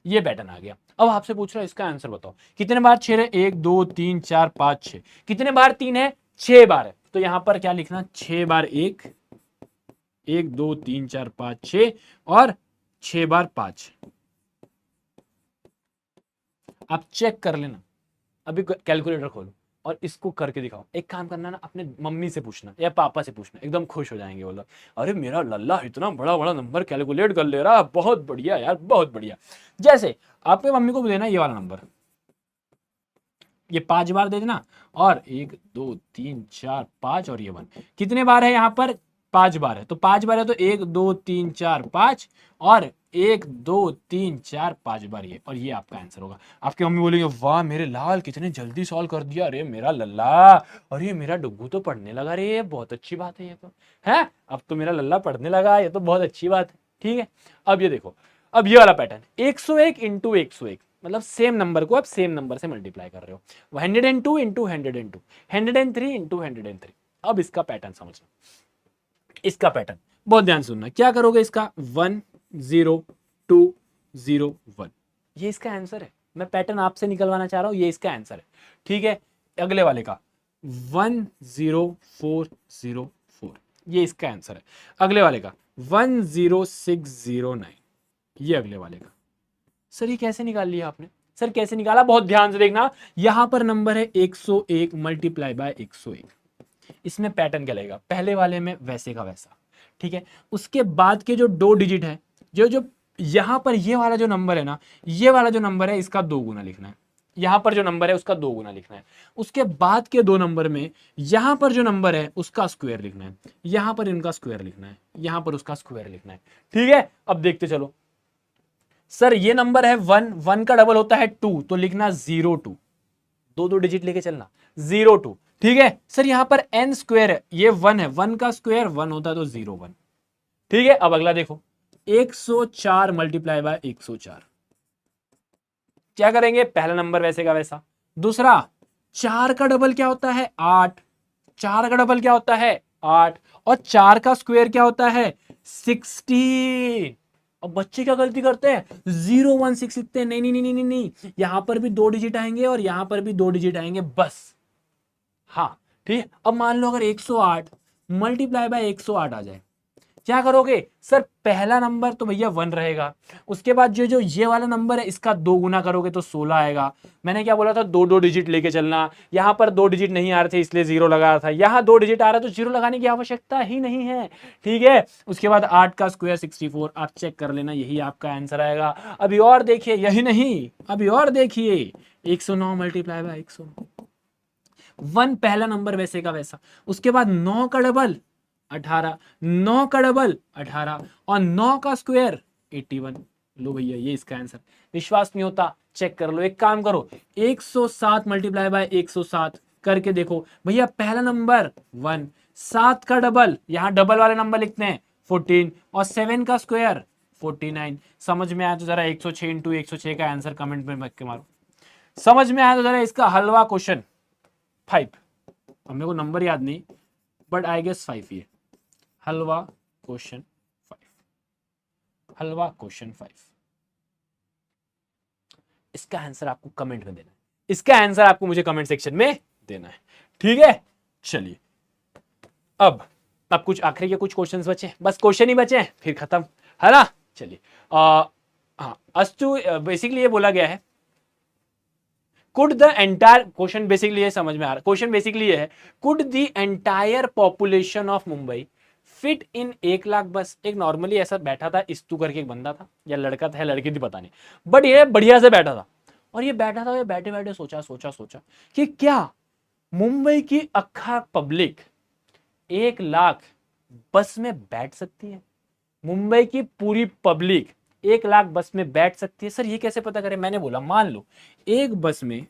ये पैटर्न आ गया। अब आपसे पूछ रहा है इसका आंसर बताओ, कितने बार 6 है, 1 2 3 4 5 6, कितने बार 3 है, 6 बार है। तो यहां पर क्या लिखना, 6 बार 1, 1 2 3 4 5 6 और 6 बार 5। आप चेक कर लेना, अभी कैलकुलेटर खोलो और इसको करके दिखाओ। एक काम करना ना, अपने मम्मी से पूछना या पापा से पूछना, एकदम खुश हो जाएंगे। बोला अरे मेरा लल्ला इतना बड़ा बड़ा नंबर कैलकुलेट कर ले रहा, बहुत बढ़िया यार, बहुत बढ़िया। जैसे आपके मम्मी को देना ये वाला नंबर, ये 5 बार दे देना, और 1 2 3 4 5 और ये 1। कितने बार है यहाँ पर, 5 बार है। तो 5 बार है तो 1 2 3 4 5 और 1 2 3 4 5 बार ये, और ये आपका आंसर होगा। आपकी मम्मी बोलेंगे वाह मेरे लाल कितने जल्दी सॉल्व कर दिया, अरे मेरा लल्ला, अरे मेरा डुग्गू तो पढ़ने लगा रे, ये बहुत अच्छी बात है, ये तो है, अब तो मेरा लल्ला पढ़ने लगा, ये तो बहुत अच्छी बात है, ठीक है। अब ये देखो, अब ये वाला पैटर्न 101 इंटू 101, मतलब सेम नंबर को आप सेम नंबर से मल्टीप्लाई कर रहे हो, 102 इंटू 102, 103 इंटू 103। अब इसका पैटर्न समझना, इसका पैटर्न बहुत ध्यान से सुनना। क्या करोगे इसका 1 0 2 0 1, ये इसका आंसर है। मैं पैटर्न आपसे निकलवाना चाह रहा हूं, ये इसका आंसर है। ठीक है, अगले वाले का 1 0 4 0 4, ये इसका आंसर है। अगले वाले का 1 0 6 0 9, ये अगले वाले का। सर ये कैसे निकाल लिया आपने? सर कैसे निकाला, बहुत ध्यान से देखना। यहां पर नंबर है 101 मल्टीप्लाई बाय 101, इसमें पैटर्न क्या लगेगा, पहले वाले में वैसे का वैसा। ठीक है, उसके बाद के जो 2 डिजिट है, जो जो यहां पर ये वाला जो नंबर है ना, ये वाला जो नंबर है इसका 2 गुना लिखना है, यहां पर जो नंबर है उसका 2 गुना लिखना है। उसके बाद के 2 नंबर में यहां पर जो नंबर है उसका स्क्वायर लिखना है, यहां पर इनका स्क्वायर लिखना है, यहां पर उसका स्क्वायर लिखना है। ठीक है, अब देखते चलो। सर ये नंबर है 1, 1 का डबल होता है 2, तो लिखना 0 2, 2 डिजिट लेके चलना 0 2। ठीक है सर, यहां पर n स्क्वायर है, ये 1 है, 1 का स्क्वायर 1 होता है तो 0 1। ठीक है, अब अगला देखो 104 मल्टीप्लाई बाय 104, क्या करेंगे, पहला नंबर वैसे का वैसा। दूसरा 4 का डबल क्या होता है 8, 4 का डबल क्या होता है 8, और 4 का स्क्वायर क्या होता है 16। अब बच्चे क्या गलती करते हैं, 0 1 6 लिखते हैं। नहीं नहीं नहीं नहीं नहीं, यहां पर भी 2 डिजिट आएंगे और यहां पर भी 2 डिजिट आएंगे बस। हाँ ठीक है, अब मान लो अगर 108 मल्टीप्लाई बाय 108 आ जाए, क्या करोगे सर, पहला नंबर तो भैया 1 रहेगा, उसके बाद जो जो ये वाला नंबर है इसका 2 गुना करोगे तो 16 आएगा। मैंने क्या बोला था, 2 डिजिट लेके चलना, यहां पर 2 डिजिट नहीं आ रहे थे इसलिए 0 लगा रहा था, यहां 2 डिजिट आ रहा है तो 0 लगाने की आवश्यकता ही नहीं है। ठीक है, उसके बाद 8 का स्क्वायर 64, आप चेक कर लेना, यही आपका आंसर आएगा। अभी और देखिए, यही नहीं, अभी और देखिए 109 मल्टीप्लाई बाय 109, 1 पहला नंबर वैसे का वैसा, उसके बाद 9 का डबल 18, 9 का डबल 18 और 9 का स्क्वायर 81। लो भैया ये इसका आंसर। विश्वास नहीं होता चेक कर लो, एक काम करो 107 मल्टीप्लाई बाय 107 करके देखो भैया, पहला नंबर 1, 7 का डबल, यहां डबल वाले नंबर लिखते हैं 14, और 7 का स्क्वायर 49। समझ में आया तो जरा 106 इंटू 106 का आंसर कमेंट में लिख के मारो। समझ में आया तो जरा इसका हलवा क्वेश्चन 5, अब मेरे को नंबर याद नहीं बट आई गेस 5 ये हलवा क्वेश्चन 5, हलवा क्वेश्चन 5। इसका आंसर आपको कमेंट में देना है, इसका आंसर आपको मुझे कमेंट सेक्शन में देना है। ठीक है, चलिए अब कुछ आखिरी के कुछ क्वेश्चंस बचे, बस क्वेश्चन ही बचे हैं फिर खत्म, है ना। चलिए हाँ, अस्तु बेसिकली ये बोला गया है, could the entire, question basically ये समझ में आ रहा है, क्वेश्चन बेसिकली ये है, could the entire population of Mumbai fit in 1 lakh बस। एक नॉर्मली ऐसा बैठा था, इस्तू करके एक बंदा था, या लड़का था या लड़की थी पता नहीं, बट ये बढ़िया से बैठा था, और ये बैठा था, ये बैठे बैठे सोचा सोचा सोचा कि क्या मुंबई की अक्खा पब्लिक 1 लाख बस में बैठ सकती है, मुंबई की पूरी पब्लिक 1 लाख बस में बैठ सकती है। सर ये कैसे पता करें, मैंने बोला मान लो एक बस में,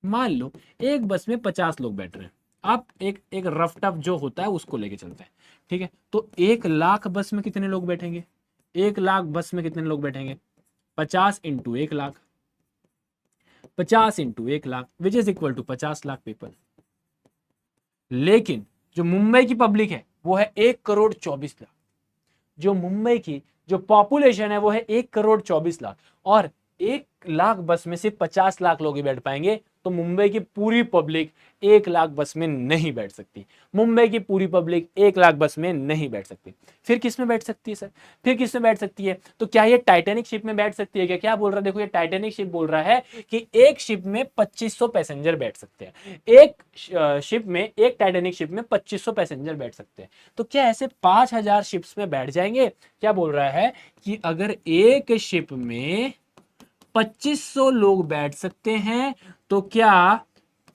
मान लो एक बस में 50 लोग बैठ रहे हैं, आप एक रफ टफ जो होता है उसको लेके चलते हैं। ठीक है, तो 1 लाख बस में कितने लोग बैठेंगे, 1 लाख बस में कितने लोग बैठेंगे, 50 into 1 lakh, 50 into 1 lakh which is equal to 50 lakh people. लेकिन जो मुंबई की पब्लिक है वो है 1,24,00,000, जो मुंबई की जो पॉपुलेशन है वो है 1,24,00,000, और 1 लाख बस में सिर्फ 50 लाख लोग ही बैठ पाएंगे, तो मुंबई की पूरी पब्लिक 1 लाख बस में नहीं बैठ सकती, मुंबई की पूरी पब्लिक 1 लाख बस में नहीं बैठ सकती। फिर किस में बैठ सकती है सर, फिर किस में बैठ सकती है, तो क्या ये टाइटैनिक शिप में बैठ सकती है क्या, क्या बोल रहा है, देखो ये टाइटैनिक शिप बोल रहा है कि एक शिप में 2500 पैसेंजर बैठ सकते हैं, एक शिप में, एक टाइटैनिक शिप में 2500 पैसेंजर बैठ सकते हैं, तो क्या ऐसे 5000 शिप्स में बैठ जाएंगे। क्या बोल रहा है कि अगर एक शिप में 2500 लोग बैठ सकते हैं, तो क्या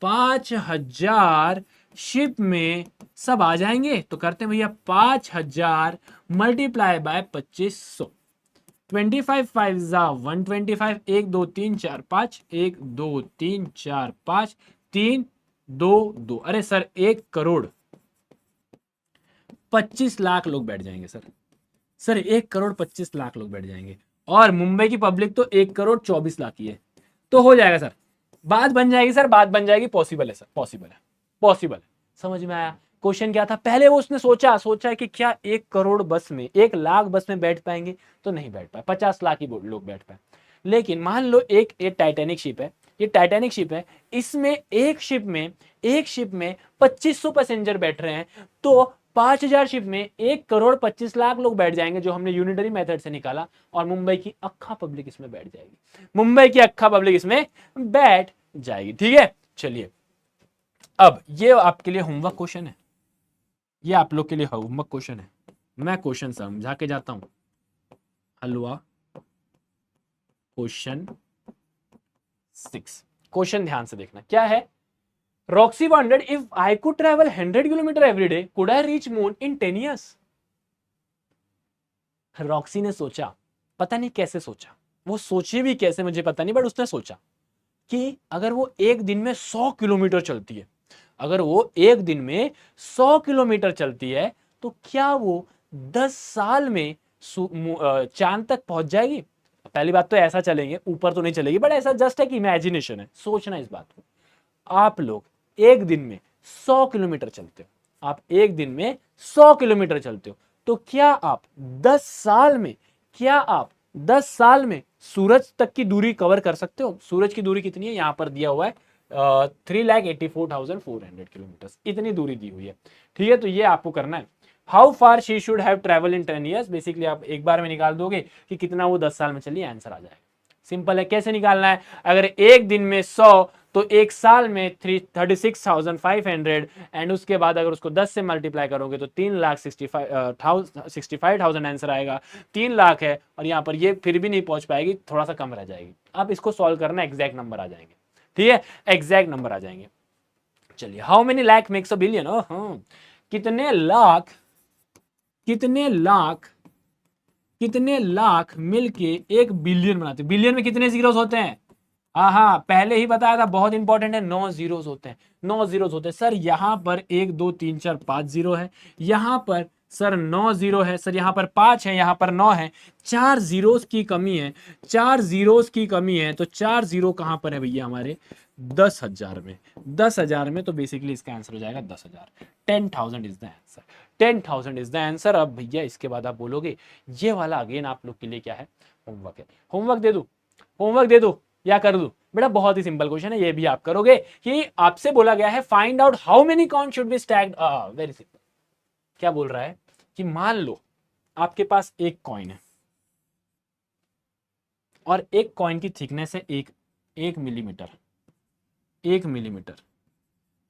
5000 शिप में सब आ जाएंगे, तो करते हैं भैया 5000 मल्टीप्लाई बाय 2500, 25 5 जा 125, 1 2 3 4 5, 1 2 3 4 5 3 2 2, अरे सर 1,25,00,000 लोग बैठ जाएंगे सर 1,25,00,000 लोग बैठ जाएंगे। और मुंबई की पब्लिक तो 1,24,00,000 की है, तो हो जाएगा सर, बात बन जाएगी सर, बात बन जाएगी, पॉसिबल है सर, पॉसिबल है, पॉसिबल है। समझ में आया? क्वेश्चन क्या था, पहले वो उसने सोचा कि क्या 1 करोड़ बस में, 1 लाख बस में बैठ पाएंगे, तो नहीं बैठ पाए, 50 लाख ही लोग बैठ पाए। लेकिन मान लो एक टाइटैनिक शिप है, ये टाइटैनिक शिप है, इसमें एक शिप में 2500 पैसेंजर बैठ रहे हैं, तो 5,000 शिप में 1,25,00,000 लोग बैठ जाएंगे, जो हमने यूनिटरी मेथड से निकाला, और मुंबई की अक्खा पब्लिक इसमें बैठ जाएगी, मुंबई की अक्खा पब्लिक इसमें बैठ जाएगी। ठीक है, चलिए अब ये आपके लिए होमवर्क क्वेश्चन है, ये आप लोग के लिए होमवर्क क्वेश्चन है, मैं क्वेश्चन समझा के जाता हूं। हलवा क्वेश्चन 6, क्वेश्चन ध्यान से देखना क्या है। Roxy wondered if I could travel 100 kilometre every day could I reach moon in 10 years। Roxy ने सोचा, पता नहीं कैसे सोचा, वो सोची भी कैसे मुझे पता नहीं, बट उसने सोचा कि अगर वो एक दिन में 100 किलोमीटर चलती है, अगर वो एक दिन में 100 किलोमीटर चलती है, तो क्या वो 10 साल में चांद तक पहुंच जाएगी। पहली बात तो ऐसा चलेंगे, ऊपर तो नहीं चलेगी, बट ऐसा जस्ट एक इमेजिनेशन है, सोचना इस बात को। आप लोग एक दिन में 100 किलोमीटर चलते हो, आप एक दिन में 100 किलोमीटर चलते हो, तो क्या आप 10 साल में, क्या आप 10 साल में सूरज तक की दूरी कवर कर सकते हो। सूरज की दूरी कितनी है, यहां पर दिया हुआ है 3,84,400 किलोमीटर, इतनी दूरी दी हुई है। ठीक है, तो ये आपको करना है। How far she should have travel in 10 years, basically आप एक बार में निकाल दोगे कि कितना वो 10 साल में चलिए, आंसर आ जाएगा। सिंपल है, कैसे निकालना है, अगर एक दिन में 100 तो एक साल में 36,500, एंड उसके बाद अगर उसको 10 से मल्टीप्लाई करोगे तो 3,65,000 आंसर आएगा। 3 लाख है, और यहां पर ये फिर भी नहीं पहुंच पाएगी, थोड़ा सा कम रह जाएगी। अब इसको सॉल्व करना, एग्जैक्ट नंबर आ जाएंगे। ठीक है, एग्जैक्ट नंबर आ जाएंगे। चलिए, how many lakh makes a billion, कितने लाख कितने लाख मिलके एक बिलियन बनाते हैं। बिलियन में कितने जीरोस होते हैं, हाँ पहले ही बताया था, बहुत इंपॉर्टेंट है, 9 जीरोस होते हैं, 9 जीरोस होते हैं सर। यहां पर 1 2 3 4 5 जीरो है, यहां पर सर 9 जीरो है सर, यहां पर 5 है, यहां पर 9 है, 4 जीरोस की कमी है, 4 जीरोस की कमी है, तो 4 जीरो कहां पर है भैया हमारे, 10,000 में, 10,000 में, तो बेसिकली इसका आंसर हो जाएगा 10,000। 10,000 is the answer, 10,000 is the answer. अब भैया इसके बाद आप बोलोगे, ये वाला अगेन आप लोग के लिए क्या है, होमवर्क है। होमवर्क दे दू, होमवर्क दे दू या कर दू, बेटा बहुत ही सिंपल क्वेश्चन है, ये भी आप करोगे कि आपसे बोला गया है find out how many coin should be stacked. Very simple, क्या बोल रहा है कि मान लो आपके पास एक कॉइन है, और एक कॉइन की थिकनेस है 1 मिलीमीटर, 1 मिलीमीटर,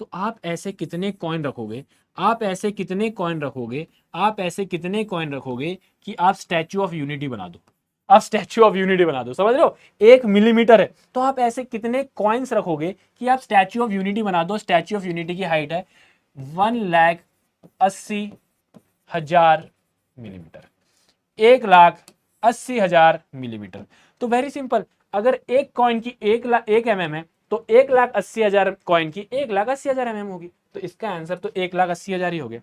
तो आप ऐसे कितने कॉइन रखोगे, आप ऐसे कितने कॉइन रखोगे, आप ऐसे कितने कॉइन रखोगे कि आप स्टैच्यू ऑफ यूनिटी बना दो, आप स्टैच्यू ऑफ यूनिटी बना दो। समझ रहे हो, 1 मिलीमीटर है, तो आप ऐसे कितने कॉइन्स रखोगे कि आप स्टैच्यू ऑफ यूनिटी बना दो। स्टैच्यू ऑफ यूनिटी की हाइट है 1,80,000 मिलीमीटर, 1,80,000 मिलीमीटर। तो वेरी सिंपल, अगर एक कॉइन की 1 mm है, तो 1,80,000 कॉइन की 1,80,000 mm होगी, तो इसका आंसर तो 1,80,000 ही हो गया।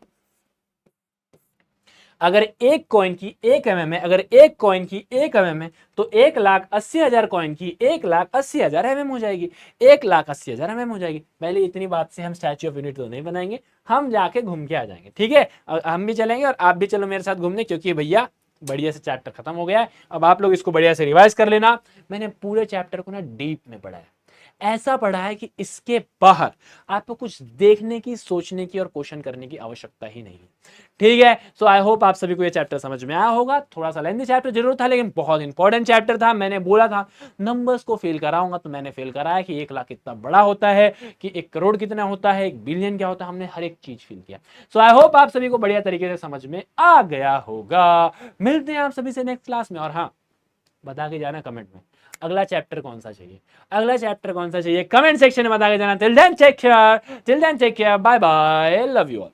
अगर एक कॉइन की 1 mm है, अगर एक कॉइन की 1 mm है, तो 1,80,000 कॉइन की 1,80,000 mm हो जाएगी, 1,80,000 mm हो जाएगी। पहले इतनी बात से हम स्टैच्यू ऑफ यूनिटी तो नहीं बनाएंगे, हम जाके घूम के आ जाएंगे। ठीक है, हम भी चलेंगे और आप भी चलो मेरे साथ घूमने, क्योंकि भैया बढ़िया से चैप्टर खत्म हो गया है। अब आप लोग इसको बढ़िया से रिवाइज कर लेना। मैंने पूरे चैप्टर को ना डीप में पढ़ा है, ऐसा पढ़ा है कि इसके बाहर आपको कुछ देखने की, सोचने की और क्वेश्चन करने की आवश्यकता ही नहीं है। ठीक है, सो आई होप आप सभी को ये चैप्टर समझ में आया होगा। थोड़ा सा लेंथी चैप्टर जरूर था, लेकिन बहुत इंपॉर्टेंट चैप्टर था। मैंने बोला था नंबर्स को फेल कराऊंगा, तो मैंने फेल कराया कि 1 लाख कितना बड़ा होता है, कि 1 करोड़ कितना होता है, 1 बिलियन क्या होता है, हमने हर एक चीज फील किया। सो आई होप आप सभी को बढ़िया तरीके से समझ में आ गया होगा। मिलते हैं आप सभी से नेक्स्ट क्लास में, और हाँ, बता के जाना कमेंट में अगला चैप्टर कौन सा चाहिए, अगला चैप्टर कौन सा चाहिए, कमेंट सेक्शन में बता के जाना। Till then take care, bye bye, love you all.